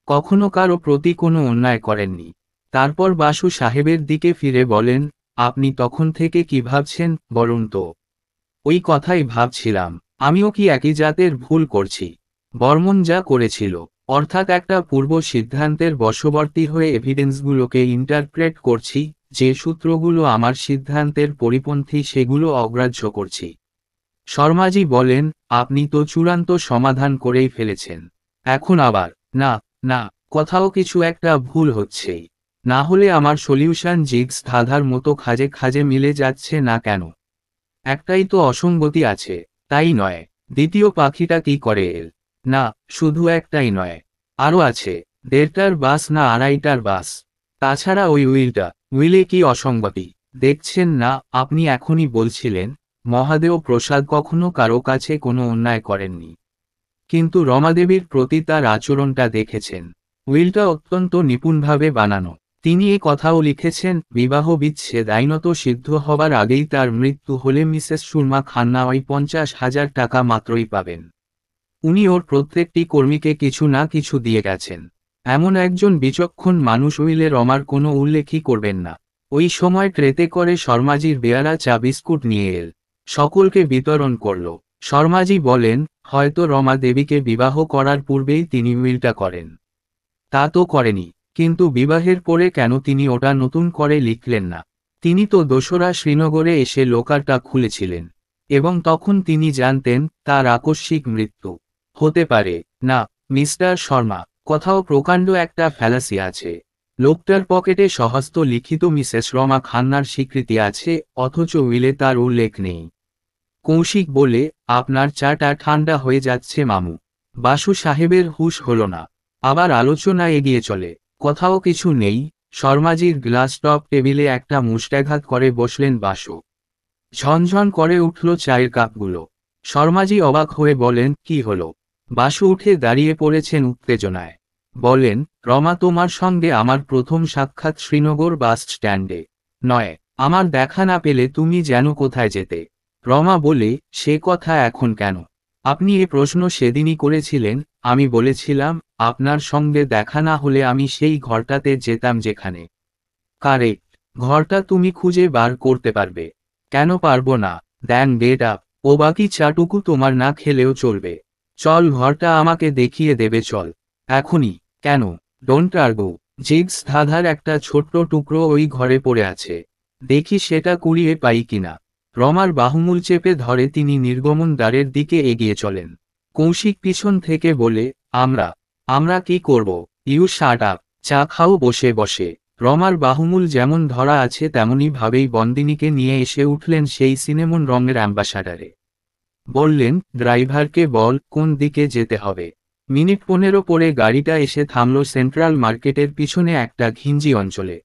কখনো কারো প্রতি কোনো অন্যায় করেননি। তারপর বাসু সাহেবের দিকে ফিরে বলেন, আপনি তখন থেকে কি ভাবছেন বলুন তো? ওই কথাই ভাবছিলাম, আমিও কি একই জাতের ভুল করছি? বর্মন যা করেছিল, অর্থাৎ একটা পূর্ব সিদ্ধান্তের বশবর্তী হয়ে এভিডেন্সগুলোকে ইন্টারপ্রেট করছি, যে সূত্রগুলো আমার সিদ্ধান্তের পরিপন্থী সেগুলো অগ্রাহ্য করছি। শর্মাজি বলেন, আপনি তো চূড়ান্ত সমাধান করেই ফেলেছেন। এখন আবার, না, না, কোথাও কিছু একটা ভুল হচ্ছেই। না হলে আমার সলিউশন জিগস ধাঁধার মতো খাজে খাজে মিলে যাচ্ছে না কেন? একটাই তো অসঙ্গতি আছে, তাই নয়? দ্বিতীয় পাখিটা কি করে এল? না, শুধু একটাই নয়, আরও আছে। 1:30টার বাস না 2:30টার বাস? তাছাড়া ওই উইলে কি অসঙ্গতি দেখছেন না? আপনি এখনই বলছিলেন, মহাদেব প্রসাদ কখনো কারো কাছে কোনো অন্যায় করেননি। কিন্তু রমাদেবীর প্রতি তার আচরণটা দেখেছেন। উইলটা অত্যন্ত নিপুণভাবে বানানো। তিনি এ কথাও লিখেছেন, বিবাহ বিচ্ছেদ আইনত সিদ্ধ হবার আগেই তার মৃত্যু হলে মিসেস সুরমা খান্না ওই 50,000 টাকা মাত্রই পাবেন। উনি ওর প্রত্যেকটি কর্মীকে কিছু না কিছু দিয়ে গেছেন। এমন একজন বিচক্ষণ মানুষ উইলে রমার কোনো উল্লেখই করবেন না। ওই সময় ট্রেতে করে শর্মাজির বেয়ারা চা বিস্কুট নিয়ে এল, সকলকে বিতরণ করল। শর্মাজি বলেন, হয়তো রমা দেবীকে বিবাহ করার পূর্বেই তিনি উইলটা করেন। তা তো করেনি, কিন্তু বিবাহের পরে কেন তিনি ওটা নতুন করে লিখলেন না? তিনি তো দোসরা শ্রীনগরে এসে লোকারটা খুলেছিলেন, এবং তখন তিনি জানতেন তার আকস্মিক মৃত্যু হতে পারে। না, মিস্টার শর্মা, কোথাও প্রকাণ্ড একটা ফ্যালাসি আছে। লোকটার পকেটে সহস্ত লিখিত মিসেস রমা খান্নার স্বীকৃতি আছে, অথচ উইলে তার উল্লেখ নেই। কৌশিক বলে, আপনার চাটা ঠান্ডা হয়ে যাচ্ছে মামু। বাসু সাহেবের হুঁশ হল না। আবার আলোচনা এগিয়ে চলে। কোথাও কিছু নেই। শর্মাজির গ্লাস টপ টেবিলে একটা মুষ্টাঘাত করে বসলেন বাসু। ঝনঝন করে উঠল চায়ের কাপগুলো। শর্মাজি অবাক হয়ে বলেন, কি হলো? বাসু উঠে দাঁড়িয়ে পড়েছেন উত্তেজনায়। বলেন, রমা তোমার সঙ্গে আমার প্রথম সাক্ষাৎ শ্রীনগর বাস স্ট্যান্ডে নয়। আমার দেখা না পেলে তুমি যেন কোথায় যেতে। রমা বলে, সে কথা এখন কেন? আপনি এ প্রশ্ন সেদিনই করেছিলেন। আমি বলেছিলাম, আপনার সঙ্গে দেখা না হলে আমি সেই ঘরটাতে যেতাম যেখানে। কারেক্ট। ঘরটা তুমি খুঁজে বার করতে পারবে। কেন পারবো না? Than get up. ও বাকি চাটুকু তোমার না খেলেও চলবে। চল, ঘরটা আমাকে দেখিয়ে দেবে, চল। এখনই। কেন? Don't argue. জিগস ধাঁধার একটা ছোট্ট টুকরো ওই ঘরে পড়ে আছে। দেখি সেটা কুড়িয়ে পাই কিনা। রমার বাহুমূল চেপে ধরে তিনি নির্গমন দ্বারের দিকে এগিয়ে চলেন। কৌশিক পিছন থেকে বলে, আমরা আমরা কি করব? You shut up. চা খাও বসে বসে। রমার বাহুমূল যেমন ধরা আছে তেমনি ভাবেই বন্দিনীকে নিয়ে এসে উঠলেন সেই সিনেমন রঙের অ্যাম্বাসাডারে। বললেন, ড্রাইভারকে বল কোন দিকে যেতে হবে। মিনিট 15 পরে গাড়িটা এসে থামল সেন্ট্রাল মার্কেটের পিছনে একটা ঘিঞ্জি অঞ্চলে।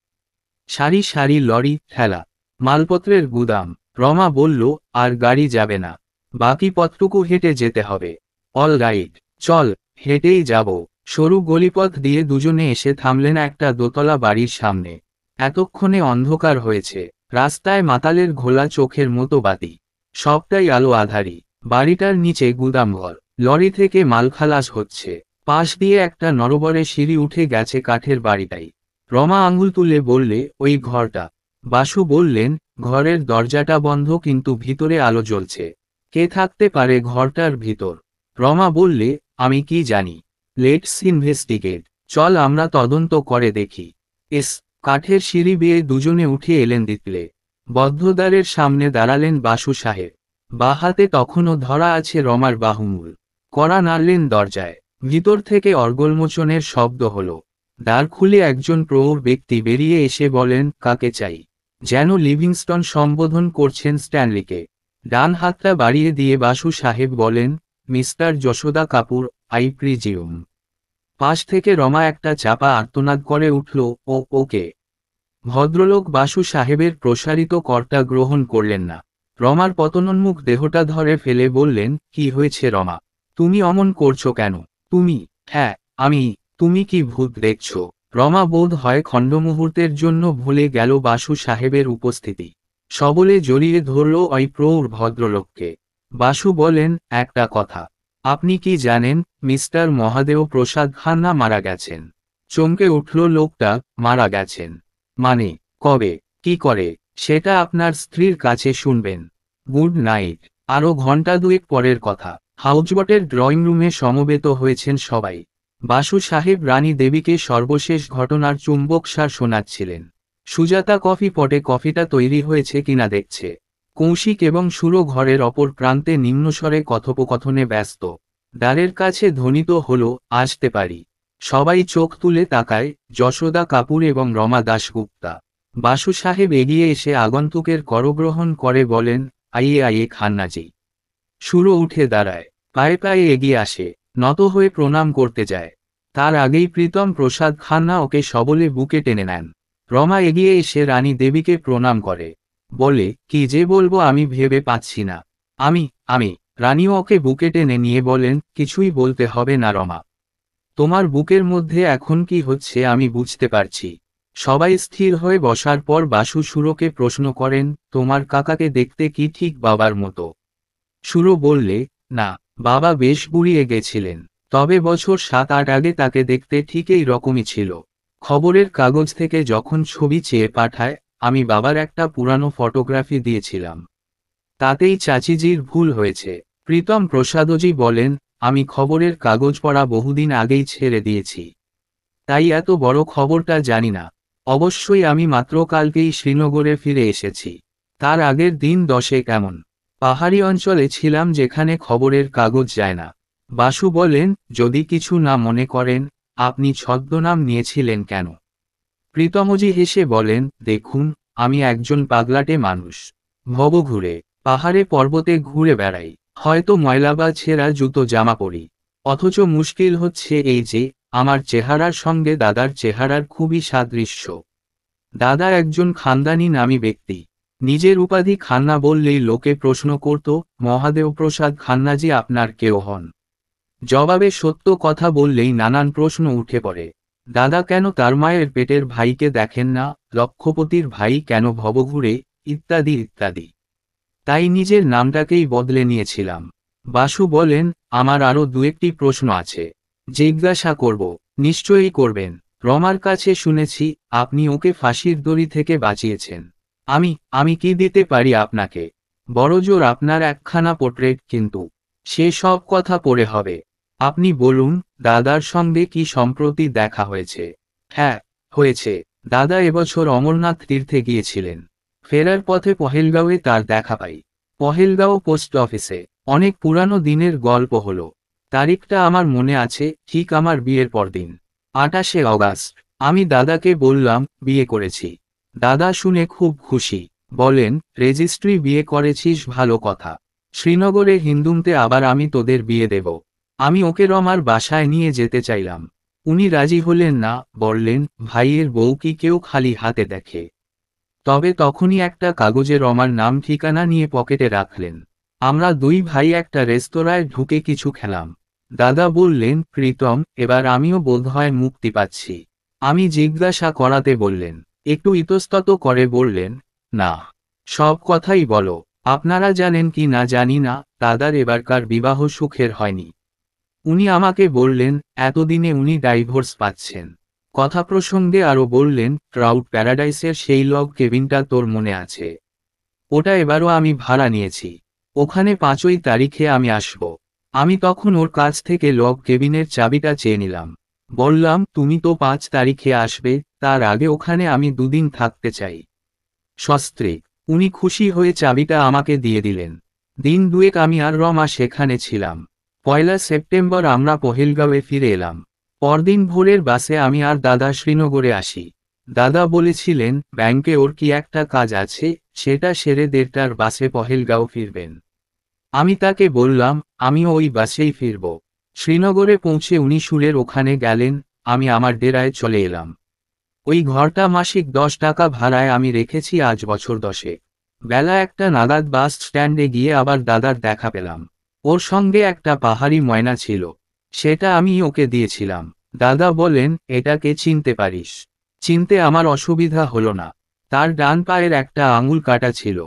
সারি সারি লরি, ঠেলা, মালপত্রের গুদাম। রমা বলল, আর গাড়ি যাবে না, বাকি পথটুকু হেঁটে যেতে হবে। অল রাইট, চল, হেঁটেই যাব। সরু গলিপথ দিয়ে দুজনে এসে থামলেন একটা দোতলা বাড়ির সামনে। এতক্ষণে অন্ধকার হয়েছে, রাস্তায় মাতালের ঘোলা চোখের মতো বাতি, সবটাই আলো আধারি। বাড়িটার নিচে গুদামঘর, লরি থেকে মাল খালাস হচ্ছে। পাশ দিয়ে একটা নরবরে সিঁড়ি উঠে গেছে কাঠের বাড়িটাই। রমা আঙুল তুলে বললে, ওই ঘরটা। বাসু বললেন, ঘরের দরজাটা বন্ধ কিন্তু ভিতরে আলো জ্বলছে। কে থাকতে পারে ঘরটার ভিতর? রমা বললে, আমি কি জানি। Let's investigate. চল আমরা তদন্ত করে দেখি। এস। কাঠের সিঁড়ি বেয়ে দুজনে উঠে এলেন দিতলে। বদ্ধদ্বারের সামনে দাঁড়ালেন বাসু সাহেব। বা হাতে তখনও ধরা আছে রমার বাহুমূল। কড়া নাড়লেন দরজায়। ভিতর থেকে অর্গলমোচনের শব্দ হলো। দ্বার খুলে একজন প্রৌঢ় ব্যক্তি বেরিয়ে এসে বলেন, কাকে চাই? যেন লিভিংস্টন সম্বোধন করছেন স্ট্যানলিকে। ডান হাতটা বাড়িয়ে দিয়ে বাসু সাহেব বলেন, mister Jashoda Kapoor, I presume. পাশ থেকে রমা একটা চাপা আর্তনাদ করে উঠল, ও ওকে। ভদ্রলোক বাসু সাহেবের প্রসারিত কর্তা গ্রহণ করলেন না। রমার পতনোন্মুখ দেহটা ধরে ফেলে বললেন, কি হয়েছে রমা? তুমি অমন করছো কেন? তুমি? হ্যাঁ, আমি। তুমি কি ভূত দেখছ? রমা বোধ হয় খণ্ডমুহূর্তের জন্য ভুলে গেল বাসু সাহেবের উপস্থিতি। সবলে জড়িয়ে ধরল ওই প্রৌঢ় ভদ্রলোককে। বাসু বলেন, একটা কথা। আপনি কি জানেন, মিস্টার মহাদেও প্রসাদ খান্না মারা গেছেন? চমকে উঠল লোকটা, মারা গেছেন? মানে, কবে, কি করে? সেটা আপনার স্ত্রীর কাছে শুনবেন। Good night. আরও ঘণ্টা দুয়েক পরের কথা। হাউজবটের ড্রয়িং রুমে সমবেত হয়েছেন সবাই। বাসু সাহেব রানী দেবীকে সর্বশেষ ঘটনার চুম্বকসার শোনাচ্ছিলেন। সুজাতা কফি পটে কফিটা তৈরি হয়েছে কিনা দেখছে। কৌশিক এবং সুরো ঘরের অপর প্রান্তে নিম্নস্বরে কথোপকথনে ব্যস্ত। দ্বারের কাছে ধ্বনিত হল, আসতে পারি? সবাই চোখ তুলে তাকায়, যশোদা কাপুর এবং রমা দাশগুপ্তা। বাসু সাহেব এগিয়ে এসে আগন্তুকের করগ্রহণ করে বলেন, আইয়ে আইয়ে খান্নাজি। সুরো উঠে দাঁড়ায়, পায়ে পায়ে এগিয়ে আসে, নত হয়ে প্রণাম করতে যায়। তার আগেই প্রীতম প্রসাদ খান্না ওকে সবলে বুকে টেনে নেন। রমা এগিয়ে এসে রানী দেবীকে প্রণাম করে। বলে, কি যে বলবো আমি ভেবে পাচ্ছি না। আমি। রানীও ওকে বুকে টেনে নিয়ে বলেন, কিছুই বলতে হবে না রমা। তোমার বুকের মধ্যে এখন কি হচ্ছে আমি বুঝতে পারছি। সবাই স্থির হয়ে বসার পর বাসু সুরোকে প্রশ্ন করেন, তোমার কাকাকে দেখতে কি ঠিক বাবার মতো? সুরো বললে, না, বাবা বেশ বুড়িয়ে গেছিলেন। তবে বছর 7-8 আগে তাকে দেখতে ঠিক এই রকমই ছিল। খবরের কাগজ থেকে যখন ছবি চেয়ে পাঠায়, আমি বাবার একটা পুরানো ফটোগ্রাফি দিয়েছিলাম। তাতেই চাচিজির ভুল হয়েছে। প্রীতম প্রসাদজি বলেন, আমি খবরের কাগজ পড়া বহুদিন আগেই ছেড়ে দিয়েছি। তাই এত বড় খবরটা জানি না। অবশ্যই আমি মাত্র কালকেই শ্রীনগরে ফিরে এসেছি। তার আগের দিন 10 কেমন পাহাড়ি অঞ্চলে ছিলাম যেখানে খবরের কাগজ যায় না। বাসু বলেন, যদি কিছু না মনে করেন, আপনি ছদ্মনাম নিয়েছিলেন কেন? প্রীতমজি হেসে বলেন, দেখুন, আমি একজন পাগলাটে মানুষ। ভবঘুরে, পাহাড়ে পর্বতে ঘুরে বেড়াই। হয়তো ময়লা বা ছেঁড়া জুতো জামা পরি। অথচ মুশকিল হচ্ছে এই যে, আমার চেহারার সঙ্গে দাদার চেহারার খুবই সাদৃশ্য। দাদা একজন খানদানি নামী ব্যক্তি। নিজের উপাধি খান্না বললেই লোকে প্রশ্ন করত, মহাদেও প্রসাদ খান্নাজি আপনার কেউ হন? জবাবে সত্য কথা বললেই নানান প্রশ্ন উঠে পড়ে। দাদা কেন তার মায়ের পেটের ভাইকে দেখেন না, লক্ষপতির ভাই কেন ভবঘুরে, ইত্যাদি ইত্যাদি। তাই নিজের নামটাকেই বদলে নিয়েছিলাম। বাসু বলেন, আমার আরও দু-একটি প্রশ্ন আছে। জিজ্ঞাসা করব? নিশ্চয়ই করবেন। রমার কাছে শুনেছি, আপনি ওকে ফাঁসির দড়ি থেকে বাঁচিয়েছেন। আমি কি দিতে পারি আপনাকে? বড়জোর আপনার একখানা পোর্ট্রেট, কিন্তু সে সব কথা পরে হবে। আপনি বলুন, দাদার সঙ্গে কি সম্প্রতি দেখা হয়েছে? হ্যাঁ, হয়েছে। দাদা এবছর অমরনাথ তীর্থে গিয়েছিলেন। ফেরার পথে পহেলগাঁওয়ে তার দেখা পাই। পহেলগাঁও পোস্ট অফিসে। অনেক পুরানো দিনের গল্প হলো। তারিখটা আমার মনে আছে, ঠিক আমার বিয়ের পরদিন, 28শে অগাস্ট। আমি দাদাকে বললাম, বিয়ে করেছি। দাদা শুনে খুব খুশি। বলেন, রেজিস্ট্রি বিয়ে করেছিস, ভালো কথা। শ্রীনগরে হিন্দুমতে আবার আমি তোদের বিয়ে দেব। আমি ওকে রমার বাসায় নিয়ে যেতে চাইলাম। উনি রাজি হলেন না, বললেন, ভাইয়ের বউ কি কেউ খালি হাতে দেখে? তবে তখনই একটা কাগজে রমার নাম ঠিকানা নিয়ে পকেটে রাখলেন। আমরা দুই ভাই একটা রেস্তোরাঁয় ঢুকে কিছু খেলাম। দাদা বললেন, প্রীতম, এবার আমিও বোধহয় মুক্তি পাচ্ছি। আমি জিজ্ঞাসা করাতে বললেন, একটু ইতস্তত করে বললেন, না, সব কথাই বলো। আপনারা জানেন কি না জানি না, দাদার এবারকার বিবাহ সুখের হয়নি। উনি আমাকে বললেন, এতদিনে উনি ডাইভোর্স পাচ্ছেন। কথা প্রসঙ্গে আরও বললেন, ট্রাউট প্যারাডাইসের সেই লগ কেবিনটা তোর মনে আছে? ওটা এবারও আমি ভাড়া নিয়েছি। ওখানে 5ই তারিখে আমি আসব। আমি তখন ওর কাছ থেকে লগ কেবিনের চাবিটা চেয়ে নিলাম। বললাম, তুমি তো 5 তারিখে আসবে, তার আগে ওখানে আমি 2 দিন থাকতে চাই। সস্ত্রীক। উনি খুশি হয়ে চাবিটা আমাকে দিয়ে দিলেন। দিন দুয়েক আমি আর রমা সেখানে ছিলাম। 1 সেপ্টেম্বর আমরা পহেলগাঁওয়ে ফিরে এলাম। পরদিন ভোরের বাসে আমি আর দাদা শ্রীনগরে আসি। দাদা বলেছিলেন, ব্যাংকে ওর কি একটা কাজ আছে, সেটা সেরে 1:30টার বাসে পহেলগাঁও ফিরবেন। আমি তাকে বললাম, আমিও ওই বাসেই ফিরব। শ্রীনগরে পৌঁছে উনি সুরের ওখানে গেলেন, আমি আমার ডেরায় চলে এলাম। ওই ঘরটা মাসিক 10 টাকা ভাড়ায় আমি রেখেছি আজ বছর 10। বেলা 1টা নাগাদ বাস স্ট্যান্ডে গিয়ে আবার দাদার দেখা পেলাম। ওর সঙ্গে একটা পাহাড়ি ময়না ছিল। সেটা আমি ওকে দিয়েছিলাম। দাদা বলেন, এটাকে চিনতে পারিস? চিনতে আমার অসুবিধা হলো না। তার ডান পায়ের একটা আঙুল কাটা ছিল।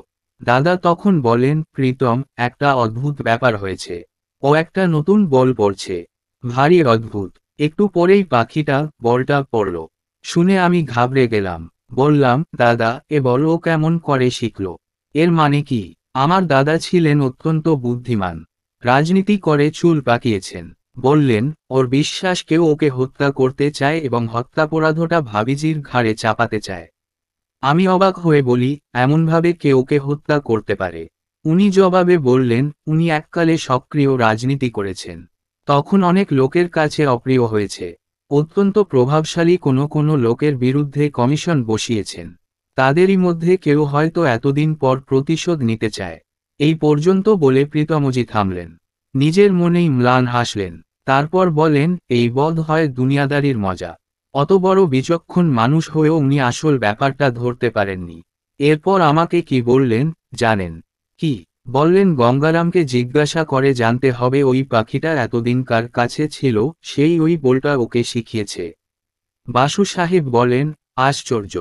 দাদা তখন বলেন, প্রীতম, একটা অদ্ভুত ব্যাপার হয়েছে। ও একটা নতুন বল পড়ছে। ভারী অদ্ভুত। একটু পরেই পাখিটা বলটা পড়ল। শুনে আমি ঘাবড়ে গেলাম। বললাম, দাদা, এ বল ও কেমন করে শিখল? এর মানে কি? আমার দাদা ছিলেন অত্যন্ত বুদ্ধিমান। রাজনীতি করে চুল পাকিয়েছেন। বললেন, ওর বিশ্বাস কেউ ওকে হত্যা করতে চায় এবং হত্যাপরাধটা ভাবিজির ঘাড়ে চাপাতে চায়। আমি অবাক হয়ে বলি, এমনভাবে কে ওকে হত্যা করতে পারে? উনি জবাবে বললেন, উনি এককালে সক্রিয় রাজনীতি করেছেন। তখন অনেক লোকের কাছে অপ্রিয় হয়েছে। অত্যন্ত প্রভাবশালী কোনো লোকের বিরুদ্ধে কমিশন বসিয়েছেন। তাদেরই মধ্যে কেউ হয়তো এতদিন পর প্রতিশোধ নিতে চায়। এই পর্যন্ত বলে প্রীতমজি থামলেন। নিজের মনেই ম্লান হাসলেন। তারপর বলেন, এই বোধ হয় দুনিয়াদারির মজা। অত বড় বিচক্ষণ মানুষ হয়েও উনি আসল ব্যাপারটা ধরতে পারেননি। এরপর আমাকে কি বললেন, জানেন? কি বললেন? গঙ্গারামকে জিজ্ঞাসা করে জানতে হবে ওই পাখিটা এতদিন কার কাছে ছিল, সেই ওই বলটা ওকে শিখিয়েছে। বাসু সাহেব বলেন, আশ্চর্য!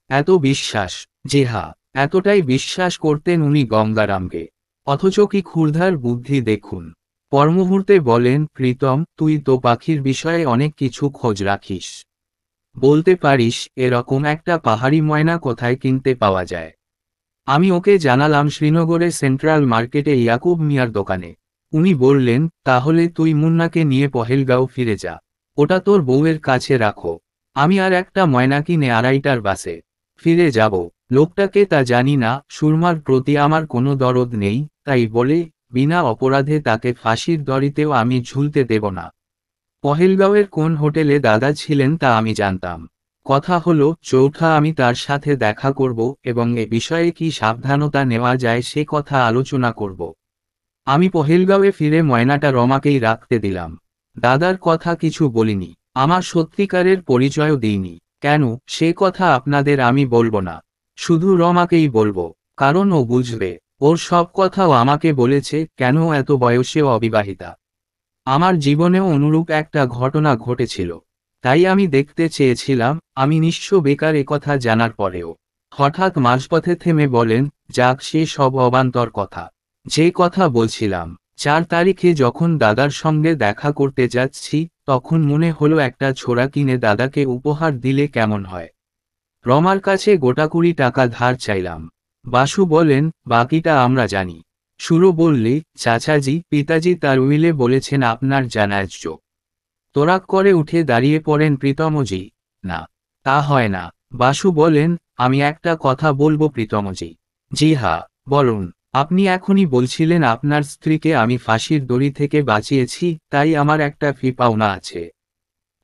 এত বিশ্বাস! জি হ্যাঁ, এতটাই বিশ্বাস করতেন উনি গঙ্গারামকে। অথচ কি ক্ষুরধার বুদ্ধি দেখুন। পরমুহূর্তে বলেন, প্রীতম, তুই তো পাখির বিষয়ে অনেক কিছু খোঁজ রাখিস। বলতে পারিস এরকম একটা পাহাড়ি ময়না কোথায় কিনতে পাওয়া যায়? আমি ওকে জানালাম শ্রীনগরে সেন্ট্রাল মার্কেটে ইয়াকুব মিয়ার দোকানে। উনি বললেন, তাহলে তুই মুন্নাকে নিয়ে পহেলগাঁও ফিরে যা। ওটা তোর বউয়ের কাছে রাখো। আমি আর একটা ময়না কিনে 2:30টার বাসে ফিরে যাব। লোকটাকে তা জানি না, সুরমার প্রতি আমার কোনো দরদ নেই, তাই বলে বিনা অপরাধে তাকে ফাঁসির দড়িতেও আমি ঝুলতে দেব না। পহেলগাঁওয়ের কোন হোটেলে দাদা ছিলেন তা আমি জানতাম। কথা হলো, চৌঠা আমি তার সাথে দেখা করব এবং এ বিষয়ে কি সাবধানতা নেওয়া যায় সে কথা আলোচনা করব। আমি পহেলগাঁওয়ে ফিরে ময়নাটা রমাকেই রাখতে দিলাম। দাদার কথা কিছু বলিনি। আমার সত্যিকারের পরিচয়ও দিইনি। কেন, সে কথা আপনাদের আমি বলবো না। শুধু রমাকেই বলবো, কারণ ও বুঝবে। ওর সব কথাও আমাকে বলেছে, কেন এত বয়সেও অবিবাহিতা। আমার জীবনেও অনুরূপ একটা ঘটনা ঘটেছিল। তাই আমি দেখতে চেয়েছিলাম, আমি নিঃস্ব বেকার একথা জানার পরেও। হঠাৎ মাঝপথে থেমে বলেন, যাক, সে সব অবান্তর কথা। যে কথা বলছিলাম, 4 তারিখে যখন দাদার সঙ্গে দেখা করতে যাচ্ছি, তখন মনে হলো একটা ছোরা কিনে দাদাকে উপহার দিলে কেমন হয়। রমার কাছে গোটাকুড়ি টাকা ধার চাইলাম। বাসু বলেন, বাকিটা আমরা জানি। সুরো বললে, চাচাজি, পিতাজি তার উইলে বলেছেন আপনার জানায়জ। তোরাক করে উঠে দাঁড়িয়ে পড়েন প্রীতমজি। না, তা হয় না। বাসু বলেন, আমি একটা কথা বলবো প্রীতমজি। জি হ্যাঁ, বলুন। আপনি এখনই বলছিলেন আপনার স্ত্রীকে আমি ফাঁসির দড়ি থেকে বাঁচিয়েছি, তাই আমার একটা ফি পাওনা আছে।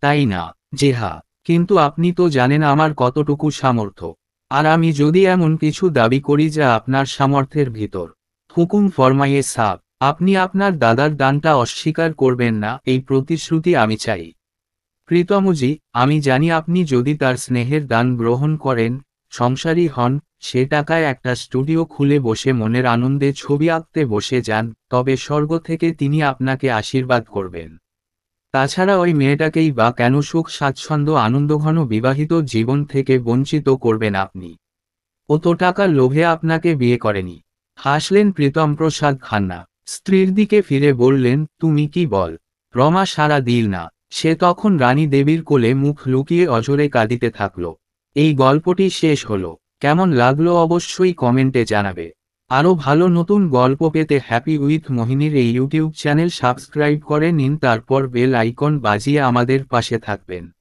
তাই না? জি হ্যাঁ। কিন্তু আপনি তো জানেন আমার কতটুকু সামর্থ্য। আর আমি যদি এমন কিছু দাবি করি যা আপনার সামর্থ্যের ভিতর, হুকুম ফরমাইয়ে সাব, আপনি আপনার দাদার দানটা অস্বীকার করবেন না, এই প্রতিশ্রুতি আমি চাই। প্রীতমজি, আমি জানি আপনি যদি তার স্নেহের দান গ্রহণ করেন, সংসারী হন, সে টাকায় একটা স্টুডিও খুলে বসে মনের আনন্দে ছবি আঁকতে বসে যান, তবে স্বর্গ থেকে তিনি আপনাকে আশীর্বাদ করবেন। তাছাড়া ওই মেয়েটাকেই বা কেন সুখ স্বাচ্ছন্দ্য আনন্দঘন বিবাহিত জীবন থেকে বঞ্চিত করবেন আপনি? ও তো টাকার লোভে আপনাকে বিয়ে করেনি। হাসলেন প্রীতম প্রসাদ খান্না। স্ত্রীর দিকে ফিরে বললেন, তুমি কি বল? রমা সাড়া দিল না। সে তখন রানী দেবীর কোলে মুখ লুকিয়ে অঝরে কাঁদিতে থাকল। এই গল্পটি শেষ হলো। কেমন লাগলো অবশ্যই কমেন্টে জানাবে। আরও ভালো নতুন গল্প পেতে হ্যাপি উইথ মোহিনীর এই ইউটিউব চ্যানেল সাবস্ক্রাইব করে নিন, তারপর বেল আইকন বাজিয়ে আমাদের পাশে থাকবেন।